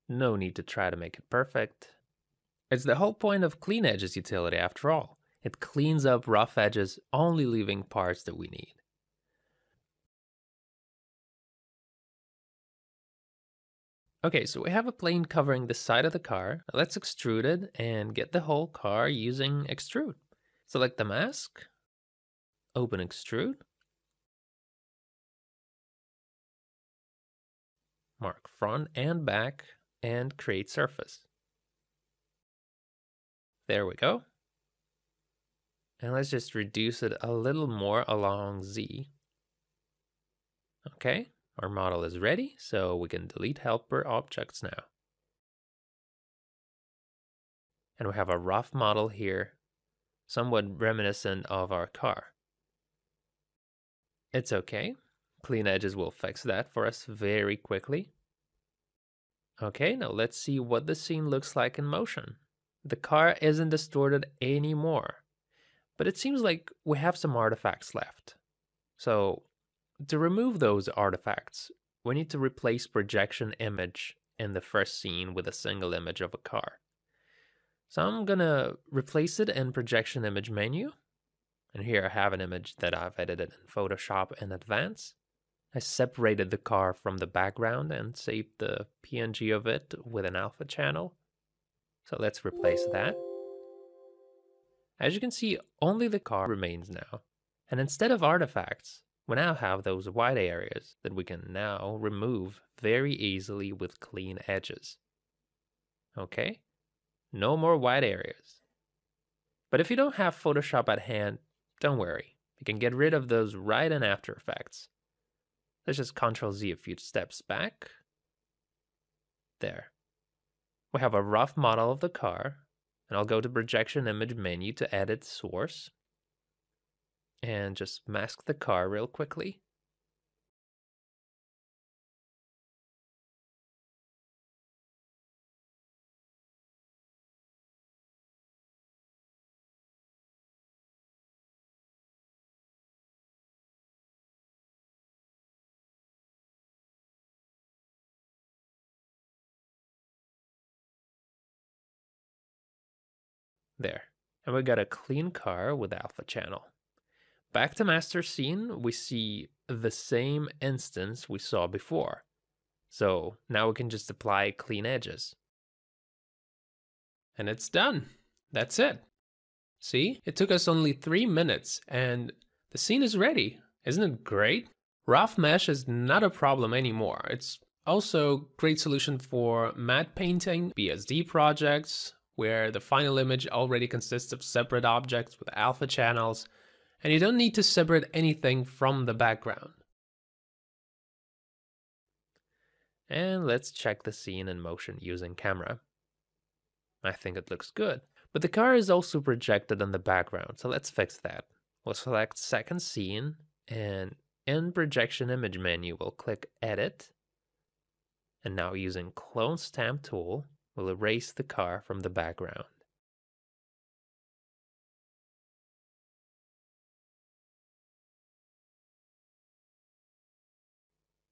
No need to try to make it perfect. It's the whole point of Clean Edges utility after all. It cleans up rough edges, only leaving parts that we need. Okay, so we have a plane covering the side of the car. Let's extrude it and get the whole car using Extrude. Select the mask, open Extrude, mark front and back, and create surface. There we go. And let's just reduce it a little more along Z. Okay, Our model is ready, so we can delete helper objects now. And we have a rough model here, somewhat reminiscent of our car. It's okay. Clean edges will fix that for us very quickly. Okay, now let's see what the scene looks like in motion. The car isn't distorted anymore, but it seems like we have some artifacts left. So to remove those artifacts, we need to replace projection image in the first scene with a single image of a car. So I'm gonna replace it in projection image menu. And here I have an image that I've edited in Photoshop in advance. I separated the car from the background and saved the PNG of it with an alpha channel. So let's replace that. As you can see, only the car remains now. And instead of artifacts, we now have those white areas that we can now remove very easily with clean edges. Okay? No more white areas. But if you don't have Photoshop at hand, don't worry. You can get rid of those right in After Effects. Let's just Ctrl Z a few steps back. There. We have a rough model of the car, and I'll go to Projection Image menu to edit source. And just mask the car real quickly. There. And we got a clean car with alpha channel. Back to master scene, we see the same instance we saw before. So now we can just apply clean edges. And it's done. That's it. See, it took us only 3 minutes and the scene is ready. Isn't it great? Rough mesh is not a problem anymore. It's also a great solution for matte painting, BSD projects, where the final image already consists of separate objects with alpha channels, and you don't need to separate anything from the background. And let's check the scene in motion using camera. I think it looks good, but the car is also projected in the background, so let's fix that. We'll select second scene, and in projection image menu, we'll click edit. And now using clone stamp tool, we'll erase the car from the background.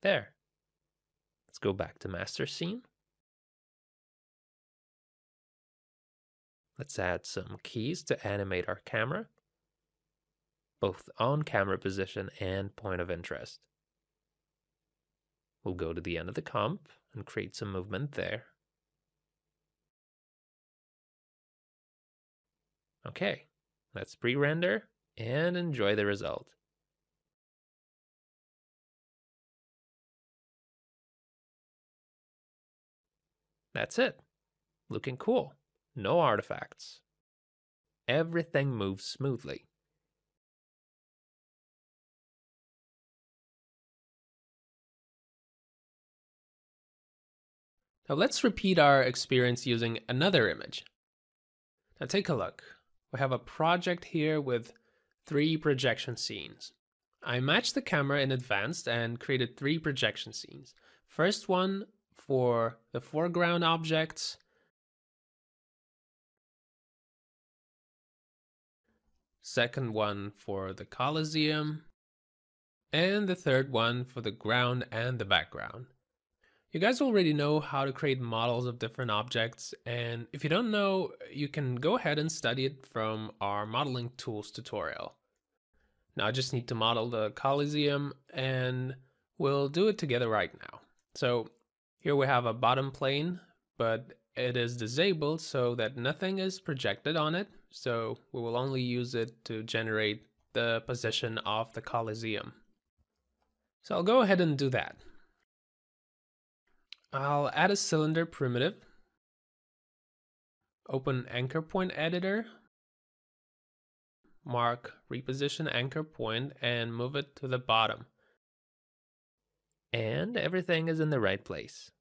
There. Let's go back to master scene. Let's add some keys to animate our camera, both on camera position and point of interest. We'll go to the end of the comp and create some movement there. Okay, let's pre-render and enjoy the result. That's it. Looking cool. No artifacts. Everything moves smoothly. Now let's repeat our experience using another image. Now take a look. We have a project here with 3 projection scenes. I matched the camera in advance and created 3 projection scenes. First one for the foreground objects. Second one for the Colosseum. And the third one for the ground and the background. You guys already know how to create models of different objects, and if you don't know, you can go ahead and study it from our modeling tools tutorial. Now I just need to model the Colosseum, and we'll do it together right now. So here we have a bottom plane, but it is disabled so that nothing is projected on it. So we will only use it to generate the position of the Colosseum. So I'll go ahead and do that. I'll add a cylinder primitive, open anchor point editor, mark reposition anchor point and move it to the bottom. And everything is in the right place.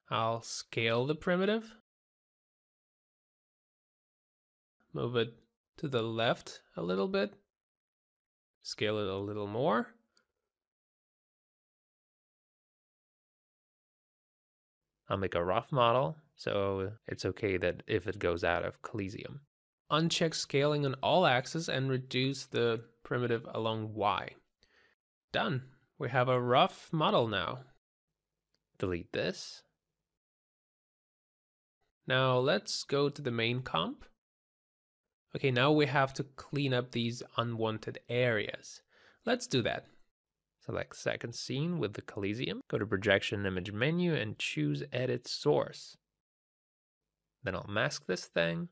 I'll scale the primitive. Move it to the left a little bit. Scale it a little more. I'll make a rough model, so it's okay that if it goes out of Coliseum. Uncheck scaling on all axes and reduce the primitive along Y. Done. We have a rough model now. Delete this. Now let's go to the main comp. Okay, now we have to clean up these unwanted areas. Let's do that. Select second scene with the Coliseum. Go to projection image menu and choose edit source. Then I'll mask this thing.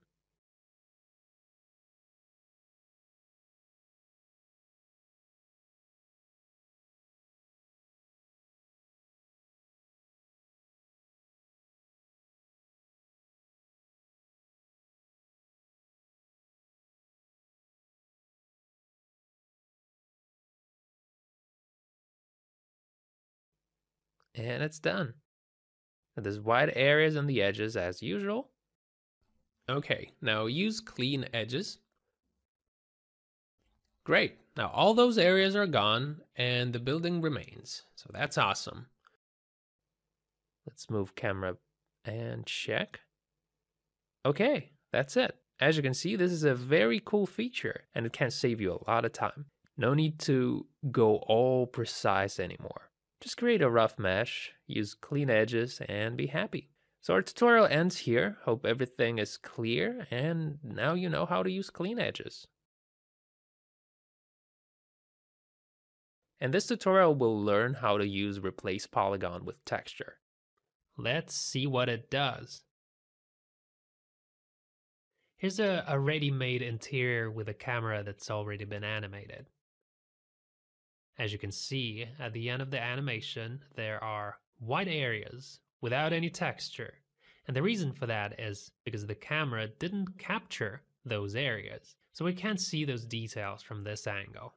And it's done. And there's wide areas on the edges as usual. Okay, now use clean edges. Great, now all those areas are gone and the building remains, so that's awesome. Let's move camera and check. Okay, that's it. As you can see, this is a very cool feature and it can save you a lot of time. No need to go all precise anymore. Just create a rough mesh, use clean edges, and be happy. So our tutorial ends here. Hope everything is clear, and now you know how to use clean edges. And this tutorial will learn how to use replace polygon with texture. Let's see what it does. Here's a ready-made interior with a camera that's already been animated. As you can see, at the end of the animation, there are white areas without any texture. And the reason for that is because the camera didn't capture those areas. So we can't see those details from this angle.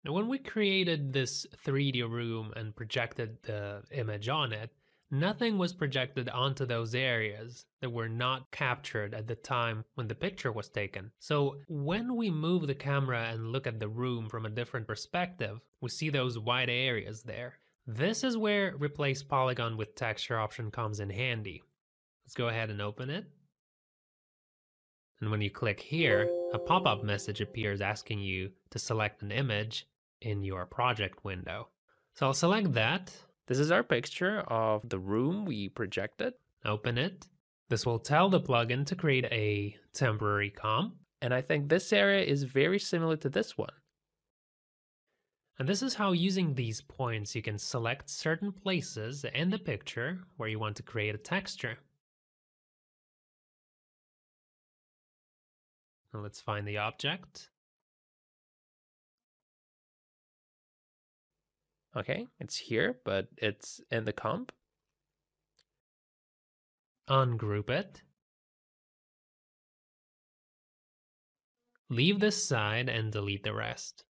Now, when we created this 3D room and projected the image on it, nothing was projected onto those areas that were not captured at the time when the picture was taken. So when we move the camera and look at the room from a different perspective, we see those white areas there. This is where replace polygon with texture option comes in handy. Let's go ahead and open it. And when you click here, a pop-up message appears asking you to select an image in your project window. So I'll select that. This is our picture of the room we projected. Open it. This will tell the plugin to create a temporary comp. And I think this area is very similar to this one. And this is how, using these points, you can select certain places in the picture where you want to create a texture. Now let's find the object. Okay, it's here, but it's in the comp. Ungroup it. Leave this side and delete the rest.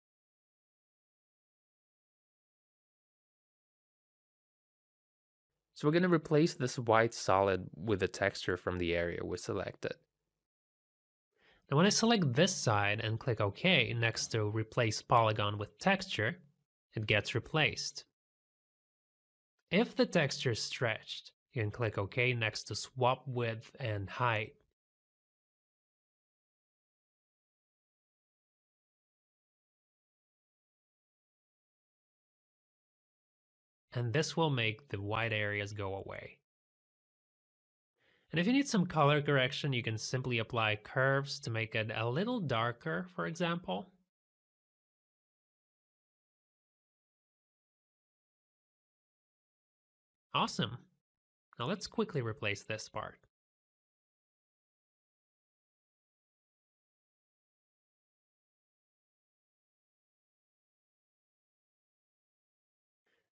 So we're going to replace this white solid with the texture from the area we selected. Now when I select this side and click OK next to replace polygon with texture, it gets replaced. If the texture is stretched, you can click OK next to swap width and height. And this will make the white areas go away. And if you need some color correction, you can simply apply curves to make it a little darker, for example. Awesome. Now let's quickly replace this part.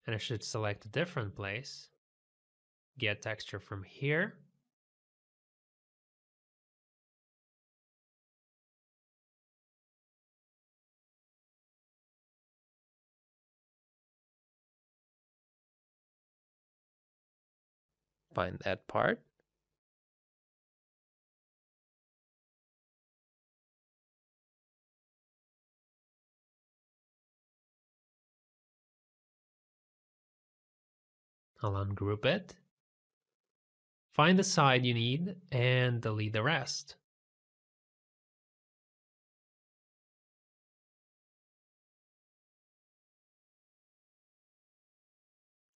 And I should select a different place. Get texture from here. Find that part. I'll ungroup it. Find the side you need and delete the rest.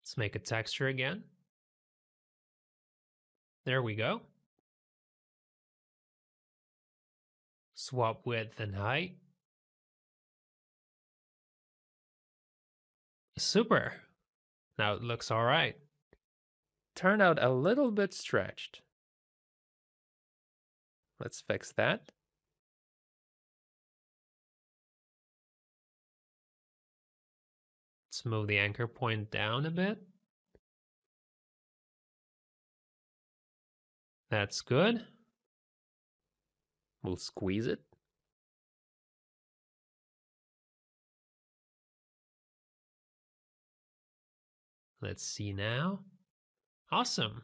Let's make a texture again. There we go. Swap width and height. Super. Now it looks all right. Turned out a little bit stretched. Let's fix that. Let's move the anchor point down a bit. That's good. We'll squeeze it. Let's see now. Awesome.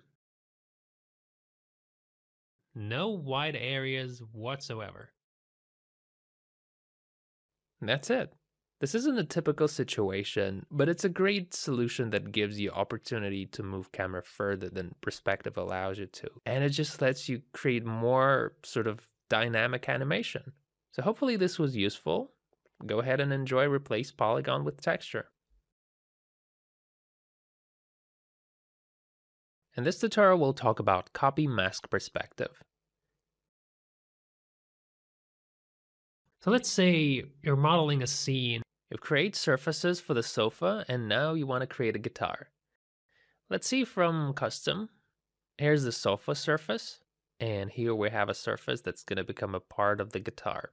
No wide areas whatsoever. That's it. This isn't a typical situation, but it's a great solution that gives you opportunity to move camera further than perspective allows you to. And it just lets you create more sort of dynamic animation. So hopefully this was useful. Go ahead and enjoy Replace Polygon with Texture. In this tutorial, we'll talk about Copy Mask Perspective. So let's say you're modeling a scene. You've created surfaces for the sofa, and now you want to create a guitar. Let's see from Custom. Here's the sofa surface, and here we have a surface that's going to become a part of the guitar.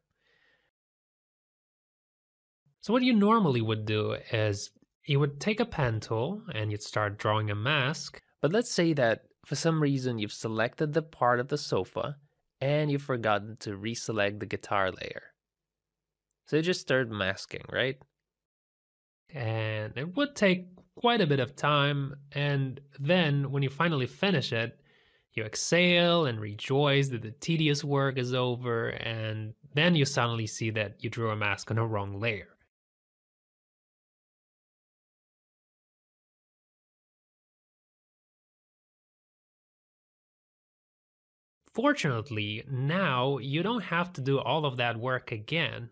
So what you normally would do is you would take a pen tool and you'd start drawing a mask. But let's say that for some reason you've selected the part of the sofa and you've forgotten to reselect the guitar layer. So you just start masking, right? And it would take quite a bit of time. And then when you finally finish it, you exhale and rejoice that the tedious work is over. And then you suddenly see that you drew a mask on a wrong layer. Fortunately, now you don't have to do all of that work again,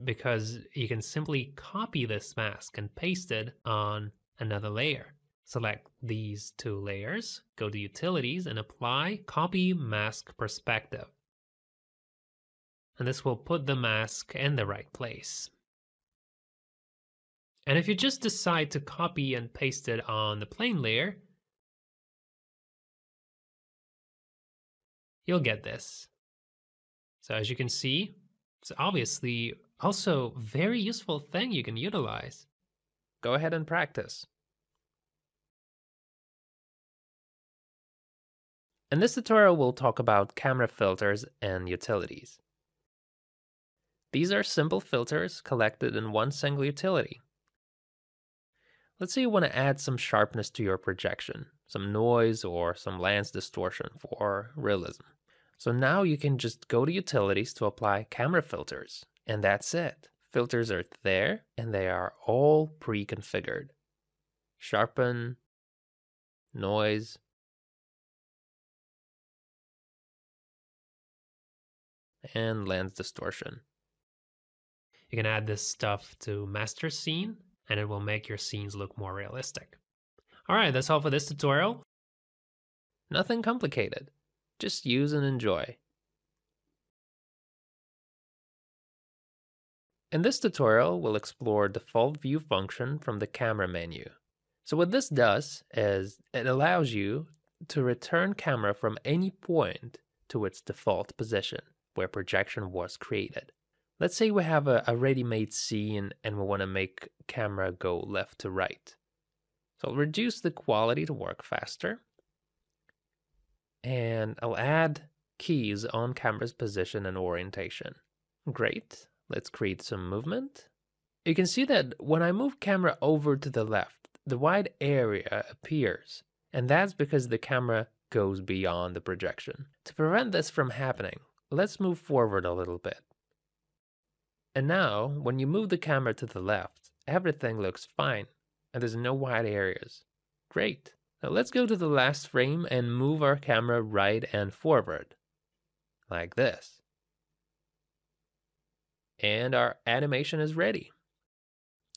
because you can simply copy this mask and paste it on another layer. Select these two layers, go to Utilities and apply Copy Mask Perspective. And this will put the mask in the right place. And if you just decide to copy and paste it on the plane layer, you'll get this. So as you can see, it's obviously also a very useful thing you can utilize. Go ahead and practice. In this tutorial, we'll talk about camera filters and utilities. These are simple filters collected in one single utility. Let's say you want to add some sharpness to your projection, some noise or some lens distortion for realism. So now you can just go to Utilities to apply camera filters, and that's it. Filters are there and they are all pre-configured. Sharpen, noise, and lens distortion. You can add this stuff to master scene and it will make your scenes look more realistic. All right, that's all for this tutorial. Nothing complicated. Just use and enjoy. In this tutorial, we'll explore default view function from the camera menu. So what this does is it allows you to return camera from any point to its default position where projection was created. Let's say we have a ready-made scene and we want to make camera go left to right. So I'll reduce the quality to work faster. And I'll add keys on camera's position and orientation. Great. Let's create some movement. You can see that when I move camera over to the left, the wide area appears. And that's because the camera goes beyond the projection. To prevent this from happening, let's move forward a little bit. And now, when you move the camera to the left, everything looks fine, and there's no white areas. Great. Now let's go to the last frame and move our camera right and forward, like this. And our animation is ready.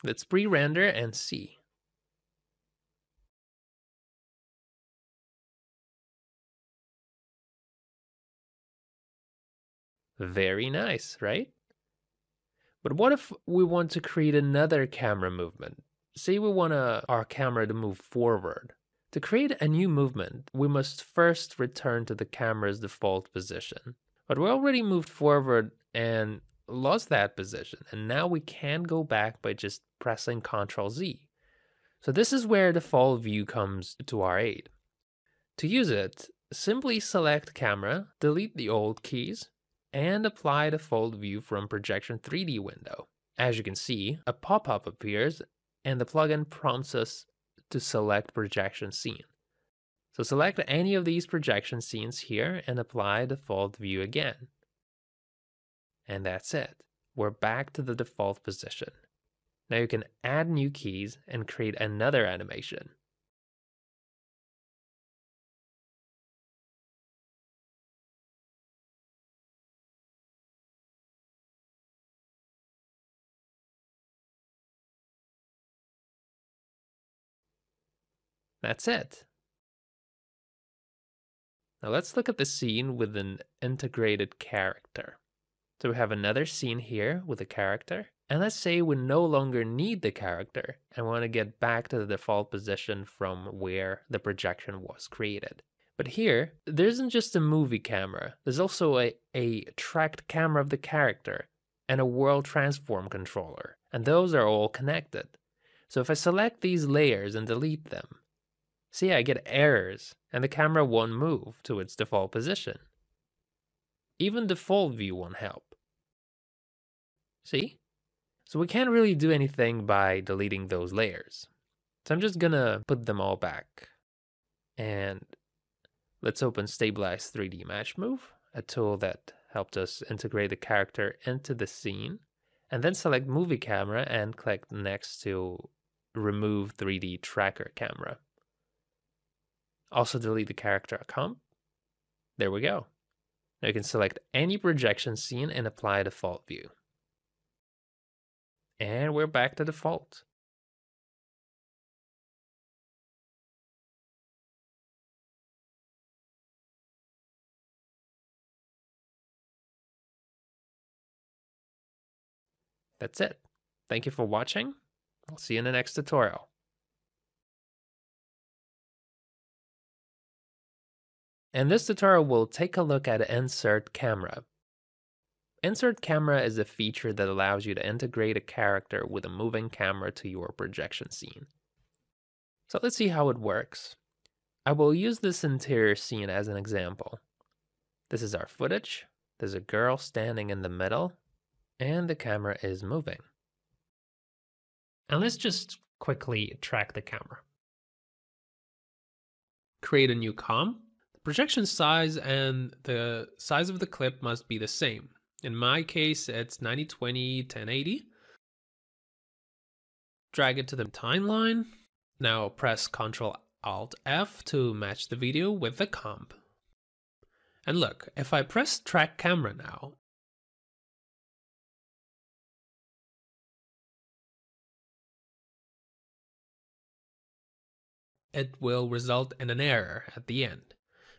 Let's pre-render and see. Very nice, right? But what if we want to create another camera movement? Say we want our camera to move forward. To create a new movement, we must first return to the camera's default position. But we already moved forward and lost that position, and now we can't go back by just pressing Ctrl Z. So this is where default view comes to our aid. To use it, simply select camera, delete the old keys, and apply default view from projection 3D window. As you can see, a pop-up appears and the plugin prompts us to select projection scene. So select any of these projection scenes here and apply default view again. And that's it. We're back to the default position. Now you can add new keys and create another animation. That's it. Now let's look at the scene with an integrated character. So we have another scene here with a character. And let's say we no longer need the character and want to get back to the default position from where the projection was created. But here, there isn't just a movie camera. There's also a tracked camera of the character and a world transform controller. And those are all connected. So if I select these layers and delete them, see, I get errors and the camera won't move to its default position. Even default view won't help. See? So we can't really do anything by deleting those layers. So I'm just gonna put them all back. And let's open Stabilize 3D Matchmove, a tool that helped us integrate the character into the scene. And then select Movie Camera and click next to Remove 3D Tracker Camera. Also delete the character comp. There we go. Now you can select any projection scene and apply default view. And we're back to default. That's it. Thank you for watching. I'll see you in the next tutorial. In this tutorial, we'll take a look at Insert Camera. Insert Camera is a feature that allows you to integrate a character with a moving camera to your projection scene. So let's see how it works. I will use this interior scene as an example. This is our footage. There's a girl standing in the middle, and the camera is moving. And let's just quickly track the camera. Create a new comp. The projection size and the size of the clip must be the same. In my case, it's 90/20 1080. Drag it to the timeline. Now press Ctrl-Alt-F to match the video with the comp. And look, if I press Track Camera now, it will result in an error at the end,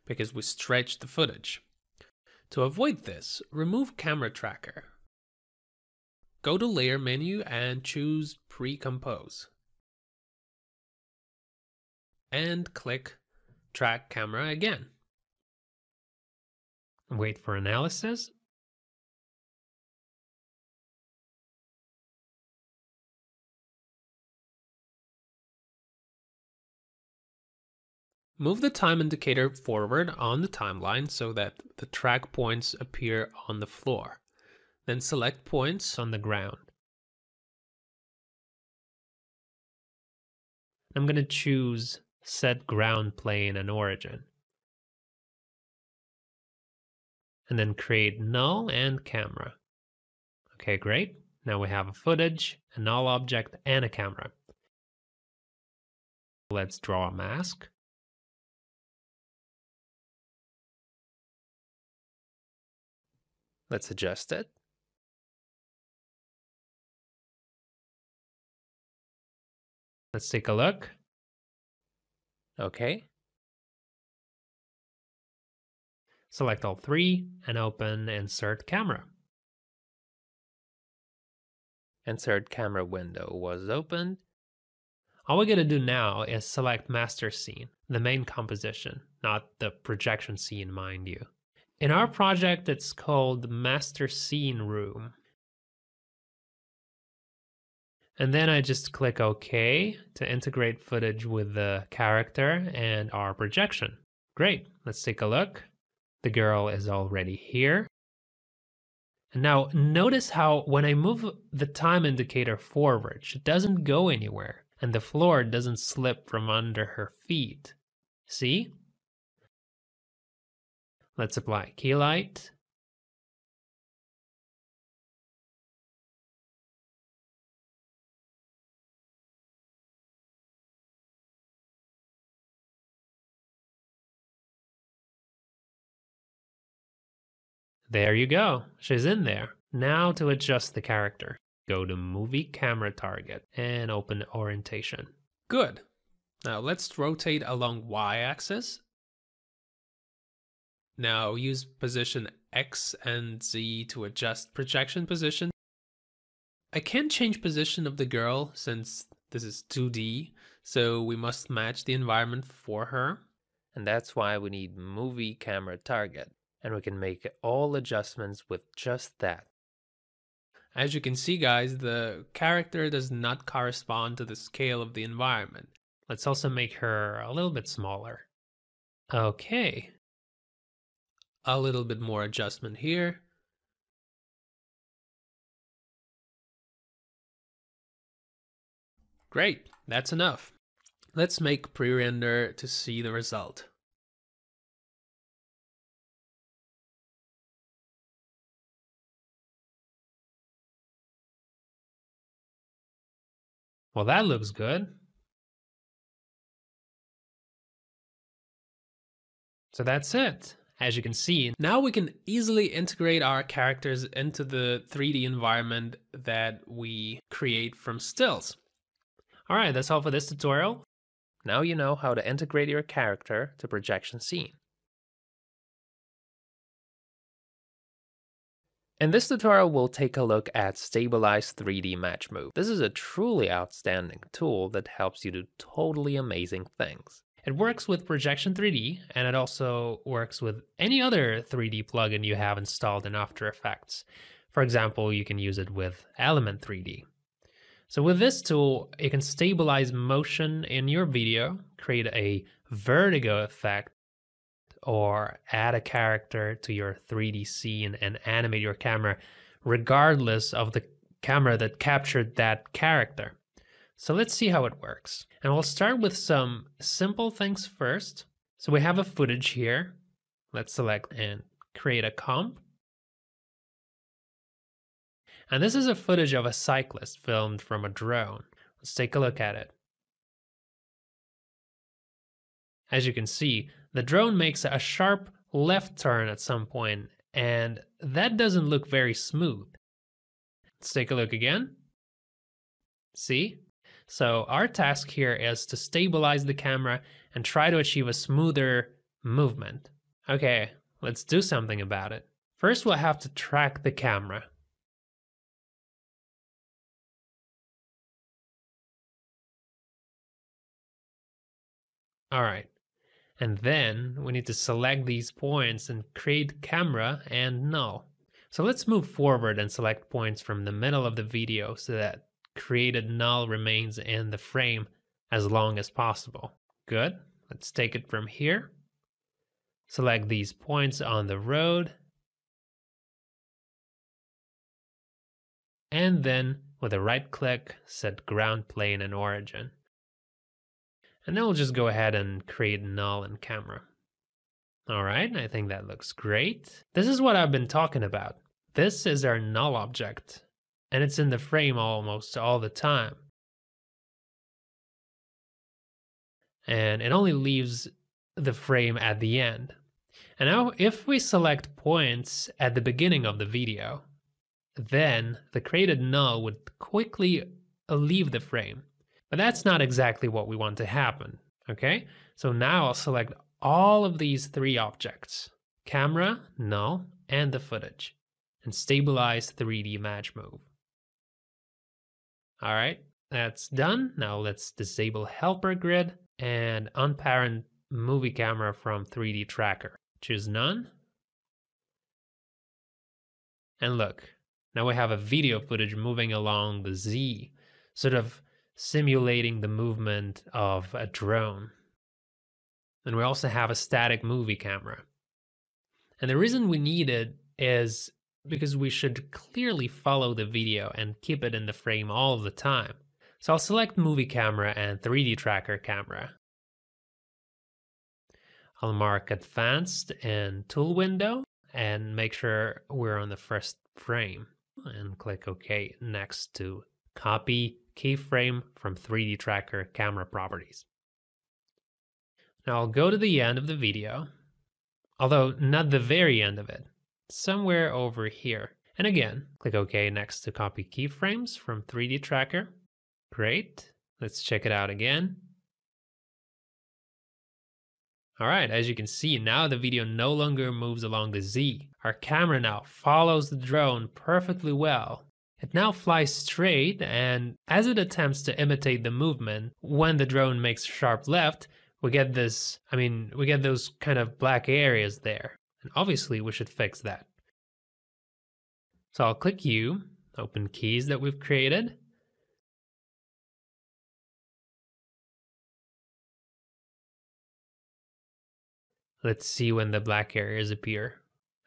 because we stretched the footage. To avoid this, remove Camera Tracker. Go to Layer menu and choose Pre-Compose. And click Track Camera again. Wait for analysis. Move the time indicator forward on the timeline so that the track points appear on the floor. Then select points on the ground. I'm going to choose set ground plane and origin. And then create null and camera. Okay, great. Now we have a footage, a null object, and a camera. Let's draw a mask. Let's adjust it. Let's take a look. Okay. Select all three and open Insert Camera. Insert camera window was opened. All we gotta do now is select Master Scene, the main composition, not the projection scene, mind you. In our project, it's called Master Scene Room. And then I just click OK to integrate footage with the character and our projection. Great, let's take a look. The girl is already here. And now notice how when I move the time indicator forward, she doesn't go anywhere and the floor doesn't slip from under her feet. See? Let's apply key light. There you go, she's in there. Now to adjust the character, go to Movie Camera Target and open Orientation. Good. Now let's rotate along y-axis. Now use position X and Z to adjust projection position. I can't change position of the girl since this is 2D, so we must match the environment for her. And that's why we need Movie Camera Target. And we can make all adjustments with just that. As you can see, guys, the character does not correspond to the scale of the environment. Let's also make her a little bit smaller. Okay. A little bit more adjustment here. Great, that's enough. Let's make pre-render to see the result. Well, that looks good. So that's it. As you can see, now we can easily integrate our characters into the 3D environment that we create from stills. All right, that's all for this tutorial. Now you know how to integrate your character to projection scene. In this tutorial, we'll take a look at Stabilize 3D Matchmove. This is a truly outstanding tool that helps you do totally amazing things. It works with Projection 3D, and it also works with any other 3D plugin you have installed in After Effects. For example, you can use it with Element 3D. So with this tool, you can stabilize motion in your video, create a vertigo effect, or add a character to your 3D scene and animate your camera regardless of the camera that captured that character. So let's see how it works. And we'll start with some simple things first. So we have a footage here. Let's select and create a comp. And this is a footage of a cyclist filmed from a drone. Let's take a look at it. As you can see, the drone makes a sharp left turn at some point, and that doesn't look very smooth. Let's take a look again. See? So our task here is to stabilize the camera and try to achieve a smoother movement. Okay, let's do something about it. First, we'll have to track the camera. All right. And then we need to select these points and create camera and null. So let's move forward and select points from the middle of the video so that created null remains in the frame as long as possible. Good. Let's take it from here. Select these points on the road. And then with a right click, set ground plane and origin. And then we'll just go ahead and create null in camera. All right, I think that looks great. This is what I've been talking about. This is our null object, and it's in the frame almost all the time. And it only leaves the frame at the end. And now if we select points at the beginning of the video, then the created null would quickly leave the frame. But that's not exactly what we want to happen, okay? So now I'll select all of these three objects, camera, null, and the footage, and stabilize 3D Matchmove. All right, that's done. Now let's disable helper grid and unparent movie camera from 3D tracker. Choose none. And look, now we have a video footage moving along the Z, sort of simulating the movement of a drone. And we also have a static movie camera. And the reason we need it is because we should clearly follow the video and keep it in the frame all the time. So I'll select movie camera and 3D tracker camera. I'll mark advanced and tool window and make sure we're on the first frame and click OK next to copy keyframe from 3D tracker camera properties. Now I'll go to the end of the video, although not the very end of it, somewhere over here. And again, click OK next to copy keyframes from 3D tracker. Great. Let's check it out again. All right, as you can see, now the video no longer moves along the Z. Our camera now follows the drone perfectly well. It now flies straight, and as it attempts to imitate the movement, when the drone makes a sharp left, we get this, we get those kind of black areas there. And obviously we should fix that. So I'll click U, open keys that we've created. Let's see when the black areas appear.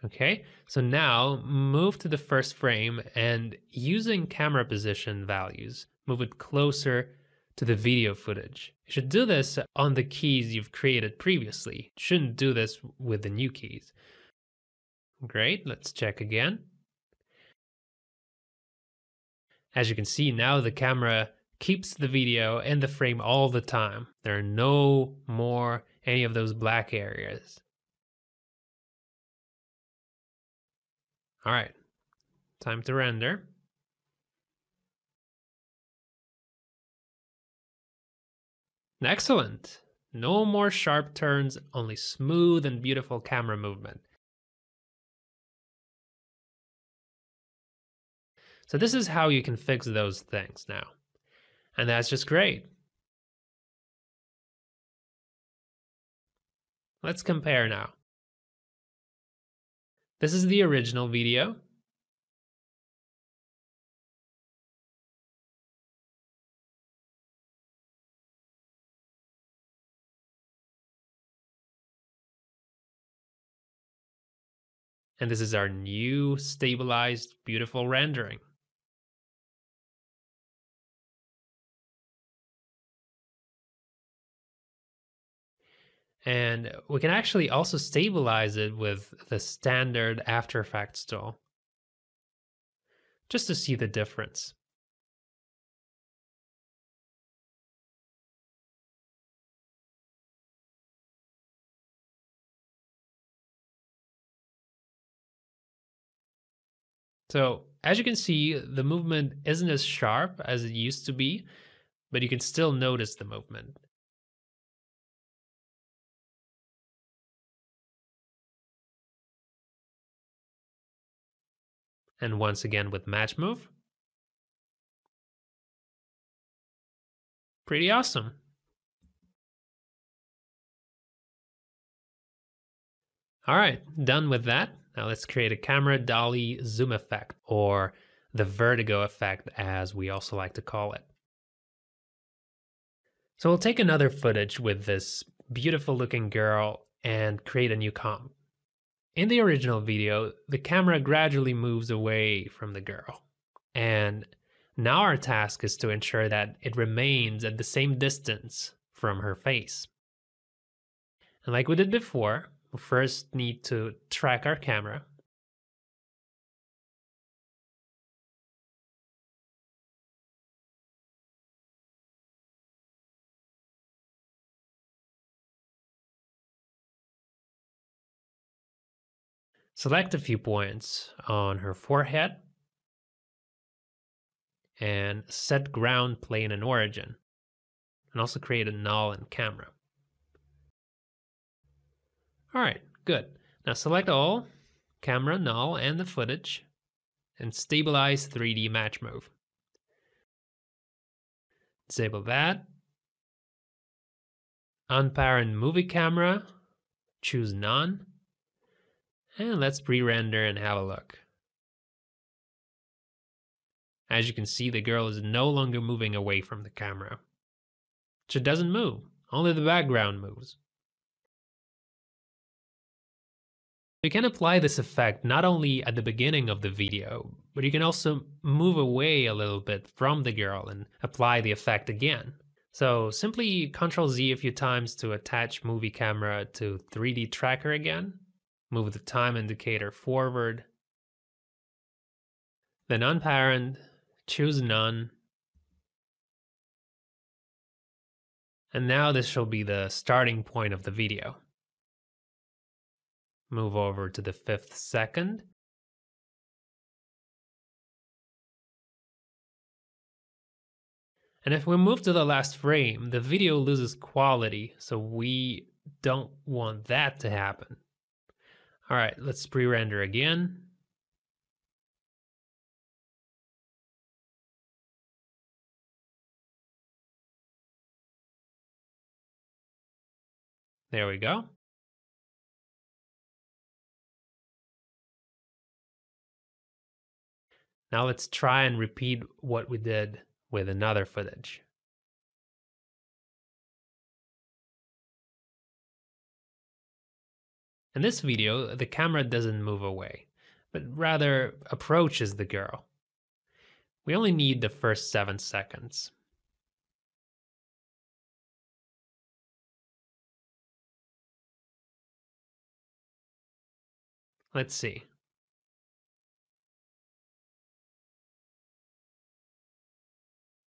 Okay, so now move to the first frame and using camera position values, move it closer to the video footage. You should do this on the keys you've created previously. You shouldn't do this with the new keys. Great, let's check again. As you can see, now the camera keeps the video in the frame all the time. There are no more any of those black areas. All right, time to render. Excellent. No more sharp turns, only smooth and beautiful camera movement. So this is how you can fix those things now. And that's just great. Let's compare now. This is the original video. And this is our new stabilized, beautiful rendering. And we can actually also stabilize it with the standard After Effects tool, just to see the difference. So as you can see, the movement isn't as sharp as it used to be, but you can still notice the movement. And once again with Matchmove. Pretty awesome. All right, done with that. Now let's create a camera dolly zoom effect, or the vertigo effect as we also like to call it. So we'll take another footage with this beautiful looking girl and create a new comp. In the original video, the camera gradually moves away from the girl. And now our task is to ensure that it remains at the same distance from her face. And like we did before, we first need to track our camera. Select a few points on her forehead and set ground plane and origin, and also create a null in camera. All right, good. Now select all, camera, null, and the footage, and stabilize 3D Matchmove. Disable that. Unparent movie camera, choose none, and let's pre-render and have a look. As you can see, the girl is no longer moving away from the camera. She doesn't move, only the background moves. You can apply this effect not only at the beginning of the video, but you can also move away a little bit from the girl and apply the effect again. So simply Ctrl-Z a few times to attach movie camera to 3D tracker again, move the time indicator forward, then unparent, choose none, and now this shall be the starting point of the video. Move over to the 5th second. And if we move to the last frame, the video loses quality, so we don't want that to happen. All right, let's pre-render again. There we go. Now let's try and repeat what we did with another footage. In this video, the camera doesn't move away, but rather approaches the girl. We only need the first 7 seconds. Let's see.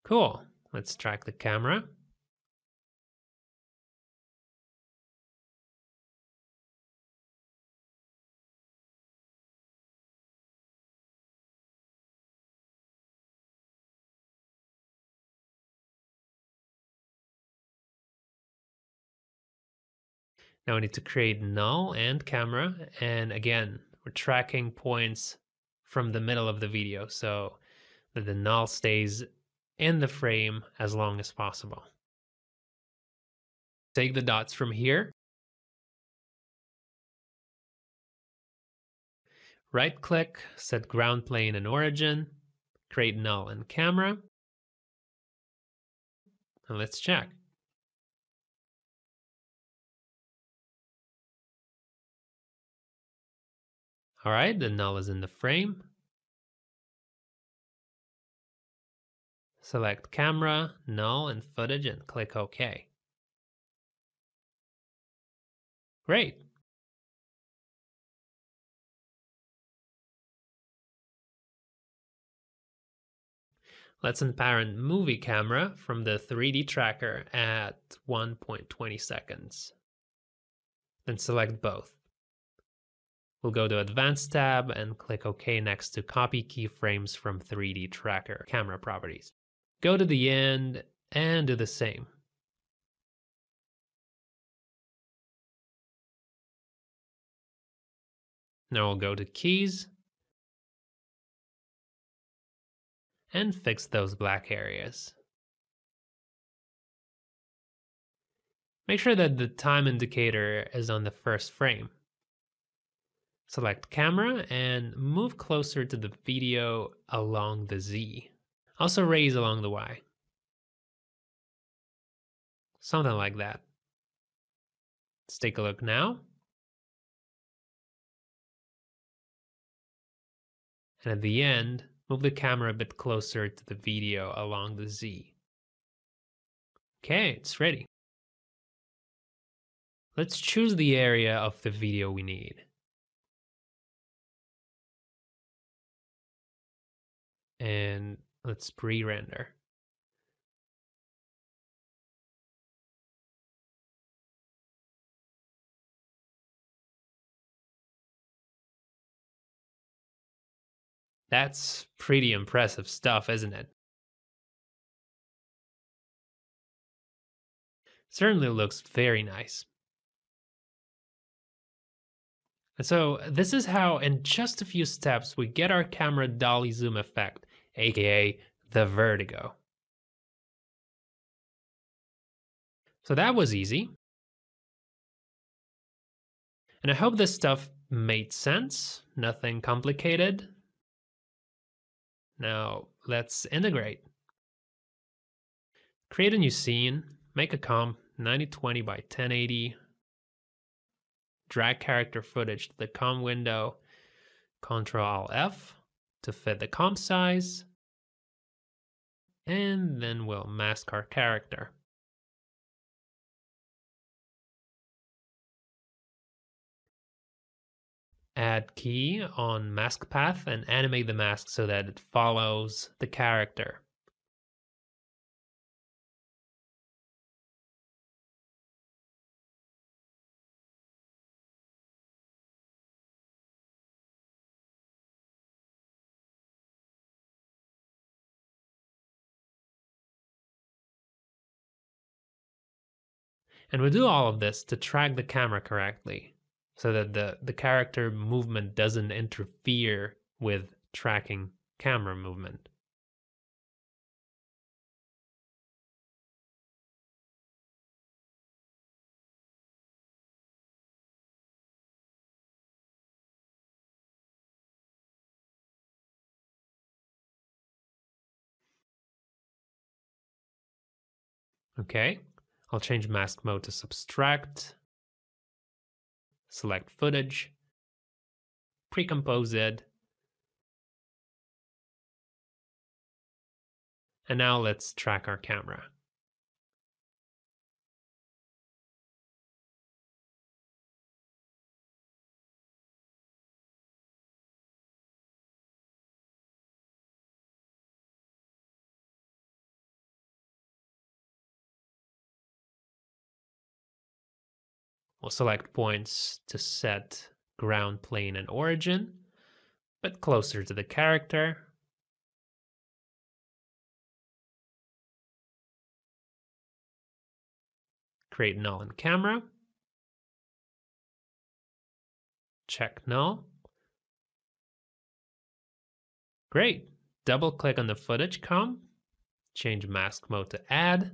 Cool. Let's track the camera. Now we need to create null and camera, and again, we're tracking points from the middle of the video so that the null stays in the frame as long as possible. Take the dots from here, right-click, set ground plane and origin, create null and camera, and let's check. All right, the null is in the frame. Select camera, null, and footage, and click OK. Great. Let's unparent movie camera from the 3D tracker at 1.20 seconds. Then select both. We'll go to Advanced tab and click OK next to Copy keyframes from 3D tracker camera properties. Go to the end and do the same. Now we'll go to Keys and fix those black areas. Make sure that the time indicator is on the first frame. Select camera and move closer to the video along the Z. Also raise along the Y. Something like that. Let's take a look now. And at the end, move the camera a bit closer to the video along the Z. Okay, it's ready. Let's choose the area of the video we need. And let's pre-render. That's pretty impressive stuff, isn't it? Certainly looks very nice. And so this is how, in just a few steps, we get our camera dolly zoom effect, aka the vertigo. So that was easy. And I hope this stuff made sense, nothing complicated. Now let's integrate. Create a new scene, make a comp 9020 by 1080, drag character footage to the comp window, Ctrl-Alt-F to fit the comp size, and then we'll mask our character. Add key on mask path and animate the mask so that it follows the character. And we do all of this to track the camera correctly, so that the character movement doesn't interfere with tracking camera movement. Okay, I'll change mask mode to subtract, select footage, pre-compose it, and now let's track our camera. We'll select points to set ground plane and origin, but closer to the character. Create null in camera. Check null. Great. Double click on the footage comp. Change mask mode to add.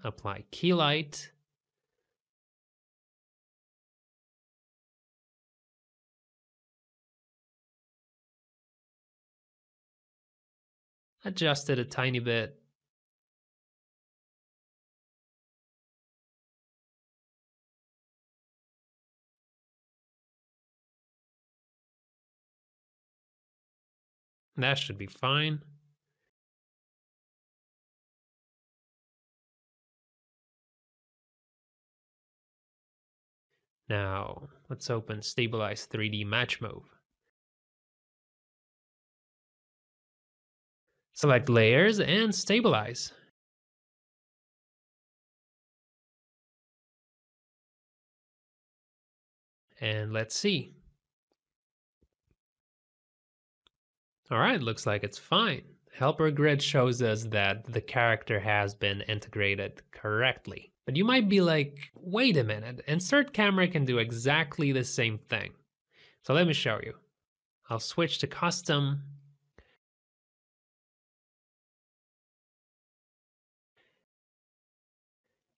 Apply key light. Adjust it a tiny bit. That should be fine. Now, let's open Stabilize 3D Matchmove. Select Layers and Stabilize. And let's see. All right, looks like it's fine. Helper grid shows us that the character has been integrated correctly. But you might be like, wait a minute, insert camera can do exactly the same thing. So let me show you. I'll switch to custom.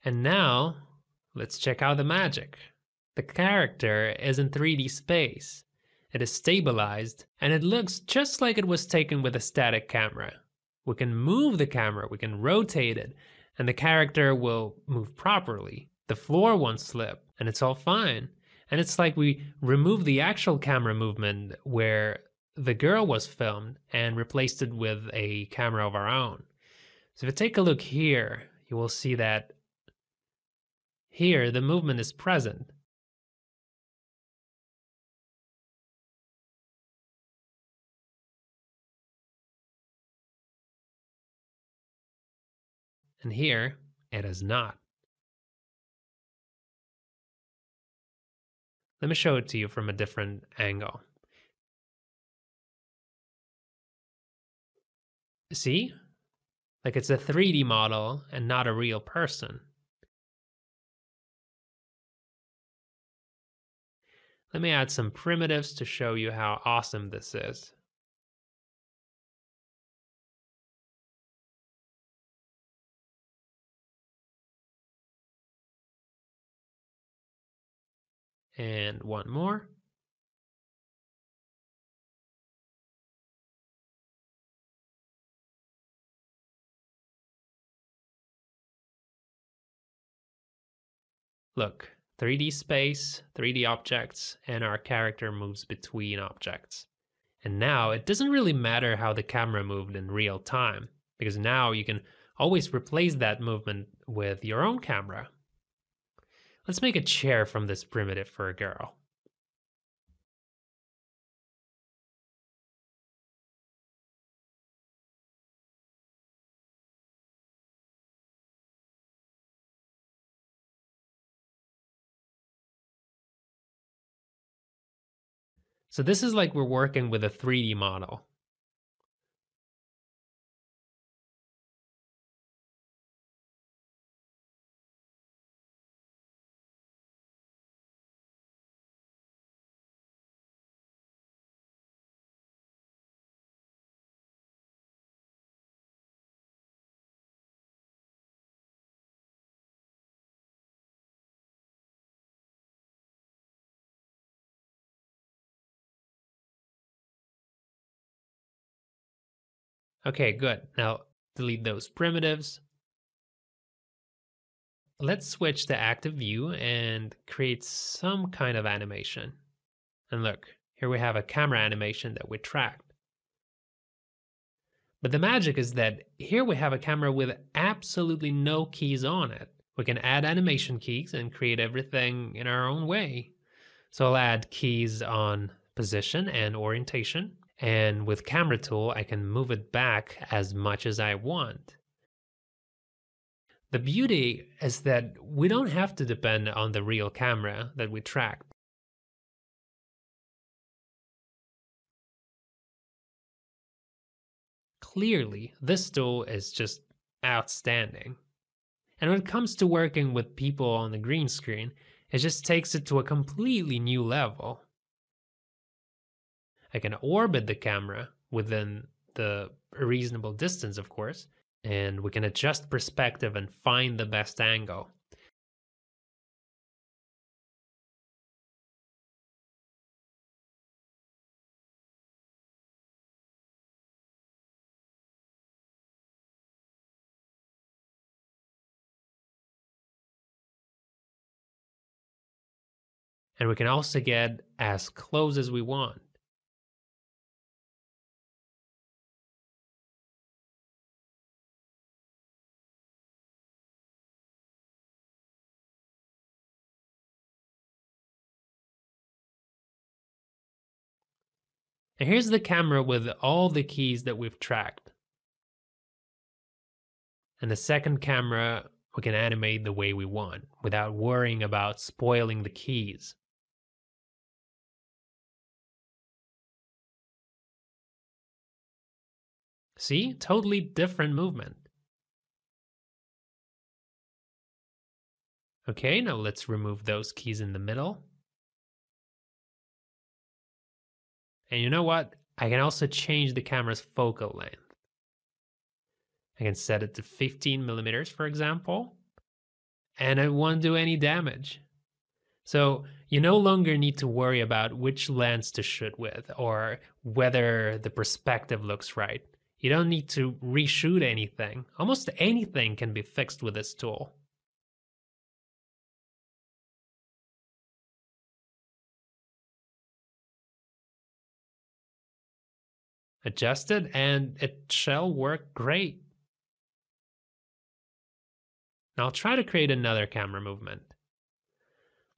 And now let's check out the magic. The character is in 3D space. It is stabilized, and it looks just like it was taken with a static camera. We can move the camera, we can rotate it, and the character will move properly. The floor won't slip, and it's all fine. And it's like we removed the actual camera movement where the girl was filmed and replaced it with a camera of our own. So if you take a look here, you will see that Here, the movement is present. And here, it is not. Let me show it to you from a different angle. See? Like it's a 3D model and not a real person. Let me add some primitives to show you how awesome this is. And one more. Look, 3D space, 3D objects, and our character moves between objects. And now it doesn't really matter how the camera moved in real time, because now you can always replace that movement with your own camera. Let's make a chair from this primitive for a girl. So this is like we're working with a 3D model. Okay, good. Now delete those primitives. Let's switch to active view and create some kind of animation. And look, here we have a camera animation that we tracked. But the magic is that here we have a camera with absolutely no keys on it. We can add animation keys and create everything in our own way. So I'll add keys on position and orientation. And with camera tool, I can move it back as much as I want. The beauty is that we don't have to depend on the real camera that we tracked. Clearly, this tool is just outstanding. And when it comes to working with people on the green screen, it just takes it to a completely new level. I can orbit the camera within the reasonable distance, of course, and we can adjust perspective and find the best angle. And we can also get as close as we want. And here's the camera with all the keys that we've tracked. And the second camera, we can animate the way we want without worrying about spoiling the keys. See, totally different movement. Okay, now let's remove those keys in the middle. And you know what? I can also change the camera's focal length. I can set it to 15 millimeters, for example, and it won't do any damage. So you no longer need to worry about which lens to shoot with or whether the perspective looks right. You don't need to reshoot anything. Almost anything can be fixed with this tool. Adjust it and it shall work great. Now I'll try to create another camera movement.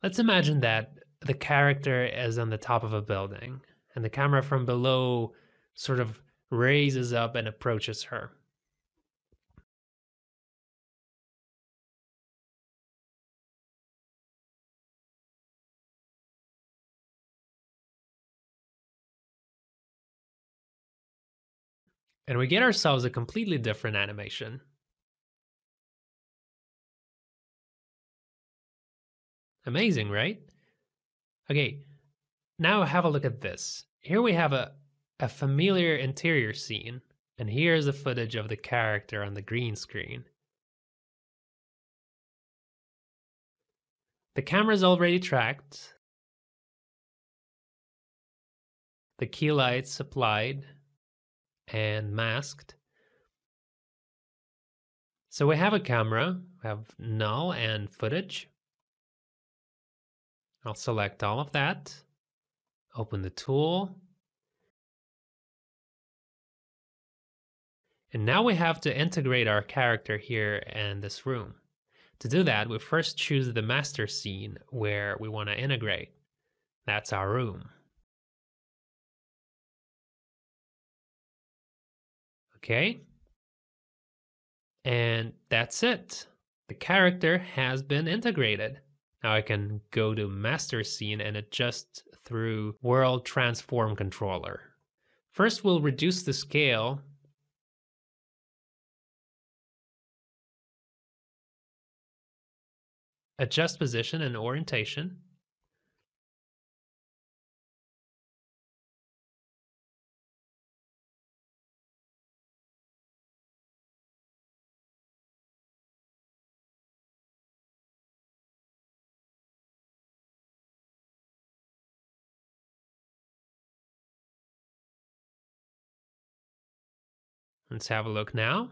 Let's imagine that the character is on the top of a building, and the camera from below sort of raises up and approaches her. And we get ourselves a completely different animation. Amazing, right? Okay, now have a look at this. Here we have a familiar interior scene, and here's the footage of the character on the green screen. The camera is already tracked, the key lights applied and masked. So we have a camera, we have null and footage. I'll select all of that, open the tool. And now we have to integrate our character here in this room. To do that, we first choose the master scene where we want to integrate. That's our room. Okay. And that's it. The character has been integrated. Now I can go to master scene and adjust through world transform controller. First, we'll reduce the scale. Adjust position and orientation. Let's have a look now.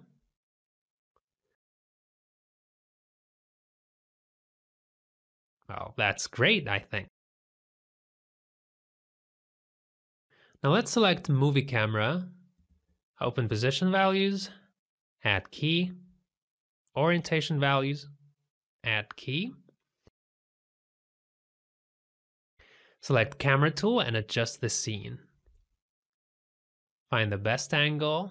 Well, that's great, I think. Now let's select movie camera, open position values, add key, orientation values, add key. Select camera tool and adjust the scene. Find the best angle.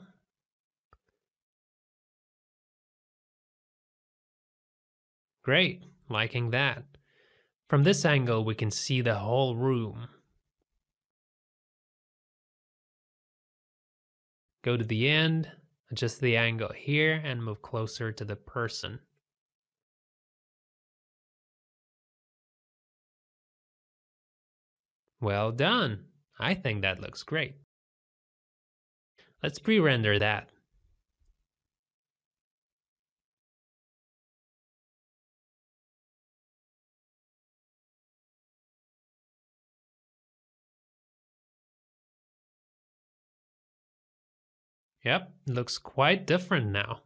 Great, liking that. From this angle, we can see the whole room. Go to the end, adjust the angle here, and move closer to the person. Well done. I think that looks great. Let's pre-render that. Yep, it looks quite different now.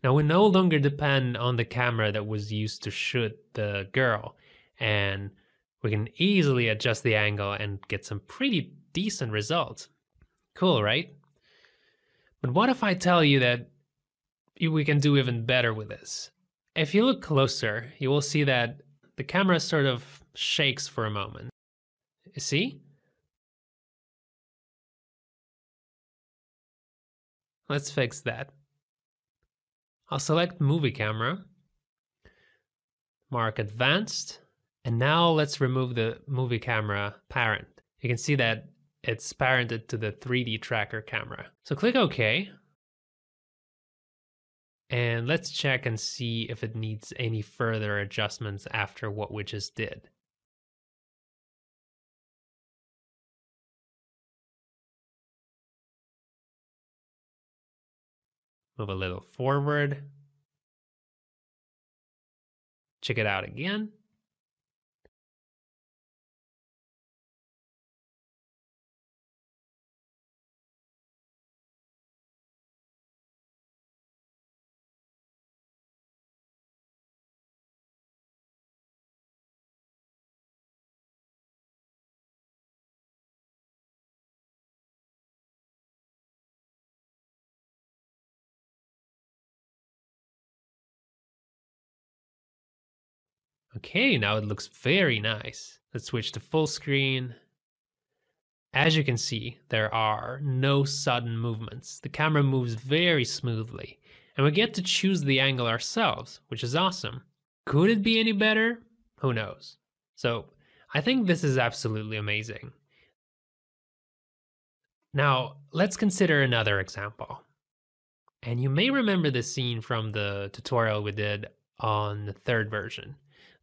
Now we no longer depend on the camera that was used to shoot the girl, and we can easily adjust the angle and get some pretty decent results. Cool, right? But what if I tell you that we can do even better with this? If you look closer, you will see that the camera sort of shakes for a moment. See? Let's fix that. I'll select movie camera, mark advanced, and now let's remove the movie camera parent. You can see that it's parented to the 3D tracker camera. So click OK. And let's check and see if it needs any further adjustments after what we just did. Move a little forward. Check it out again. Okay, now it looks very nice. Let's switch to full screen. As you can see, there are no sudden movements. The camera moves very smoothly, and we get to choose the angle ourselves, which is awesome. Could it be any better? Who knows? So I think this is absolutely amazing. Now, let's consider another example. And you may remember this scene from the tutorial we did on the third version.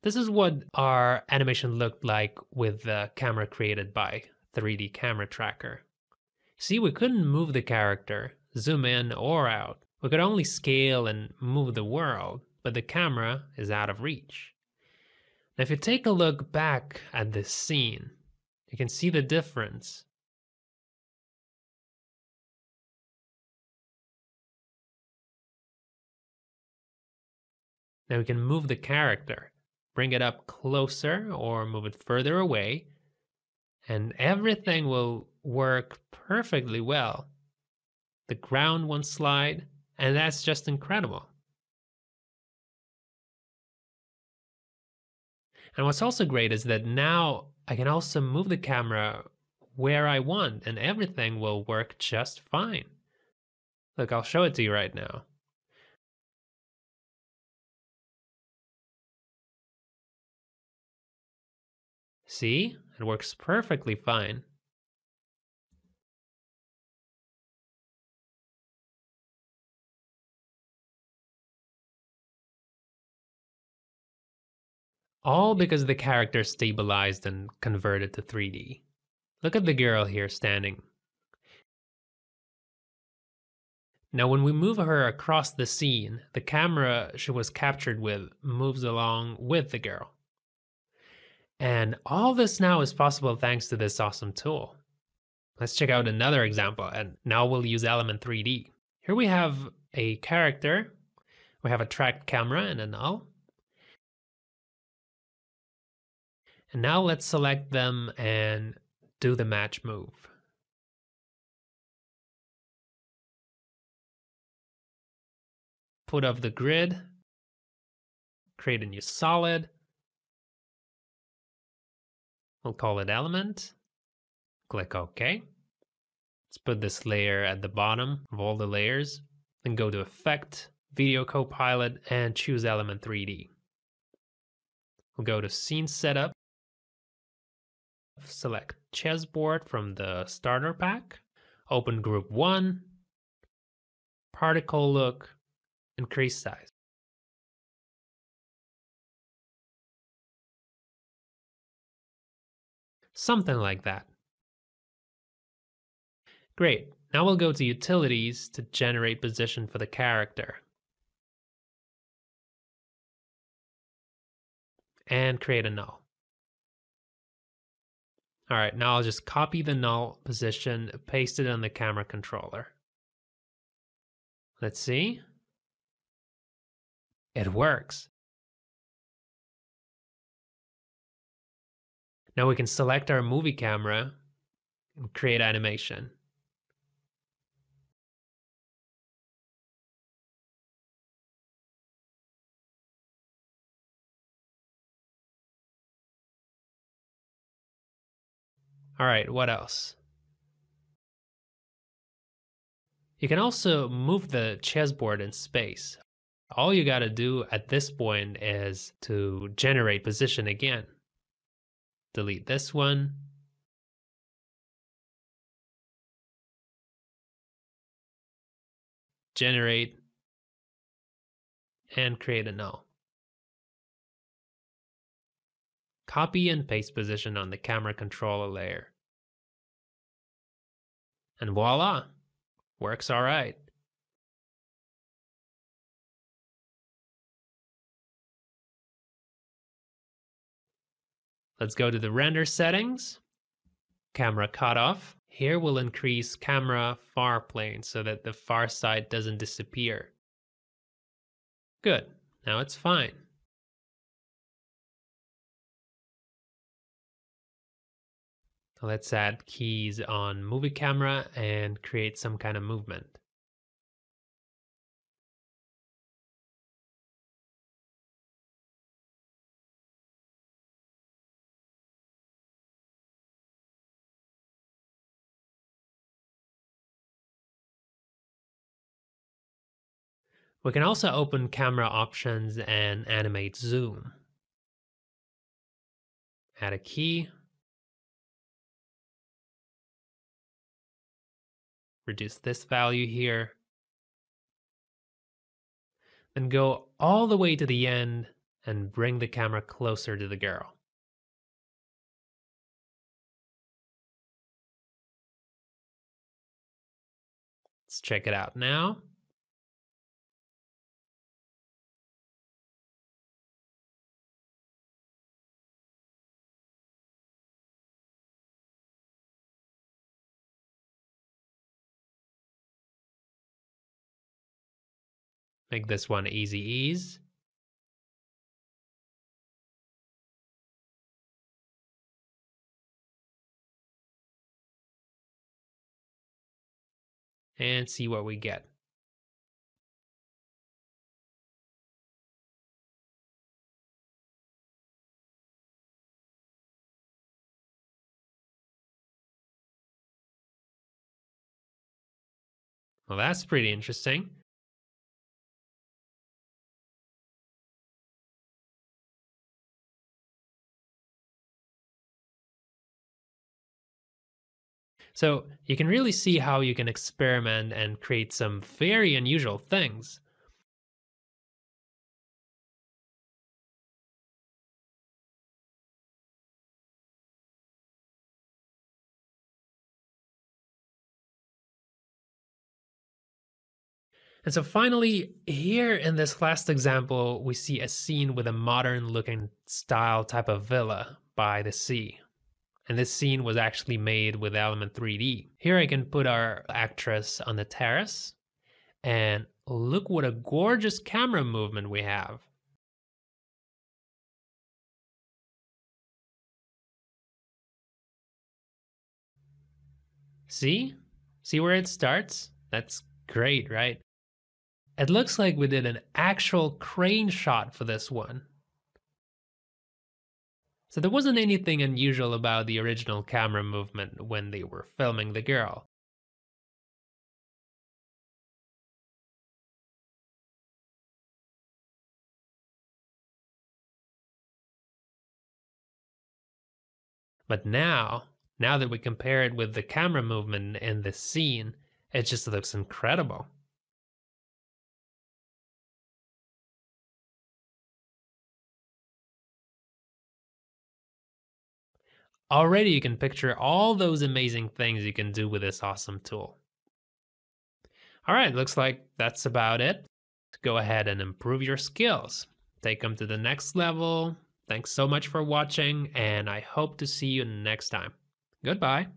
This is what our animation looked like with the camera created by 3D Camera Tracker. See, we couldn't move the character, zoom in or out. We could only scale and move the world, but the camera is out of reach. Now, if you take a look back at this scene, you can see the difference. Now we can move the character, bring it up closer or move it further away, and everything will work perfectly well. The ground won't slide, and that's just incredible. And what's also great is that now I can also move the camera where I want, and everything will work just fine. Look, I'll show it to you right now. See? It works perfectly fine. All because the character stabilized and converted to 3D. Look at the girl here standing. Now when we move her across the scene, the camera she was captured with moves along with the girl. And all this now is possible thanks to this awesome tool. Let's check out another example, and now we'll use Element 3D. Here we have a character, we have a tracked camera and a null. And now let's select them and do the match move. Put off the grid, create a new solid. We'll call it element. Click OK. Let's put this layer at the bottom of all the layers. Then go to Effect, Video Copilot, and choose Element 3D. We'll go to Scene Setup. Select Chessboard from the starter pack. Open Group 1. Particle Look. Increase size. Something like that. Great. Now we'll go to Utilities to generate position for the character. And create a null. All right, now I'll just copy the null position, paste it on the camera controller. Let's see. It works. Now we can select our movie camera and create animation. All right, what else? You can also move the chessboard in space. All you gotta do at this point is to generate position again. Delete this one. Generate and create a null. Copy and paste position on the camera controller layer. And voila, works all right. Let's go to the render settings. Camera cutoff. Here we'll increase camera far plane so that the far side doesn't disappear. Good, now it's fine. Let's add keys on movie camera and create some kind of movement. We can also open camera options and animate zoom. Add a key. Reduce this value here. Then go all the way to the end and bring the camera closer to the girl. Let's check it out now. Make this one easy ease. And see what we get. Well, that's pretty interesting. So you can really see how you can experiment and create some very unusual things. And so finally, here in this last example, we see a scene with a modern looking style type of villa by the sea. And this scene was actually made with Element 3D. Here I can put our actress on the terrace, and look what a gorgeous camera movement we have. See? See where it starts? That's great, right? It looks like we did an actual crane shot for this one. So there wasn't anything unusual about the original camera movement when they were filming the girl. But now that we compare it with the camera movement in this scene, it just looks incredible. Already you can picture all those amazing things you can do with this awesome tool. All right, looks like that's about it. Go ahead and improve your skills. Take them to the next level. Thanks so much for watching, and I hope to see you next time. Goodbye.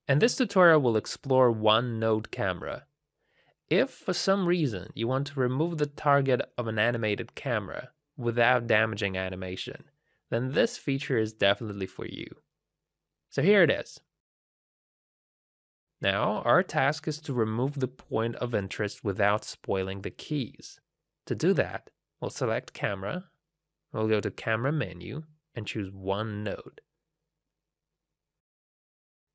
And this tutorial will explore one node camera. If for some reason you want to remove the target of an animated camera without damaging animation, then this feature is definitely for you. So here it is. Now our task is to remove the point of interest without spoiling the keys. To do that, we'll select camera, we'll go to camera menu and choose one node.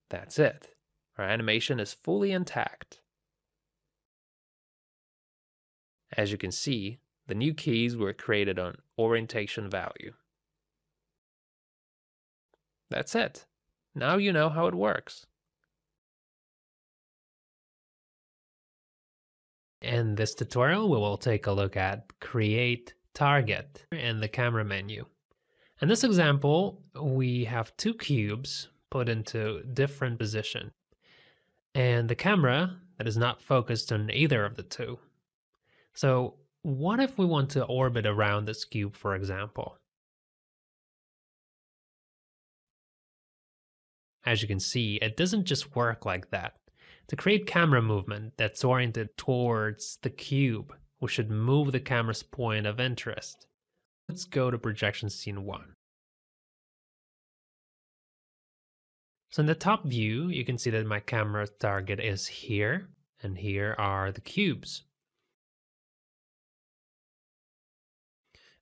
That's it. Our animation is fully intact. As you can see, the new keys were created on orientation value. That's it. Now you know how it works. In this tutorial, we will take a look at Create Target in the camera menu. In this example, we have two cubes put into different position, and the camera that is not focused on either of the two. So what if we want to orbit around this cube, for example? As you can see, it doesn't just work like that. To create camera movement that's oriented towards the cube, we should move the camera's point of interest. Let's go to projection scene 1. So in the top view, you can see that my camera target is here, and here are the cubes.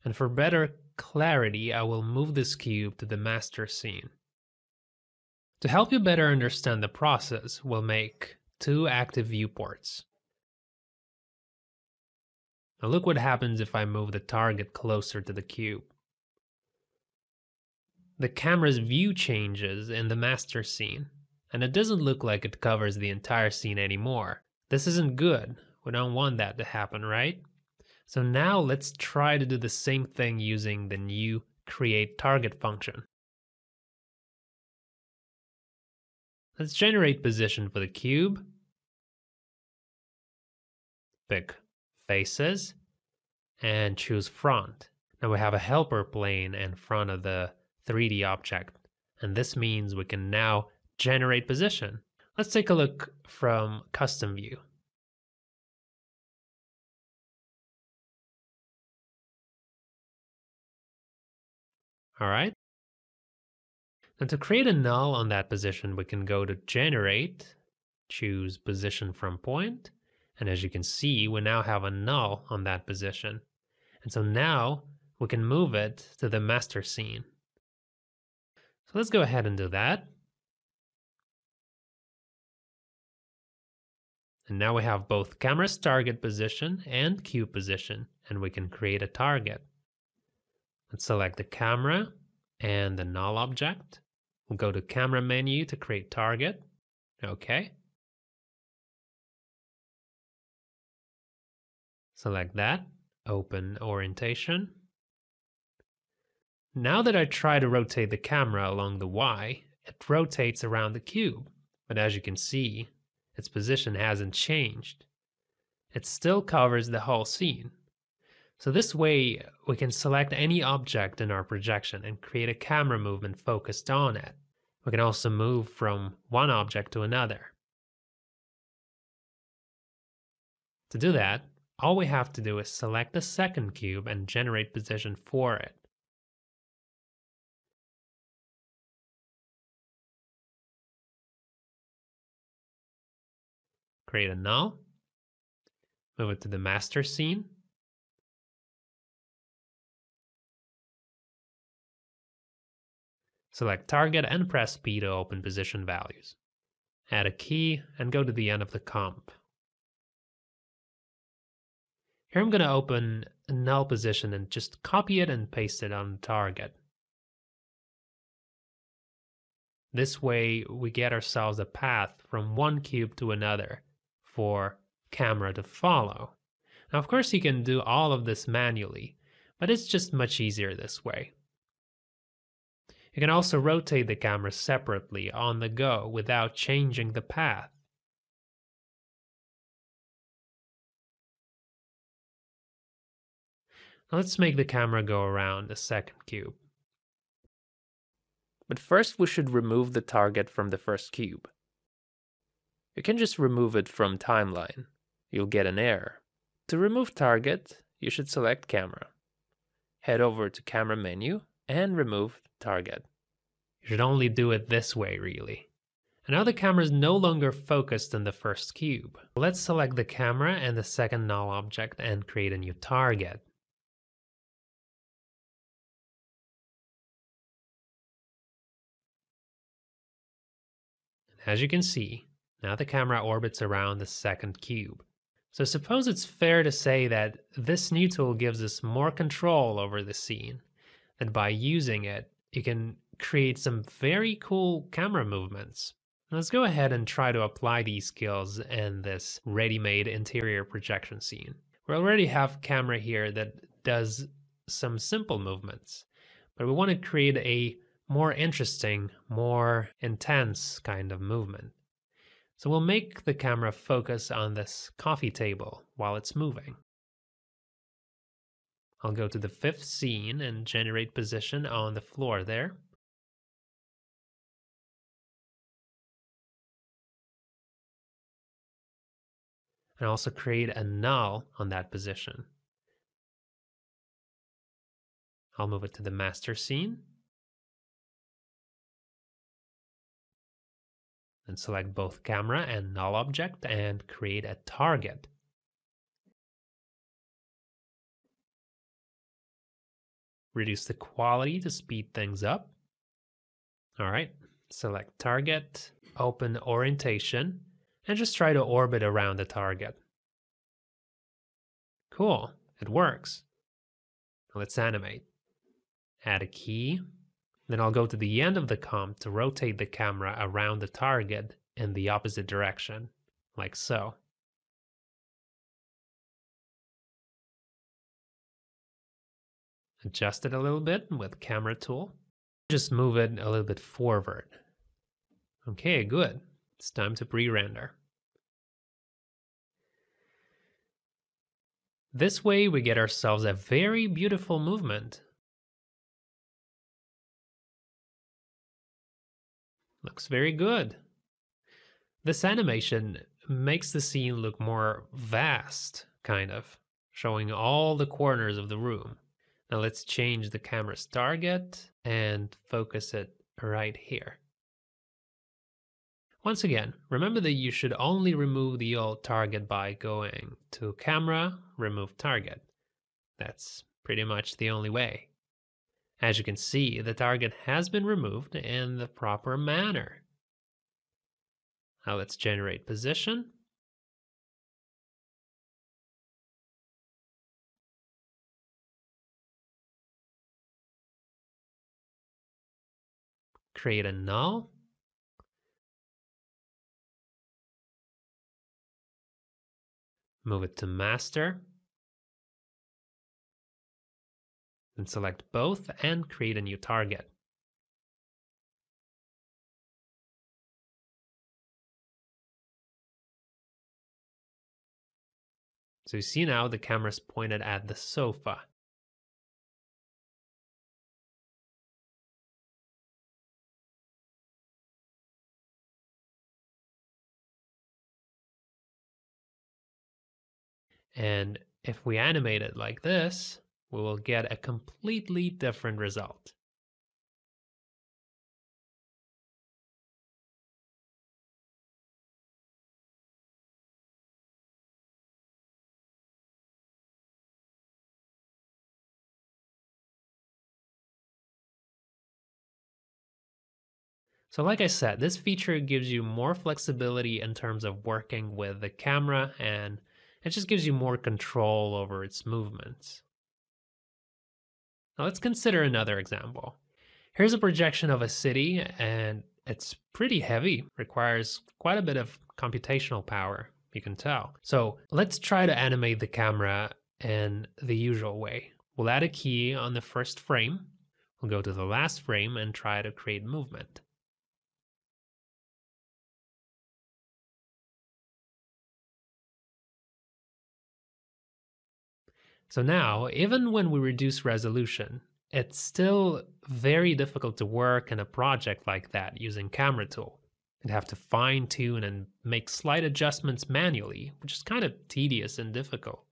And for better clarity, I will move this cube to the master scene. To help you better understand the process, we'll make 2 active viewports. Now look what happens if I move the target closer to the cube. The camera's view changes in the master scene, and it doesn't look like it covers the entire scene anymore. This isn't good. We don't want that to happen, right? So now let's try to do the same thing using the new create target function. Let's generate position for the cube. Pick faces and choose front. Now we have a helper plane in front of the 3D object, and this means we can now generate position. Let's take a look from custom view. All right. And to create a null on that position, we can go to generate, choose position from point, and as you can see, we now have a null on that position. And so now we can move it to the master scene. So let's go ahead and do that. And now we have both camera's target position and cube position, and we can create a target. Let's select the camera and the null object. We'll go to camera menu to create target. Okay. Select that, open orientation. Now that I try to rotate the camera along the Y, it rotates around the cube. But as you can see, its position hasn't changed. It still covers the whole scene. So this way, we can select any object in our projection and create a camera movement focused on it. We can also move from one object to another. To do that, all we have to do is select the second cube and generate position for it. Create a null, move it to the master scene, select target and press P to open position values. Add a key and go to the end of the comp. Here I'm going to open a null position and just copy it and paste it on the target. This way we get ourselves a path from one cube to another for camera to follow. Now of course you can do all of this manually, but it's just much easier this way. You can also rotate the camera separately on the go without changing the path. Now let's make the camera go around the second cube. But first we should remove the target from the first cube. You can just remove it from timeline. You'll get an error. To remove target, you should select camera. Head over to camera menu and remove target. You should only do it this way, really. And now the camera is no longer focused on the first cube. Let's select the camera and the second null object and create a new target. As you can see, now the camera orbits around the second cube. So suppose it's fair to say that this new tool gives us more control over the scene, and by using it, you can create some very cool camera movements. Let's go ahead and try to apply these skills in this ready-made interior projection scene. We already have camera here that does some simple movements, but we want to create a more interesting, more intense kind of movement. So we'll make the camera focus on this coffee table while it's moving. I'll go to the fifth scene and generate position on the floor there. And also create a null on that position. I'll move it to the master scene. And select both camera and null object and create a target. Reduce the quality to speed things up. All right, select target, open orientation, and just try to orbit around the target. Cool, it works. Let's animate. Add a key. Then I'll go to the end of the comp to rotate the camera around the target in the opposite direction, like so. Adjust it a little bit with camera tool. Just move it a little bit forward. Okay, good. It's time to pre-render. This way we get ourselves a very beautiful movement. Looks very good. This animation makes the scene look more vast, kind of, showing all the corners of the room. Now let's change the camera's target and focus it right here. Once again, remember that you should only remove the old target by going to Camera, Remove Target. That's pretty much the only way. As you can see, the target has been removed in the proper manner. Now let's generate position. Create a null. Move it to master. Then select both and create a new target. So you see now the camera's pointed at the sofa. And if we animate it like this, we will get a completely different result. So like I said, this feature gives you more flexibility in terms of working with the camera, and it just gives you more control over its movements. Now let's consider another example. Here's a projection of a city, and it's pretty heavy, requires quite a bit of computational power, you can tell. So let's try to animate the camera in the usual way. We'll add a key on the first frame. We'll go to the last frame and try to create movement. So now, even when we reduce resolution, it's still very difficult to work in a project like that using camera tool. You'd have to fine tune and make slight adjustments manually, which is kind of tedious and difficult.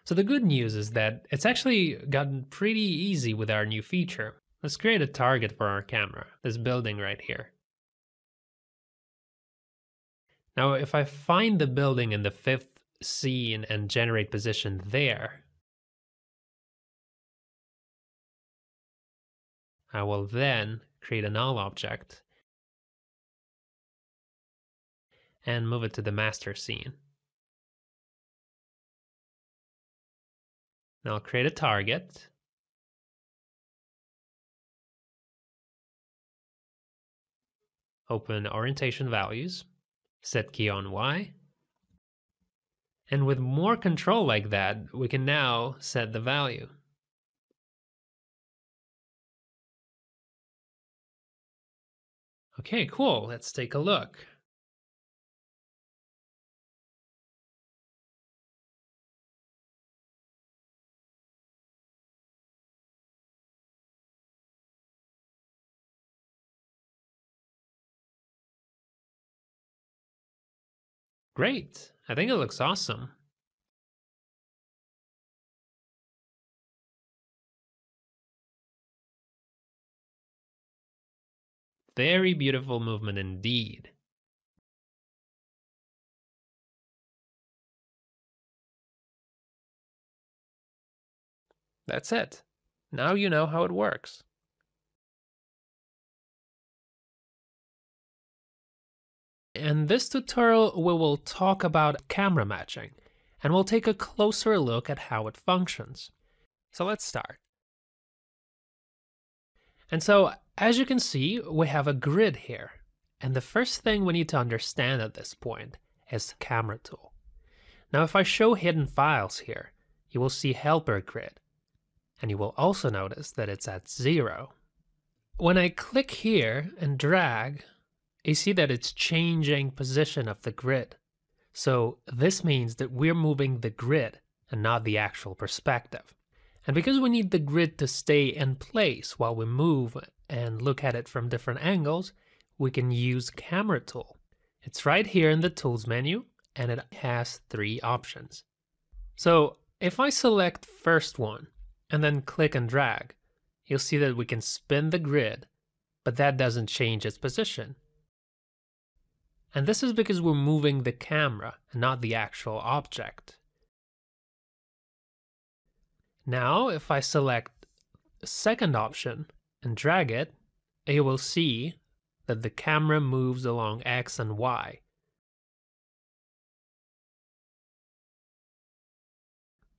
So the good news is that it's actually gotten pretty easy with our new feature. Let's create a target for our camera, this building right here. Now, if I find the building in the fifth scene and generate position there, I will then create a null object and move it to the master scene. Now I'll create a target. Open orientation values, set key on Y. And with more control like that, we can now set the value. Okay, cool. Let's take a look. Great. I think it looks awesome. Very beautiful movement indeed. That's it. Now you know how it works. In this tutorial, we will talk about camera matching, and we'll take a closer look at how it functions. So let's start. And so, as you can see, we have a grid here. And the first thing we need to understand at this point is the camera tool. Now, if I show hidden files here, you will see helper grid. And you will also notice that it's at 0. When I click here and drag, you see that it's changing position of the grid. So this means that we're moving the grid and not the actual perspective. And because we need the grid to stay in place while we move and look at it from different angles, we can use camera tool. It's right here in the tools menu, and it has 3 options. So if I select first one and then click and drag, you'll see that we can spin the grid, but that doesn't change its position. And this is because we're moving the camera and not the actual object. Now, if I select the second option and drag it, you will see that the camera moves along X and Y.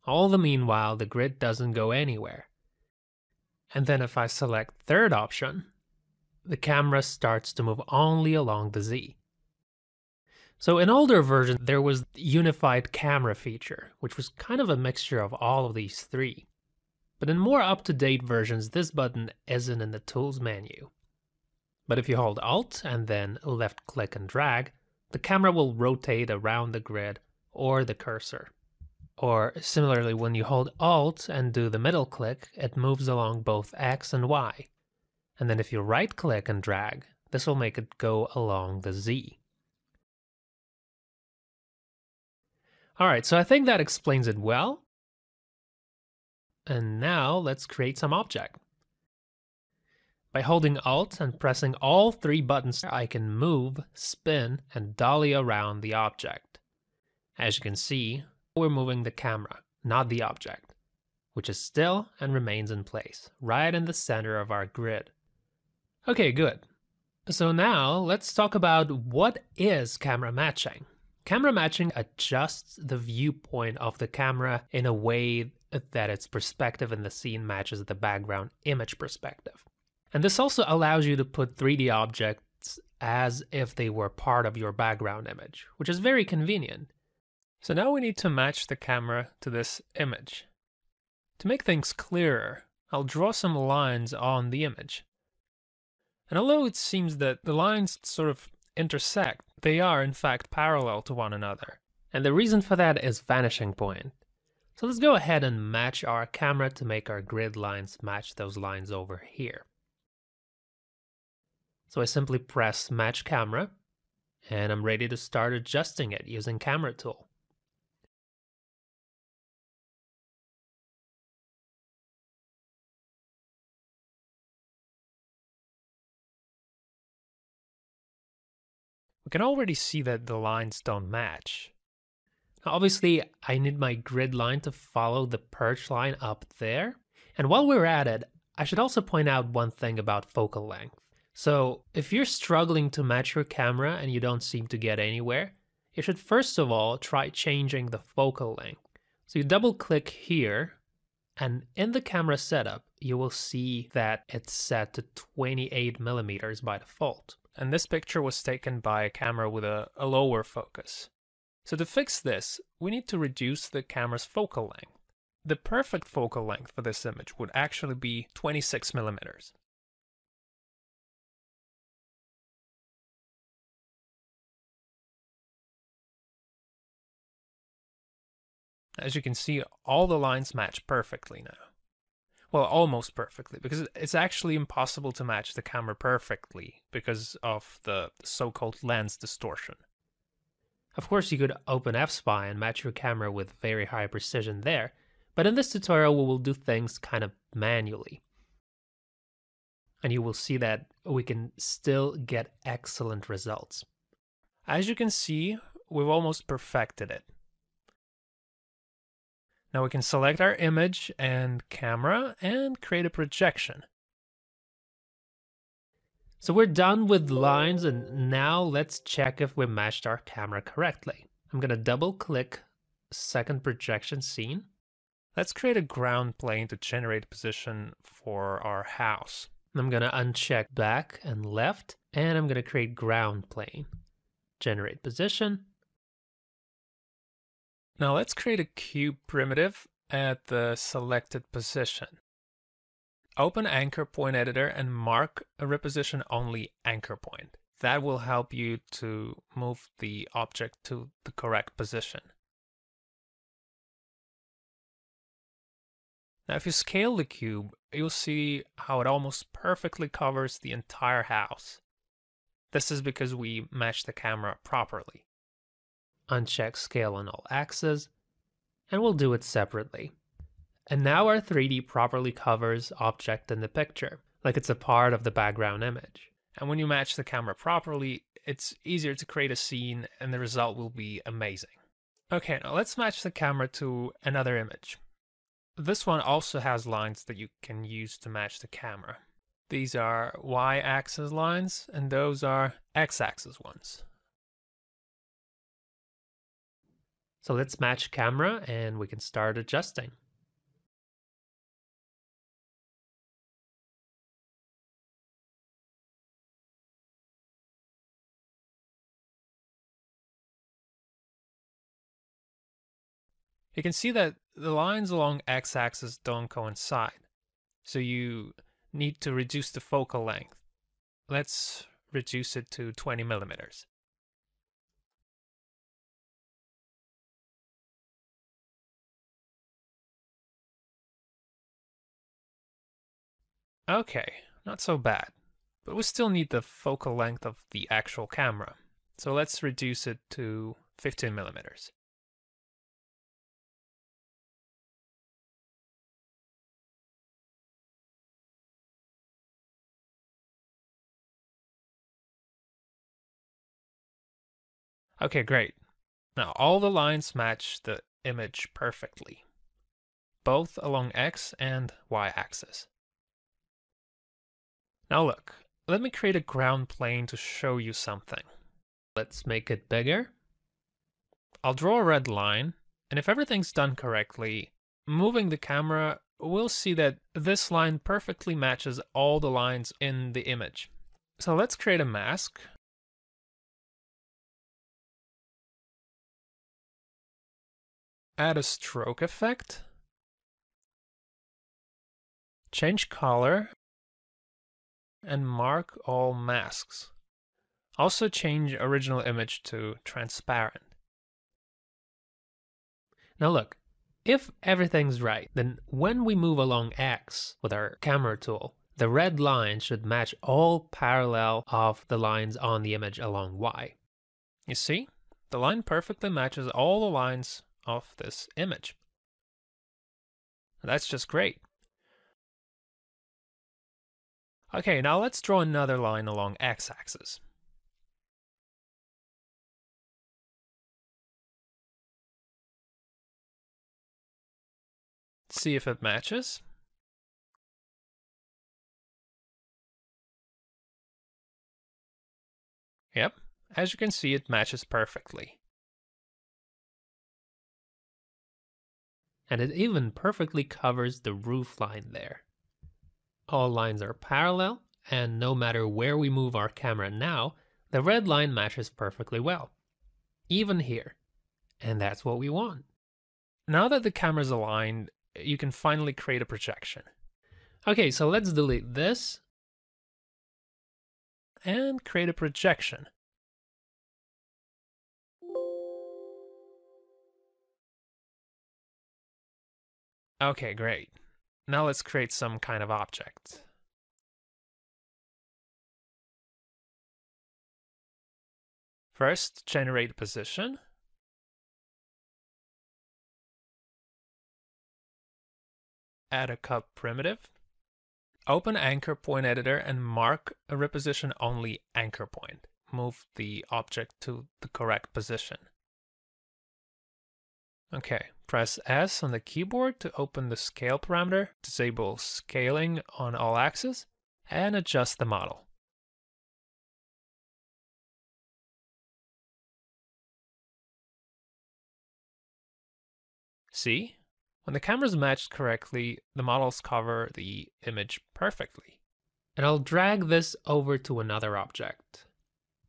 All the meanwhile, the grid doesn't go anywhere. And then if I select third option, the camera starts to move only along the Z. So in older versions, there was the unified camera feature, which was kind of a mixture of all of these 3. But in more up-to-date versions, this button isn't in the tools menu. But if you hold Alt and then left click and drag, the camera will rotate around the grid or the cursor. Or similarly, when you hold Alt and do the middle click, it moves along both X and Y. And then if you right click and drag, this will make it go along the Z. Alright, so I think that explains it well. And now let's create some object. By holding Alt and pressing all 3 buttons, I can move, spin, and dolly around the object. As you can see, we're moving the camera, not the object, which is still and remains in place, right in the center of our grid. Okay, good. So now let's talk about what is camera matching. Camera matching adjusts the viewpoint of the camera in a way that its perspective in the scene matches the background image perspective. And this also allows you to put 3D objects as if they were part of your background image, which is very convenient. So now we need to match the camera to this image. To make things clearer, I'll draw some lines on the image. And although it seems that the lines sort of intersect, they are in fact parallel to one another. And the reason for that is vanishing point. So let's go ahead and match our camera to make our grid lines match those lines over here. So I simply press match camera, and I'm ready to start adjusting it using camera tool. We can already see that the lines don't match. Now, obviously, I need my grid line to follow the perch line up there. And while we're at it, I should also point out one thing about focal length. So if you're struggling to match your camera and you don't seem to get anywhere, you should first of all try changing the focal length. So you double click here, and in the camera setup, you will see that it's set to 28 millimeters by default. And this picture was taken by a camera with a lower focus. So to fix this, we need to reduce the camera's focal length. The perfect focal length for this image would actually be 26 millimeters. As you can see, all the lines match perfectly now. Well, almost perfectly, because it's actually impossible to match the camera perfectly because of the so-called lens distortion. Of course, you could open fSpy and match your camera with very high precision there, but in this tutorial we will do things kind of manually. And you will see that we can still get excellent results. As you can see, we've almost perfected it. Now we can select our image and camera and create a projection. So we're done with lines, and now let's check if we matched our camera correctly. I'm gonna double click second projection scene. Let's create a ground plane to generate position for our house. I'm gonna uncheck back and left, and I'm gonna create ground plane. Generate position. Now let's create a cube primitive at the selected position. Open anchor point editor and mark a reposition only anchor point. That will help you to move the object to the correct position. Now if you scale the cube, you'll see how it almost perfectly covers the entire house. This is because we matched the camera properly. Uncheck scale on all axes, and we'll do it separately. And now our 3D properly covers object in the picture, like it's a part of the background image. And when you match the camera properly, it's easier to create a scene and the result will be amazing. Okay, now let's match the camera to another image. This one also has lines that you can use to match the camera. These are y-axis lines, and those are x-axis ones. So let's match camera and we can start adjusting. You can see that the lines along x-axis don't coincide, so you need to reduce the focal length. Let's reduce it to 20 millimeters. Okay, not so bad, but we still need the focal length of the actual camera, so let's reduce it to 15 millimeters. Okay, great. Now all the lines match the image perfectly, both along x and y axis. Now look, let me create a ground plane to show you something. Let's make it bigger. I'll draw a red line, and if everything's done correctly, moving the camera, we'll see that this line perfectly matches all the lines in the image. So let's create a mask. Add a stroke effect. Change color. And mark all masks. Also change original image to transparent. Now look, if everything's right, then when we move along X with our camera tool, the red line should match all parallel of the lines on the image along Y. You see, the line perfectly matches all the lines of this image. That's just great. Okay, now let's draw another line along x-axis. See if it matches. Yep, as you can see, it matches perfectly. And it even perfectly covers the roof line there. All lines are parallel, and no matter where we move our camera now, the red line matches perfectly well. Even here. And that's what we want. Now that the camera's aligned, you can finally create a projection. Okay, so let's delete this and create a projection. Okay, great. Now let's create some kind of object. First, generate position. Add a cup primitive. Open anchor point editor and mark a reposition only anchor point. Move the object to the correct position. Okay, press S on the keyboard to open the scale parameter, disable scaling on all axes, and adjust the model. See? When the cameras matched correctly, the models cover the image perfectly. And I'll drag this over to another object.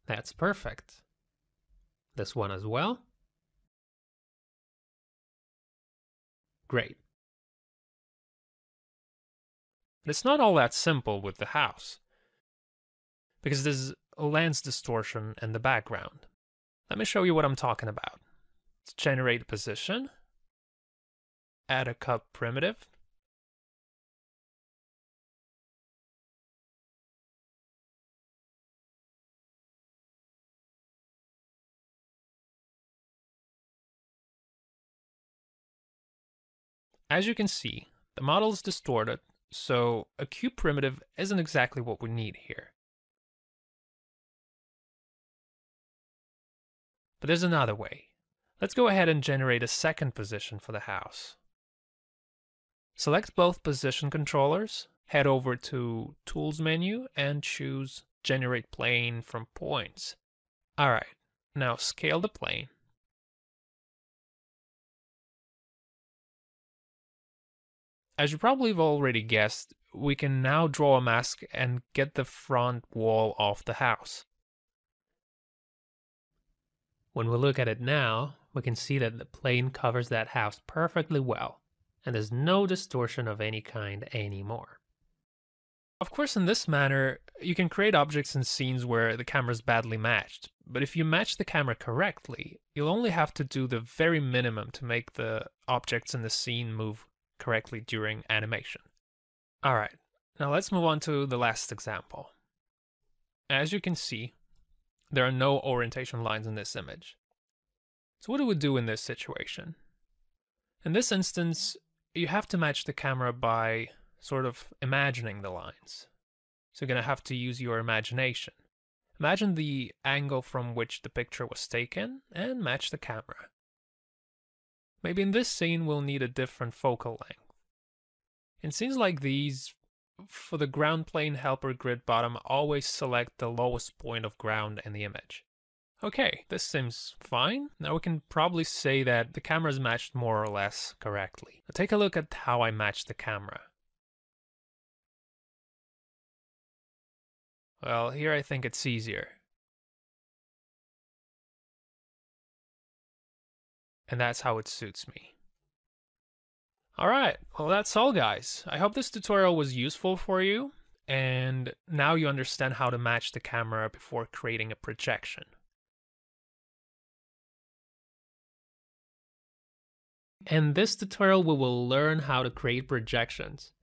That's perfect. This one as well. Great. But it's not all that simple with the house, because there's a lens distortion in the background. Let me show you what I'm talking about. Let's generate a position, add a cut primitive, as you can see, the model is distorted, so a cube primitive isn't exactly what we need here. But there's another way. Let's go ahead and generate a second position for the house. Select both position controllers, head over to Tools menu, and choose Generate Plane from Points. Alright, now scale the plane. As you probably have already guessed, we can now draw a mask and get the front wall of the house. When we look at it now, we can see that the plane covers that house perfectly well, and there's no distortion of any kind anymore. Of course, in this manner, you can create objects and scenes where the camera is badly matched, but if you match the camera correctly, you'll only have to do the very minimum to make the objects in the scene move correctly during animation. Alright, now let's move on to the last example. As you can see, there are no orientation lines in this image. So what do we do in this situation? In this instance, you have to match the camera by sort of imagining the lines. So you're going to have to use your imagination. Imagine the angle from which the picture was taken and match the camera. Maybe in this scene we'll need a different focal length. In scenes like these, for the ground plane helper grid bottom, always select the lowest point of ground in the image. Okay, this seems fine. Now we can probably say that the camera is matched more or less correctly. Now take a look at how I match the camera. Well, here I think it's easier. And that's how it suits me. Alright, well that's all guys. I hope this tutorial was useful for you, and now you understand how to match the camera before creating a projection. In this tutorial, we will learn how to create projections.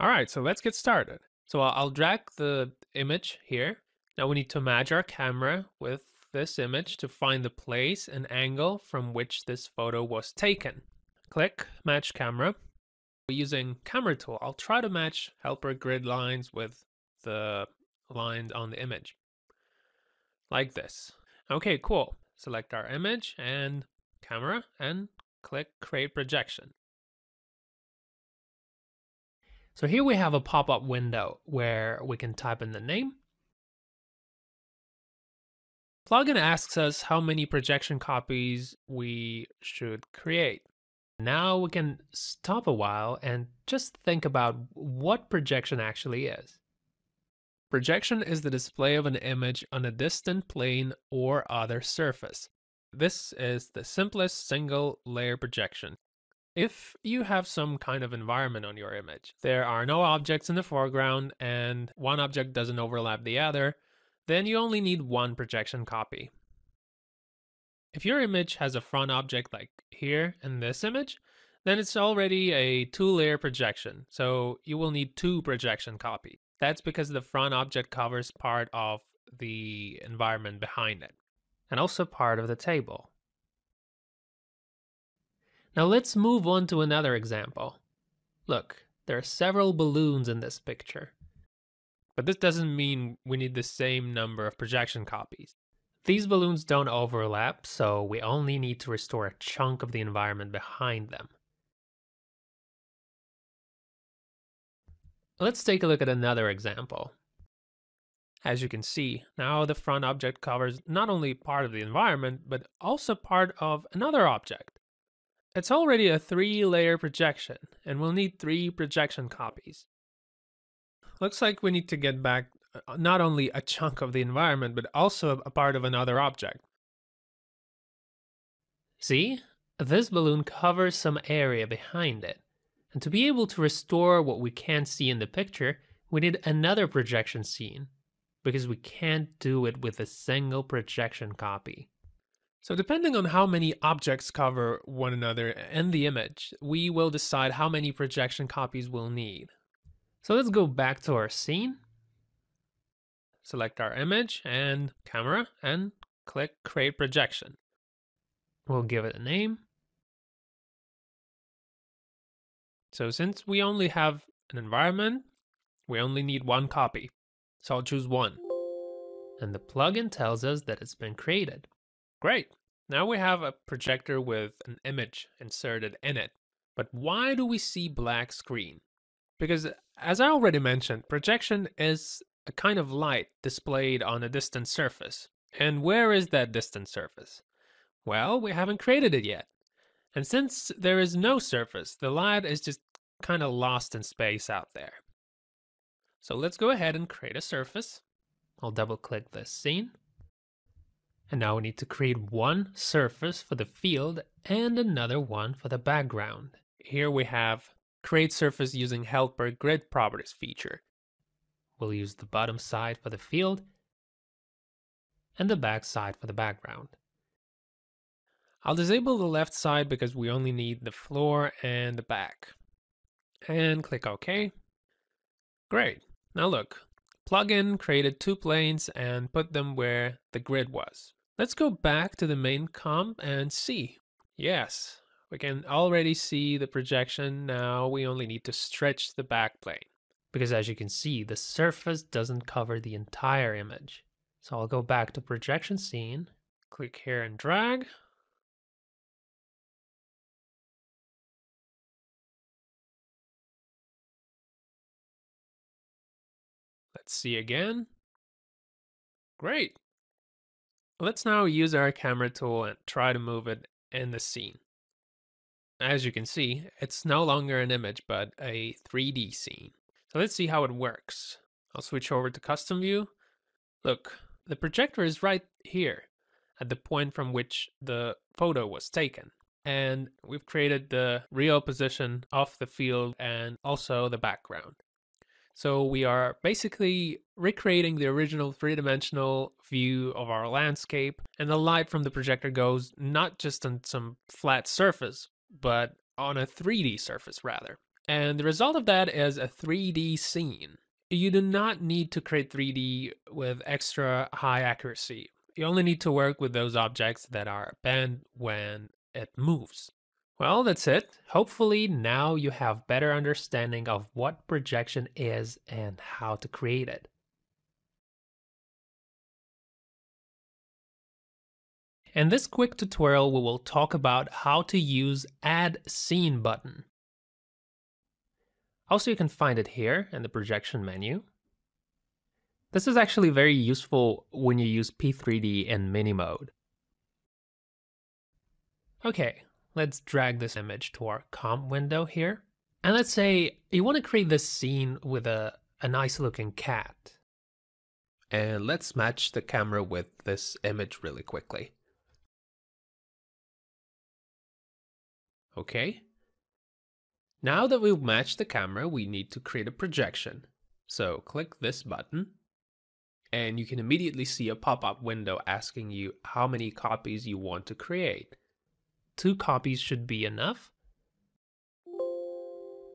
Alright, so let's get started. So I'll drag the image here. Now we need to match our camera with this image to find the place and angle from which this photo was taken. Click Match Camera. Using Camera Tool, I'll try to match helper grid lines with the lines on the image. Like this. Okay, cool. Select our image and camera and click Create Projection. So here we have a pop-up window where we can type in the name. Plugin asks us how many projection copies we should create. Now we can stop a while and just think about what projection actually is. Projection is the display of an image on a distant plane or other surface. This is the simplest single layer projection. If you have some kind of environment on your image, there are no objects in the foreground and one object doesn't overlap the other, then you only need one projection copy. If your image has a front object like here in this image, then it's already a two-layer projection, so you will need two projection copies. That's because the front object covers part of the environment behind it, and also part of the table. Now let's move on to another example. Look, there are several balloons in this picture. But this doesn't mean we need the same number of projection copies. These balloons don't overlap, so we only need to restore a chunk of the environment behind them. Let's take a look at another example. As you can see, now the front object covers not only part of the environment, but also part of another object. it's already a 3-layer projection, and we'll need 3 projection copies. Looks like we need to get back not only a chunk of the environment, but also a part of another object. See? This balloon covers some area behind it. And to be able to restore what we can't see in the picture, we need another projection scene, because we can't do it with a single projection copy. So depending on how many objects cover one another in the image, we will decide how many projection copies we'll need. So let's go back to our scene. Select our image and camera and click Create Projection. We'll give it a name. So since we only have an environment, we only need 1 copy. So I'll choose 1. And the plugin tells us that it's been created. Great. Now we have a projector with an image inserted in it. But why do we see black screen? Because as I already mentioned, projection is a kind of light displayed on a distant surface. And where is that distant surface? Well, we haven't created it yet. And since there is no surface, the light is just kind of lost in space out there. So let's go ahead and create a surface. I'll double click this scene. And now we need to create one surface for the field and another one for the background. Here we have Create Surface using Helper Grid Properties feature. We'll use the bottom side for the field and the back side for the background. I'll disable the left side because we only need the floor and the back. And click OK. Great. Now look, plugin created 2 planes and put them where the grid was. Let's go back to the main comp and see. Yes, we can already see the projection. Now we only need to stretch the back plane. Because as you can see, the surface doesn't cover the entire image. So I'll go back to projection scene, click here and drag. Let's see again. Great. Let's now use our camera tool and try to move it in the scene. As you can see, it's no longer an image, but a 3D scene. So let's see how it works. I'll switch over to custom view. Look, the projector is right here at the point from which the photo was taken. And we've created the real position of the field and also the background. So we are basically recreating the original 3-dimensional view of our landscape, and the light from the projector goes not just on some flat surface, but on a 3D surface rather. And the result of that is a 3D scene. You do not need to create 3D with extra high accuracy. You only need to work with those objects that are bent when it moves. Well, that's it. Hopefully now you have better understanding of what projection is and how to create it. In this quick tutorial, we will talk about how to use Add Scene button. Also, you can find it here in the projection menu. This is actually very useful when you use P3D in mini mode. Okay. Let's drag this image to our comp window here. And let's say you want to create this scene with a nice looking cat. And let's match the camera with this image really quickly. Okay. Now that we've matched the camera, we need to create a projection. So click this button. And you can immediately see a pop-up window asking you how many copies you want to create. 2 copies should be enough.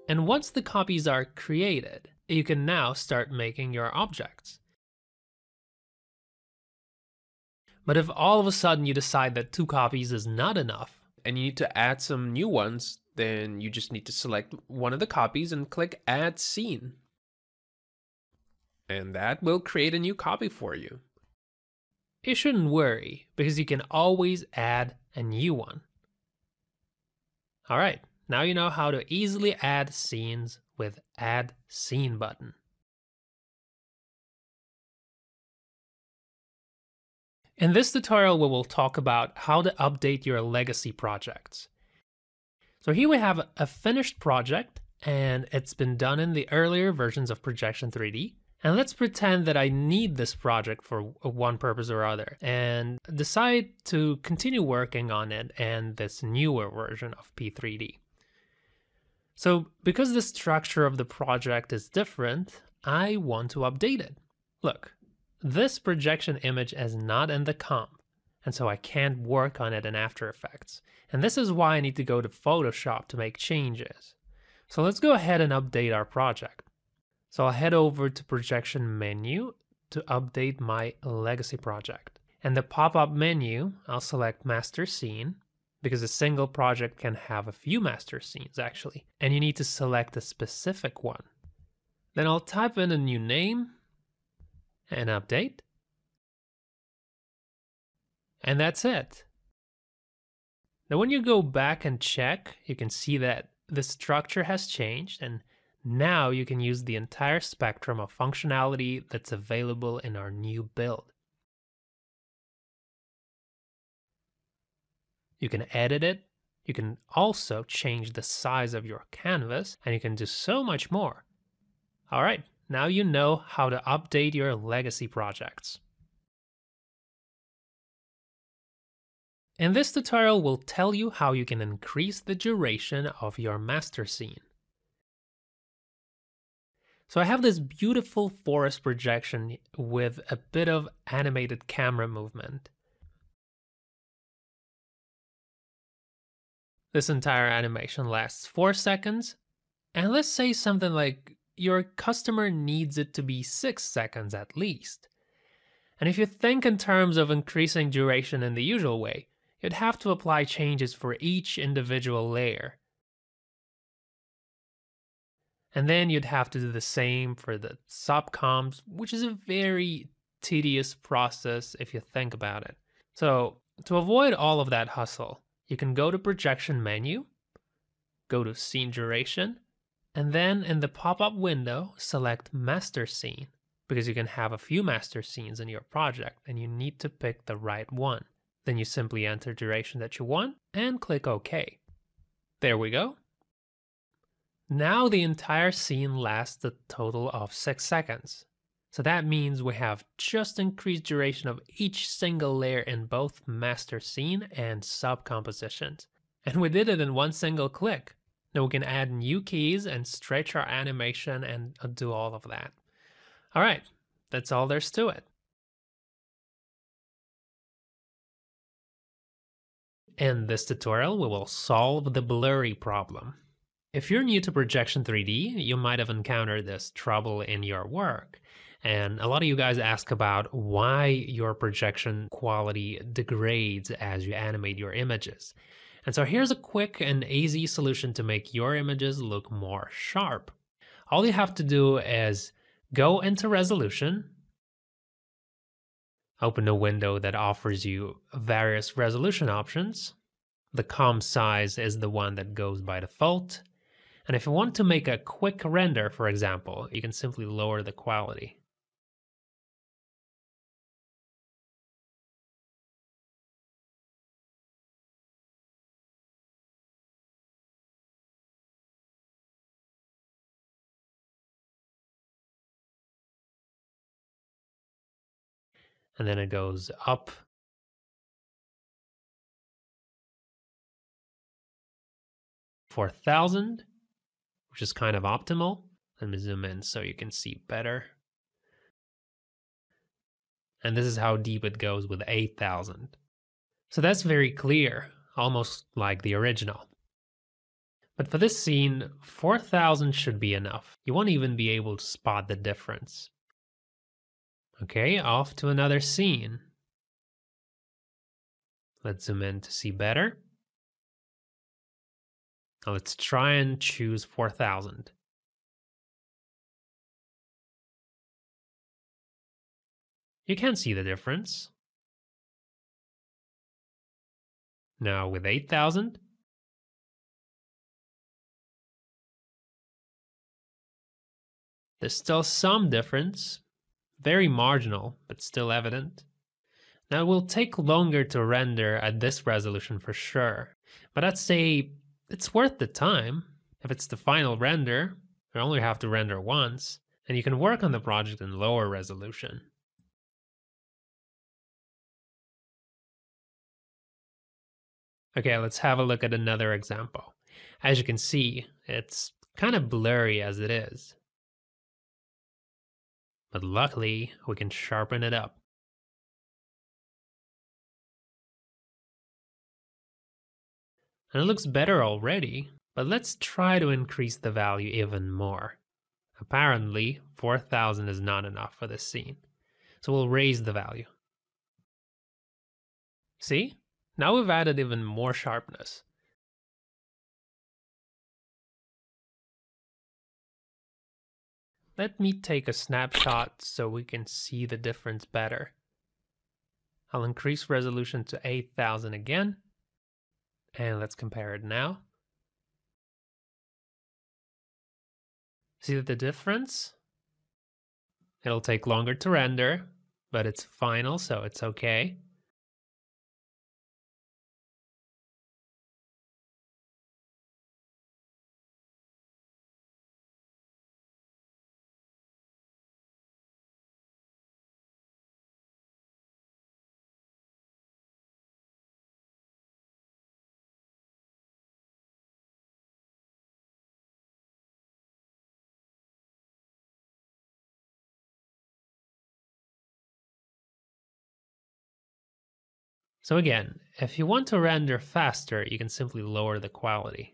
And once the copies are created, you can now start making your objects. But if all of a sudden you decide that 2 copies is not enough, and you need to add some new ones, then you just need to select one of the copies and click Add Scene. And that will create a new copy for you. You shouldn't worry, because you can always add a new one. Alright, now you know how to easily add scenes with Add Scene button. In this tutorial, we will talk about how to update your legacy projects. So here we have a finished project, and it's been done in the earlier versions of Projection 3D. And let's pretend that I need this project for one purpose or other and decide to continue working on it in this newer version of P3D. So because the structure of the project is different, I want to update it. Look, this projection image is not in the comp, and so I can't work on it in After Effects. And this is why I need to go to Photoshop to make changes. So let's go ahead and update our project. So I'll head over to Projection menu to update my legacy project. In the pop-up menu, I'll select Master Scene, because a single project can have a few master scenes actually, and you need to select a specific one. Then I'll type in a new name and update. And that's it. Now when you go back and check, you can see that the structure has changed, and now you can use the entire spectrum of functionality that's available in our new build. You can edit it, you can also change the size of your canvas, and you can do so much more. Alright, now you know how to update your legacy projects. In this tutorial, we'll tell you how you can increase the duration of your master scene. So I have this beautiful forest projection with a bit of animated camera movement. This entire animation lasts 4 seconds, and let's say something like your customer needs it to be 6 seconds at least. And if you think in terms of increasing duration in the usual way, you'd have to apply changes for each individual layer. And then you'd have to do the same for the subcomps, which is a very tedious process if you think about it. So to avoid all of that hustle, you can go to Projection menu, go to Scene Duration, and then in the pop-up window, select Master Scene, because you can have a few master scenes in your project and you need to pick the right one. Then you simply enter duration that you want and click OK. There we go. Now the entire scene lasts a total of 6 seconds. So that means we have just increased duration of each single layer in both master scene and sub compositions. And we did it in one single click. Now we can add new keys and stretch our animation and do all of that. All right, that's all there's to it. In this tutorial, we will solve the blurry problem. If you're new to Projection 3D, you might have encountered this trouble in your work. And a lot of you guys ask about why your projection quality degrades as you animate your images. And so here's a quick and easy solution to make your images look more sharp. All you have to do is go into Resolution, open a window that offers you various resolution options. The comp size is the one that goes by default. And if you want to make a quick render, for example, you can simply lower the quality. And then it goes up. For 1000, which is kind of optimal. Let me zoom in so you can see better. And this is how deep it goes with 8000. So that's very clear, almost like the original. But for this scene, 4000 should be enough. You won't even be able to spot the difference. Okay, off to another scene. Let's zoom in to see better. Now let's try and choose 4000. You can see the difference. Now with 8000, there's still some difference, very marginal, but still evident. Now it will take longer to render at this resolution for sure, but I'd say it's worth the time. If it's the final render, you only have to render once, and you can work on the project in lower resolution. Okay, let's have a look at another example. As you can see, it's kind of blurry as it is. But luckily, we can sharpen it up. And it looks better already, but let's try to increase the value even more. Apparently, 4000 is not enough for this scene, so we'll raise the value. See? Now we've added even more sharpness. Let me take a snapshot so we can see the difference better. I'll increase resolution to 8000 again, and let's compare it now. See the difference? It'll take longer to render, but it's final, so it's okay. So again, if you want to render faster, you can simply lower the quality.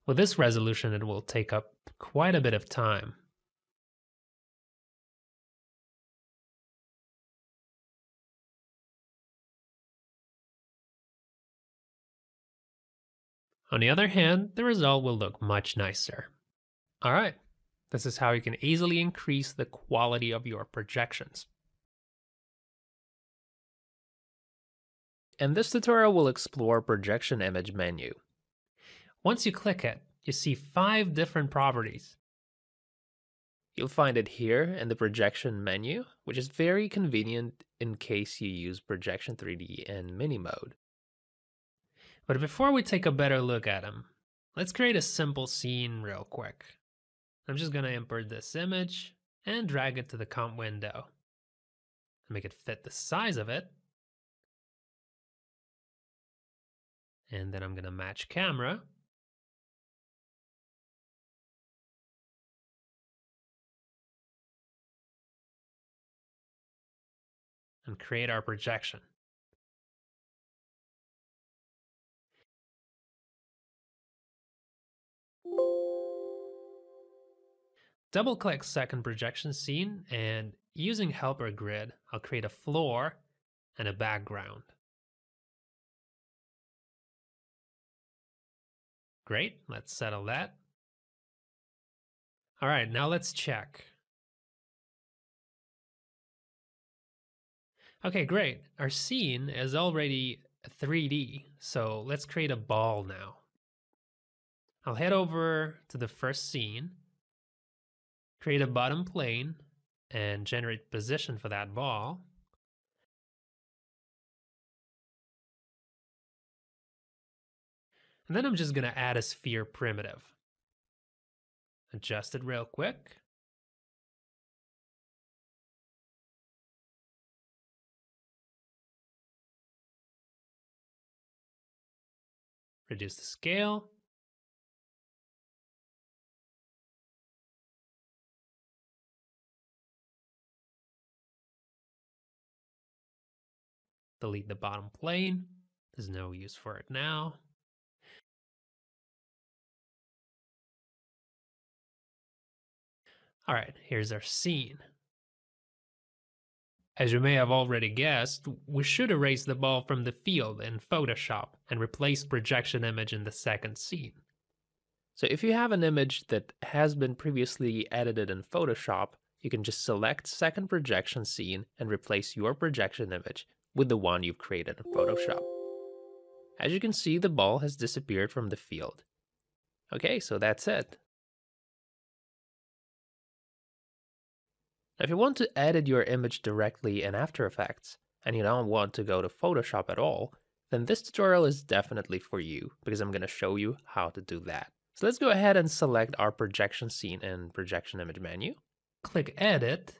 With this resolution, it will take up quite a bit of time. On the other hand, the result will look much nicer. All right, this is how you can easily increase the quality of your projections. In this tutorial, we'll explore projection image menu. Once you click it, you see 5 different properties. You'll find it here in the projection menu, which is very convenient in case you use Projection 3D in mini mode. But before we take a better look at them, let's create a simple scene real quick. I'm just going to import this image and drag it to the comp window. Make it fit the size of it. And then I'm going to match camera. And create our projection. Double-click second projection scene, and using helper grid, I'll create a floor and a background. Great, let's settle that. All right, now let's check. Okay, great. Our scene is already 3D, so let's create a ball now. I'll head over to the first scene, create a bottom plane, and generate position for that ball. And then I'm just going to add a sphere primitive. Adjust it real quick. Reduce the scale. Delete the bottom plane. There's no use for it now. All right, here's our scene. As you may have already guessed, we should erase the ball from the field in Photoshop and replace projection image in the second scene. So if you have an image that has been previously edited in Photoshop, you can just select second projection scene and replace your projection image with the one you've created in Photoshop. As you can see, the ball has disappeared from the field. Okay, so that's it. If you want to edit your image directly in After Effects, and you don't want to go to Photoshop at all, then this tutorial is definitely for you because I'm going to show you how to do that. So let's go ahead and select our projection scene in projection image menu. Click Edit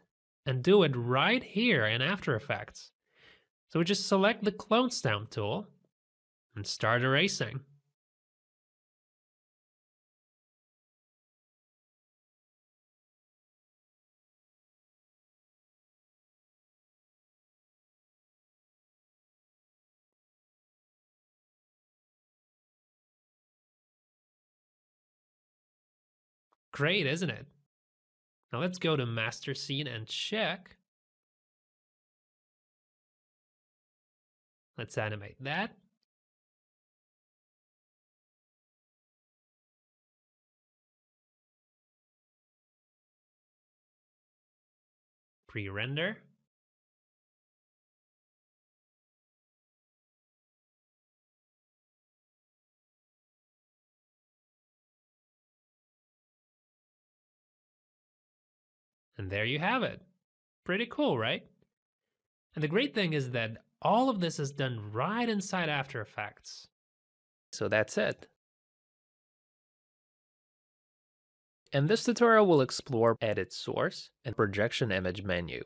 and do it right here in After Effects. So we just select the clone stamp tool and start erasing. Great, isn't it? Now let's go to Master Scene and check. Let's animate that. Pre-render. And there you have it. Pretty cool, right? And the great thing is that all of this is done right inside After Effects. So that's it. And this tutorial will explore Edit Source and Projection Image menu.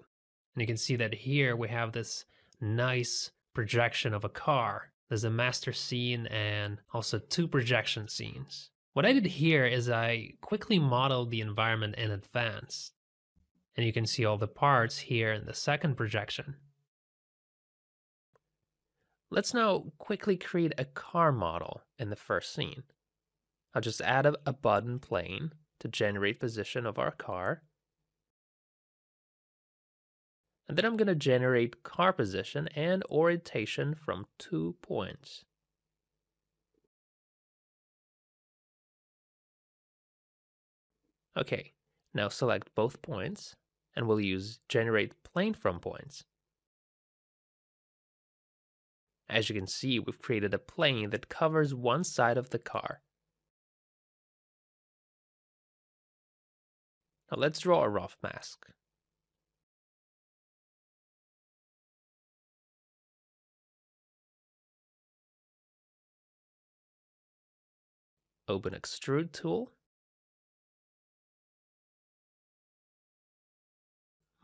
And you can see that here we have this nice projection of a car. There's a master scene and also 2 projection scenes. What I did here is I quickly modeled the environment in advance. And you can see all the parts here in the second projection. Let's now quickly create a car model in the first scene. I'll just add a button plane to generate position of our car. And then I'm going to generate car position and orientation from 2 points. Okay, now select both points, and we'll use generate plane from points. As you can see, we've created a plane that covers one side of the car. Now let's draw a rough mask. Open Extrude tool.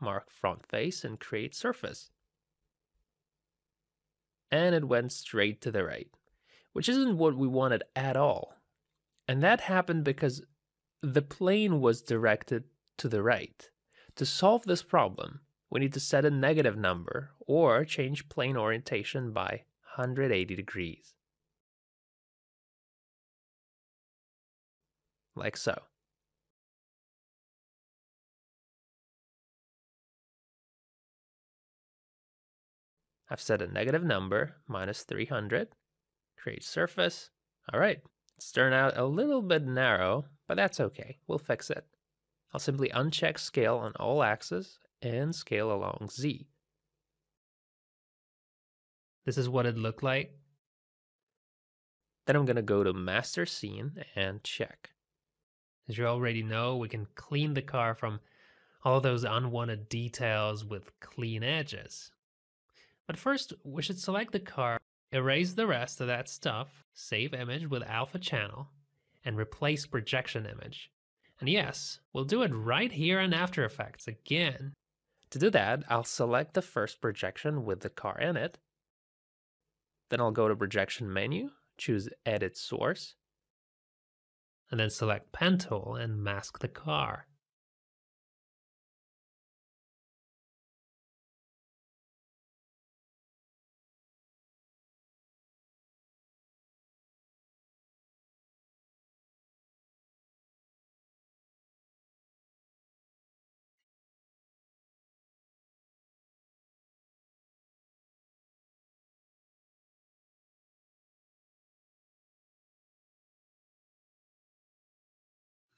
Mark front face and create surface. And it went straight to the right, which isn't what we wanted at all. And that happened because the plane was directed to the right. To solve this problem, we need to set a negative number or change plane orientation by 180 degrees. Like so. I've set a negative number, minus 300. Create surface. All right, it's turned out a little bit narrow, but that's okay. We'll fix it. I'll simply uncheck scale on all axes and scale along Z. This is what it looked like. Then I'm going to go to Master Scene and check. As you already know, we can clean the car from all those unwanted details with clean edges. But first, we should select the car, erase the rest of that stuff, save image with alpha channel, and replace projection image. And yes, we'll do it right here in After Effects again. To do that, I'll select the first projection with the car in it. Then I'll go to Projection menu, choose Edit Source, and then select Pen tool and mask the car.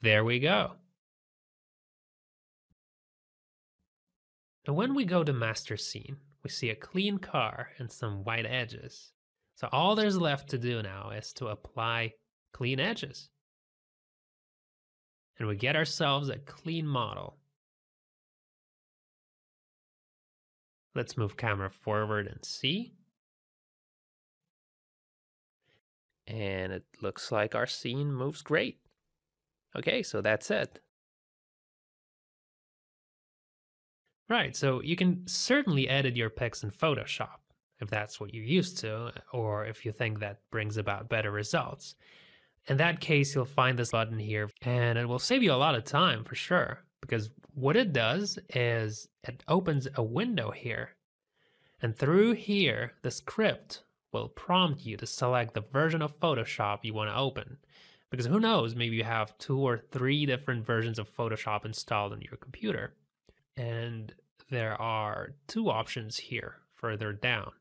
There we go. Now when we go to Master Scene, we see a clean car and some white edges. So all there's left to do now is to apply clean edges. And we get ourselves a clean model. Let's move camera forward and see. And it looks like our scene moves great. Okay, so that's it. Right, so you can certainly edit your pics in Photoshop, if that's what you're used to, or if you think that brings about better results. In that case, you'll find this button here, and it will save you a lot of time for sure, because what it does is it opens a window here, and through here, the script will prompt you to select the version of Photoshop you want to open. Because who knows, maybe you have 2 or 3 different versions of Photoshop installed on your computer. And there are 2 options here further down.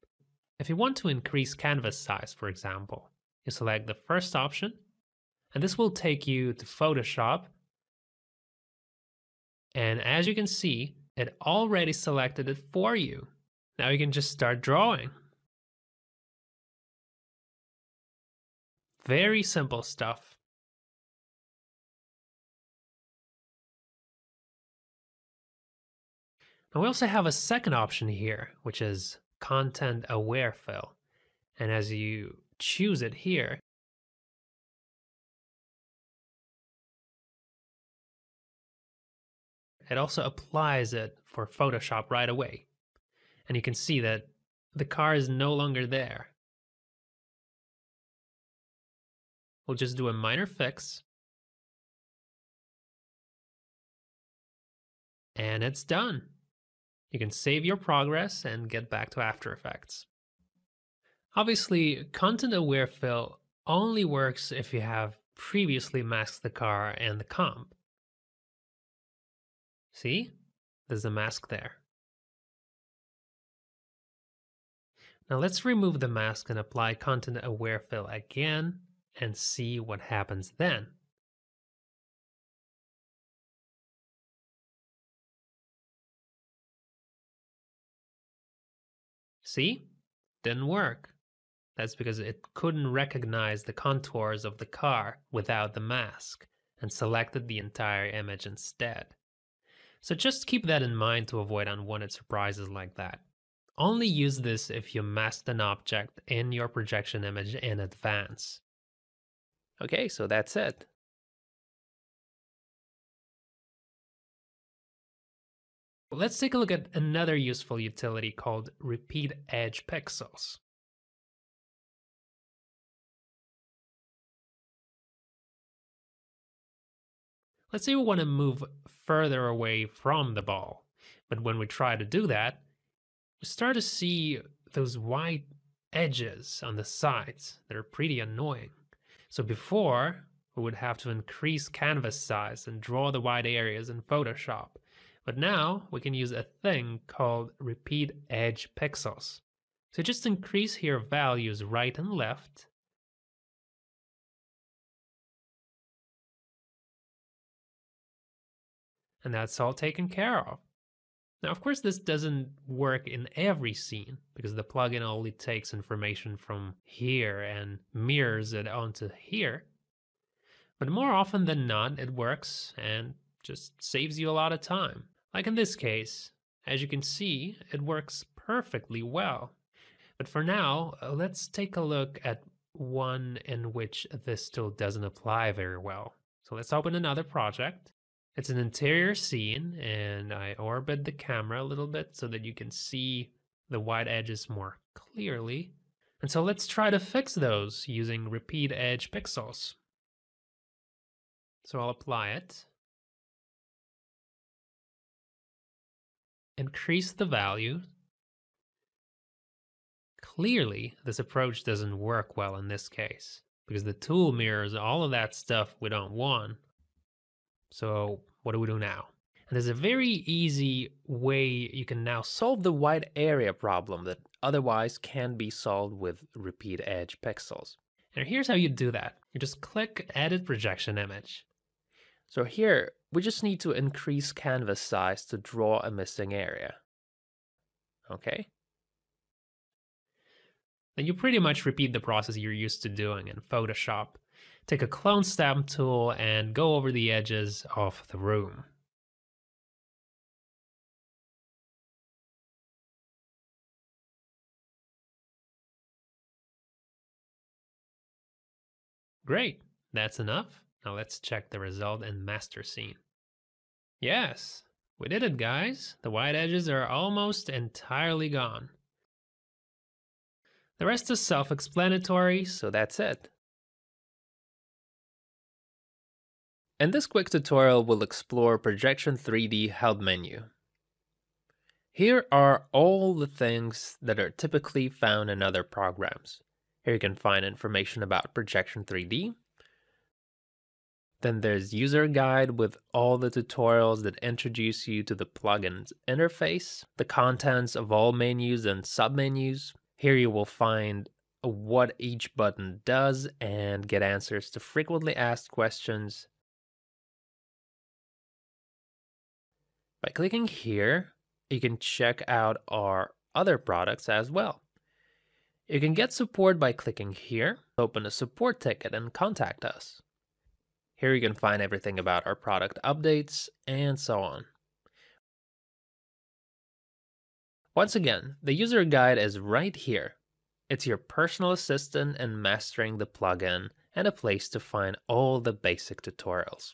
If you want to increase canvas size, for example, you select the first option, and this will take you to Photoshop. And as you can see, it already selected it for you. Now you can just start drawing. Very simple stuff. Now we also have a second option here, which is Content Aware Fill. And as you choose it here, it also applies it for Photoshop right away. And you can see that the car is no longer there. We'll just do a minor fix. And it's done. You can save your progress and get back to After Effects. Obviously, Content Aware Fill only works if you have previously masked the car and the comp. See? There's a mask there. Now let's remove the mask and apply Content Aware Fill again and see what happens then. See? Didn't work. That's because it couldn't recognize the contours of the car without the mask and selected the entire image instead. So just keep that in mind to avoid unwanted surprises like that. Only use this if you masked an object in your projection image in advance. Okay, so that's it. Let's take a look at another useful utility called Repeat Edge Pixels. Let's say we want to move further away from the ball, but when we try to do that, we start to see those white edges on the sides that are pretty annoying. So before, we would have to increase canvas size and draw the white areas in Photoshop. But now we can use a thing called Repeat Edge Pixels. So just increase here values right and left. And that's all taken care of. Now, of course, this doesn't work in every scene because the plugin only takes information from here and mirrors it onto here. But more often than not, it works and just saves you a lot of time. Like in this case, as you can see, it works perfectly well. But for now, let's take a look at one in which this still doesn't apply very well. So let's open another project. It's an interior scene, and I orbit the camera a little bit so that you can see the white edges more clearly. And so let's try to fix those using Repeat Edge Pixels. So I'll apply it. Increase the value. Clearly, this approach doesn't work well in this case because the tool mirrors all of that stuff we don't want. So what do we do now? And there's a very easy way you can now solve the white area problem that otherwise can be solved with Repeat Edge Pixels. And here's how you do that. You just click Edit Projection Image. So here, we just need to increase canvas size to draw a missing area. Okay? Then you pretty much repeat the process you're used to doing in Photoshop. Take a clone stamp tool and go over the edges of the room. Great, that's enough. Now let's check the result in master scene. Yes, we did it, guys. The white edges are almost entirely gone. The rest is self-explanatory, so that's it. In this quick tutorial, we'll explore Projection 3D help menu. Here are all the things that are typically found in other programs. Here you can find information about Projection 3D. Then there's user guide with all the tutorials that introduce you to the plugin's interface, the contents of all menus and submenus. Here you will find what each button does and get answers to frequently asked questions. By clicking here, you can check out our other products as well. You can get support by clicking here, open a support ticket and contact us. Here you can find everything about our product updates and so on. Once again, the user guide is right here. It's your personal assistant in mastering the plugin and a place to find all the basic tutorials.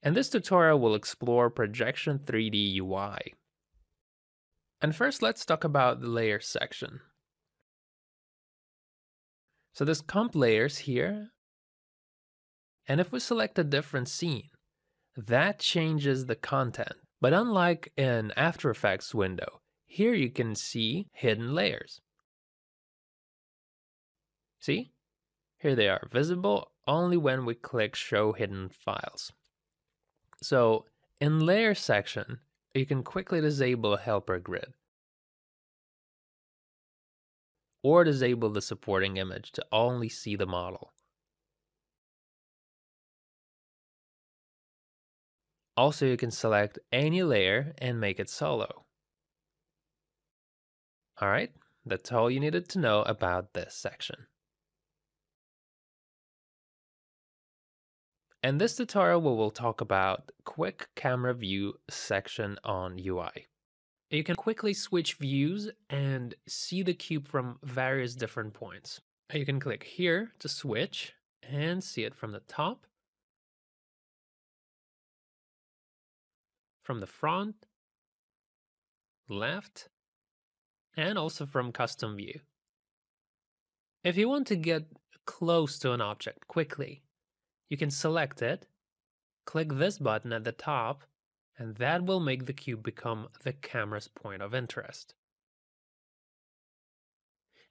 In this tutorial, we'll explore Projection 3D UI. And first, let's talk about the layers section. So there's comp layers here. And if we select a different scene, that changes the content. But unlike in After Effects window, here you can see hidden layers. See? Here they are visible only when we click Show Hidden Files. So in Layer section, you can quickly disable a helper grid or disable the supporting image to only see the model. Also, you can select any layer and make it solo. Alright, that's all you needed to know about this section. In this tutorial, we will talk about Quick Camera View section on UI. You can quickly switch views and see the cube from various different points. You can click here to switch and see it from the top, from the front, left, and also from custom view. If you want to get close to an object quickly, you can select it, click this button at the top, and that will make the cube become the camera's point of interest.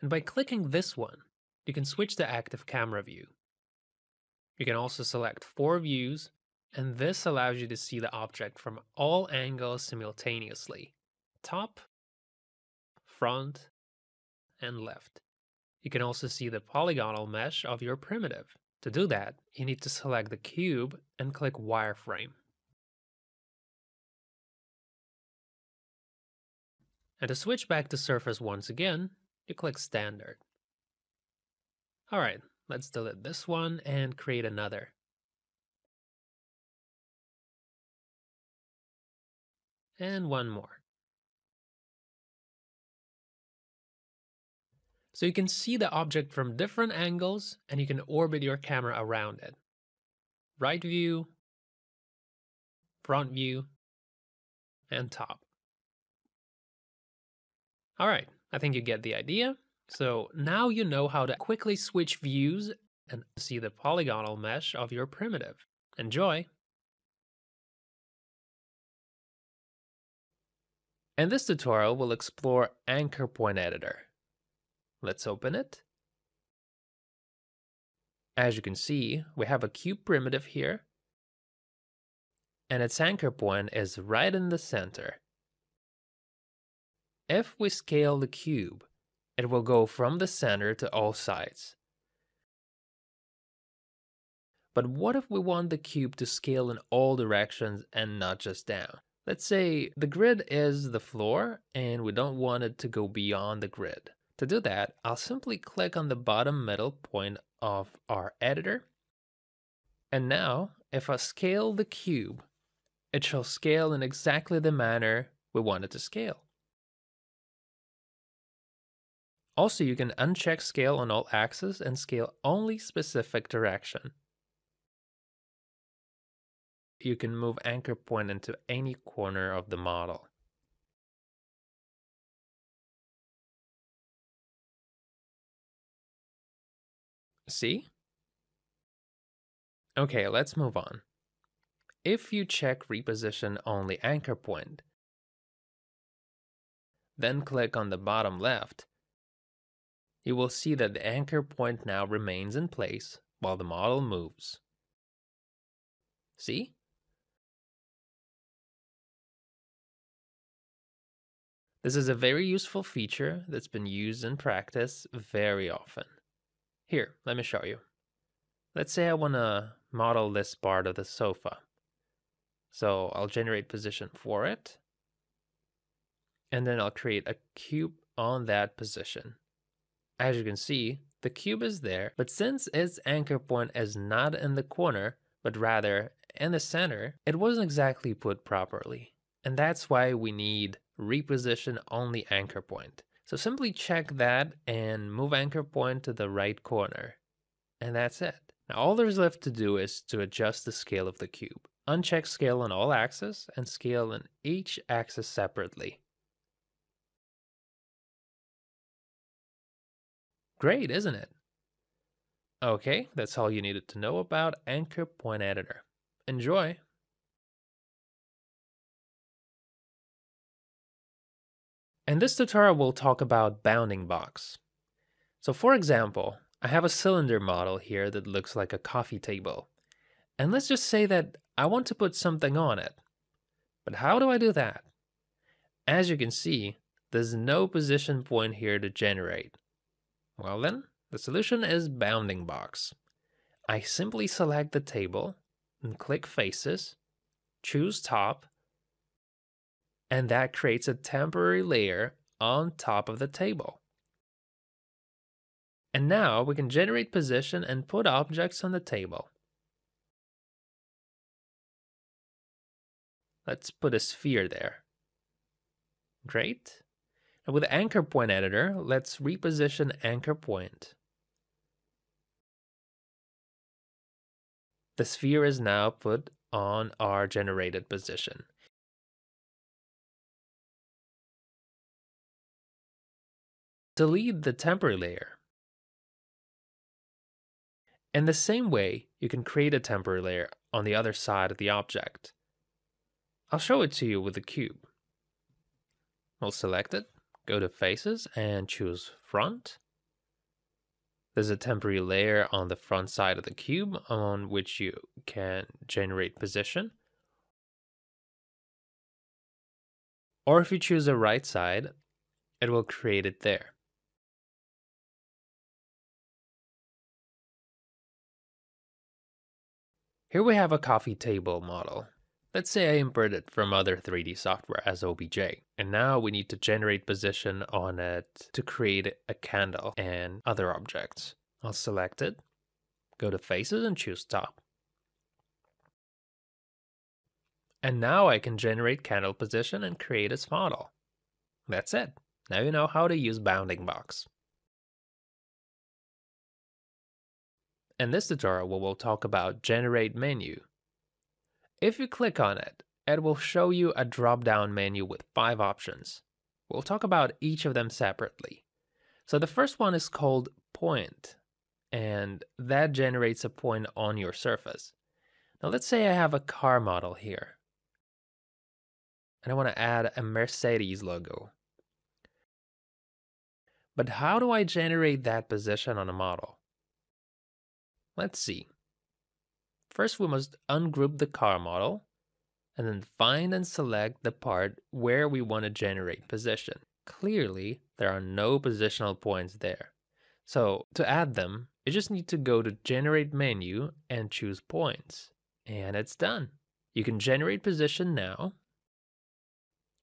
And by clicking this one, you can switch to active camera view. You can also select 4 views, and this allows you to see the object from all angles simultaneously: top, front, and left. You can also see the polygonal mesh of your primitive. To do that, you need to select the cube and click Wireframe. And to switch back to surface once again, you click Standard. Alright, let's delete this one and create another. And one more. So you can see the object from different angles and you can orbit your camera around it. Right view, front view, and top. Alright, I think you get the idea. So now you know how to quickly switch views and see the polygonal mesh of your primitive. Enjoy! In this tutorial, we'll explore Anchor Point Editor. Let's open it. As you can see, we have a cube primitive here, and its anchor point is right in the center. If we scale the cube, it will go from the center to all sides. But what if we want the cube to scale in all directions and not just down? Let's say the grid is the floor and we don't want it to go beyond the grid. To do that, I'll simply click on the bottom middle point of our editor. And now, if I scale the cube, it shall scale in exactly the manner we want it to scale. Also, you can uncheck scale on all axes and scale only specific direction. You can move anchor point into any corner of the model. See? Okay, let's move on. If you check reposition only anchor point, then click on the bottom left, you will see that the anchor point now remains in place while the model moves. See? This is a very useful feature that's been used in practice very often. Here, let me show you. Let's say I want to model this part of the sofa. So I'll generate position for it. And then I'll create a cube on that position. As you can see, the cube is there, but since its anchor point is not in the corner, but rather in the center, it wasn't exactly put properly. And that's why we need reposition only anchor point. So simply check that and move anchor point to the right corner. And that's it. Now all there's left to do is to adjust the scale of the cube. Uncheck scale on all axes and scale on each axis separately. Great, isn't it? Okay, that's all you needed to know about Anchor Point Editor. Enjoy! In this tutorial, we'll talk about bounding box. So for example, I have a cylinder model here that looks like a coffee table. And let's just say that I want to put something on it. But how do I do that? As you can see, there's no position point here to generate. Well then, the solution is bounding box. I simply select the table and click faces, choose top, and that creates a temporary layer on top of the table. And now we can generate position and put objects on the table. Let's put a sphere there. Great. And with Anchor Point Editor, let's reposition anchor point. The sphere is now put on our generated position. Delete the temporary layer. In the same way, you can create a temporary layer on the other side of the object. I'll show it to you with the cube. We'll select it, go to Faces, and choose Front. There's a temporary layer on the front side of the cube on which you can generate position. Or if you choose the right side, it will create it there. Here we have a coffee table model. Let's say I import it from other 3D software as OBJ. And now we need to generate position on it to create a candle and other objects. I'll select it, go to Faces and choose Top. And now I can generate candle position and create its model. That's it. Now you know how to use bounding box. In this tutorial, we will talk about Generate Menu. If you click on it, it will show you a drop-down menu with 5 options. We'll talk about each of them separately. So the first one is called Point, and that generates a point on your surface. Now let's say I have a car model here, and I want to add a Mercedes logo. But how do I generate that position on a model? Let's see. First, we must ungroup the car model, and then find and select the part where we want to generate position. Clearly, there are no positional points there. So to add them, you just need to go to Generate Menu and choose Points. And it's done. You can generate position now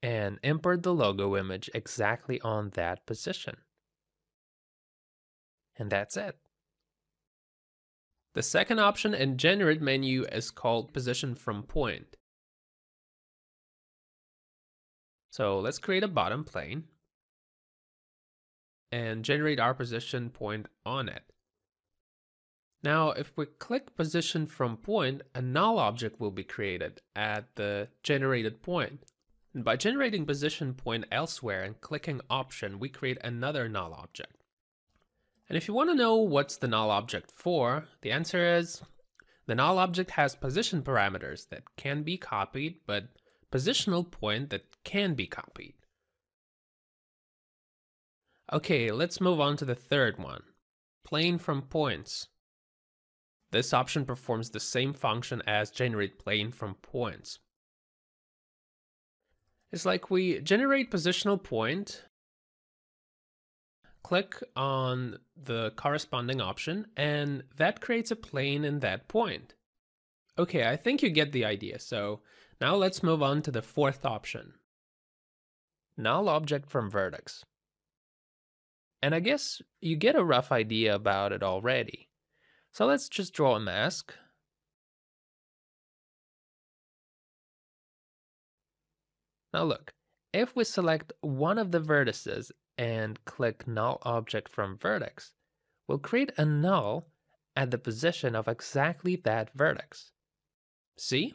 and import the logo image exactly on that position. And that's it. The second option in Generate Menu is called Position from Point. So let's create a bottom plane. and generate our position point on it. Now, if we click position from point, a null object will be created at the generated point. And by generating position point elsewhere and clicking option, we create another null object. And if you want to know what's the null object for, the answer is the null object has position parameters that can be copied, but positional point that can be copied. Okay, let's move on to the third one, plane from points. This option performs the same function as generate plane from points. It's like we generate positional point, click on the corresponding option, and that creates a plane in that point. Okay, I think you get the idea, so now let's move on to the fourth option. Null object from vertex. And I guess you get a rough idea about it already. So let's just draw a mask. Now look, if we select one of the vertices and click null object from vertex, we'll create a null at the position of exactly that vertex. See?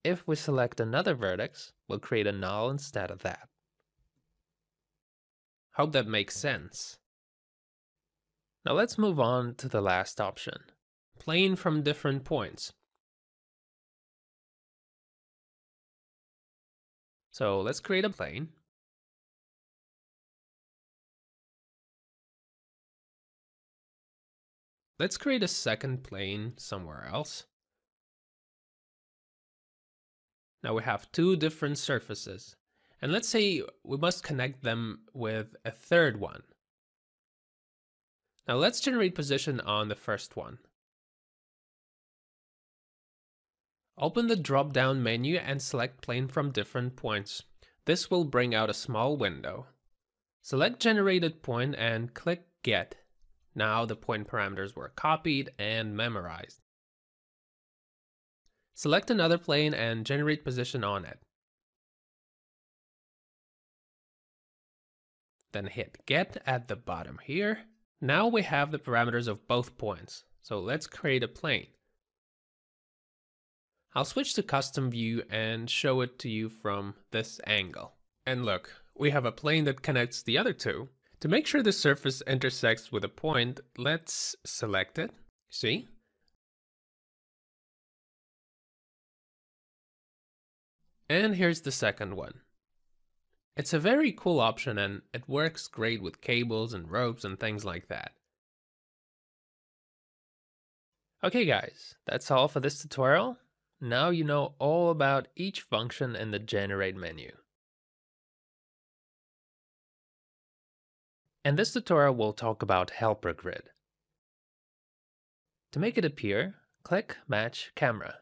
If we select another vertex, we'll create a null instead of that. Hope that makes sense. Now let's move on to the last option, plane from different points. So let's create a plane. Let's create a second plane somewhere else. Now we have two different surfaces, and let's say we must connect them with a third one. Now let's generate position on the first one. Open the drop-down menu and select plane from different points. This will bring out a small window. Select generated point and click get. Now the point parameters were copied and memorized. Select another plane and generate position on it. Then hit get at the bottom here. Now we have the parameters of both points, so let's create a plane. I'll switch to custom view and show it to you from this angle. And look, we have a plane that connects the other two. To make sure the surface intersects with a point, let's select it. See? And here's the second one. It's a very cool option and it works great with cables and ropes and things like that. Okay guys, that's all for this tutorial. Now you know all about each function in the Generate menu. In this tutorial, we'll talk about Helper Grid. To make it appear, click Match Camera.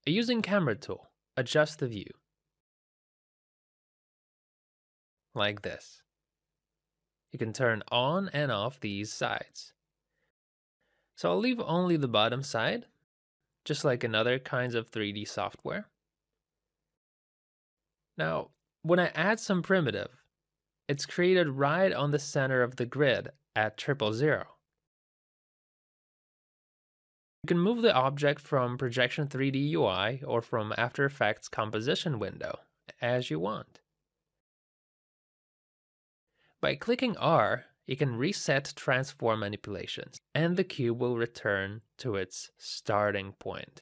Using Camera tool, adjust the view. Like this. You can turn on and off these sides. So I'll leave only the bottom side, just like in other kinds of 3D software. Now, when I add some primitive, it's created right on the center of the grid at 000. You can move the object from Projection 3D UI or from After Effects composition window as you want. By clicking R, you can reset transform manipulations, and the cube will return to its starting point.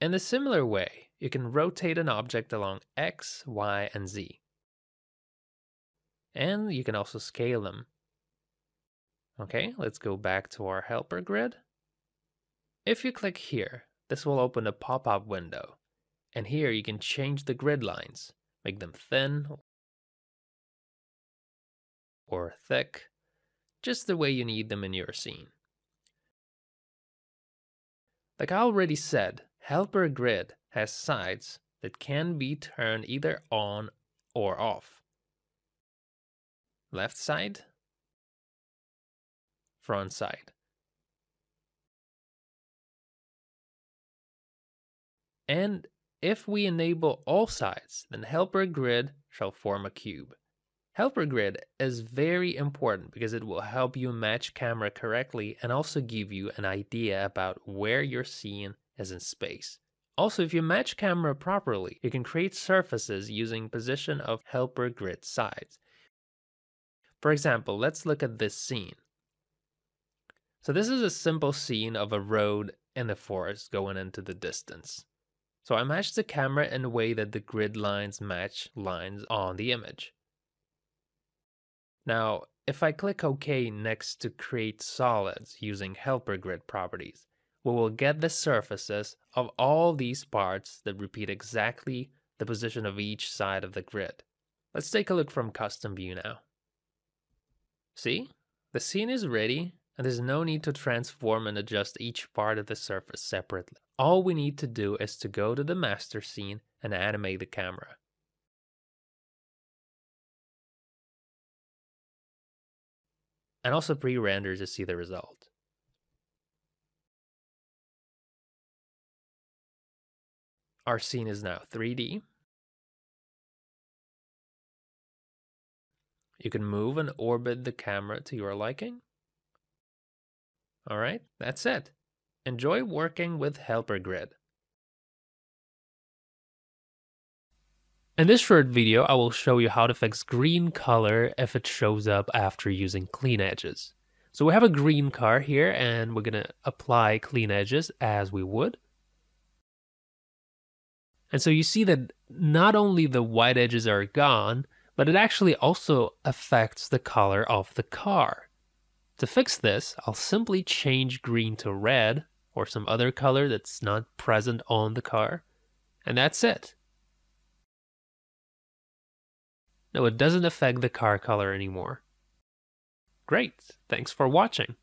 In a similar way, you can rotate an object along X, Y, and Z. And you can also scale them. Okay, let's go back to our helper grid. If you click here, this will open a pop-up window. And here you can change the grid lines, make them thin or thick, just the way you need them in your scene. Like I already said, Helper Grid has sides that can be turned either on or off. Left side, front side. And if we enable all sides, then helper grid shall form a cube. Helper grid is very important because it will help you match camera correctly and also give you an idea about where your scene is in space. Also, if you match camera properly, you can create surfaces using position of helper grid sides. For example, let's look at this scene. So this is a simple scene of a road in the forest going into the distance. So I matched the camera in a way that the grid lines match lines on the image. Now, if I click OK next to create solids using helper grid properties, we will get the surfaces of all these parts that repeat exactly the position of each side of the grid. Let's take a look from custom view now. See? The scene is ready, and there's no need to transform and adjust each part of the surface separately. All we need to do is to go to the master scene and animate the camera. And also pre-render to see the result. Our scene is now 3D. You can move and orbit the camera to your liking. Alright, that's it. Enjoy working with helper grid. In this short video, I will show you how to fix green color if it shows up after using clean edges. So we have a green car here and we're going to apply clean edges as we would. And so you see that not only the white edges are gone, but it actually also affects the color of the car. To fix this, I'll simply change green to red or some other color that's not present on the car. And that's it. No, it doesn't affect the car color anymore. Great, thanks for watching.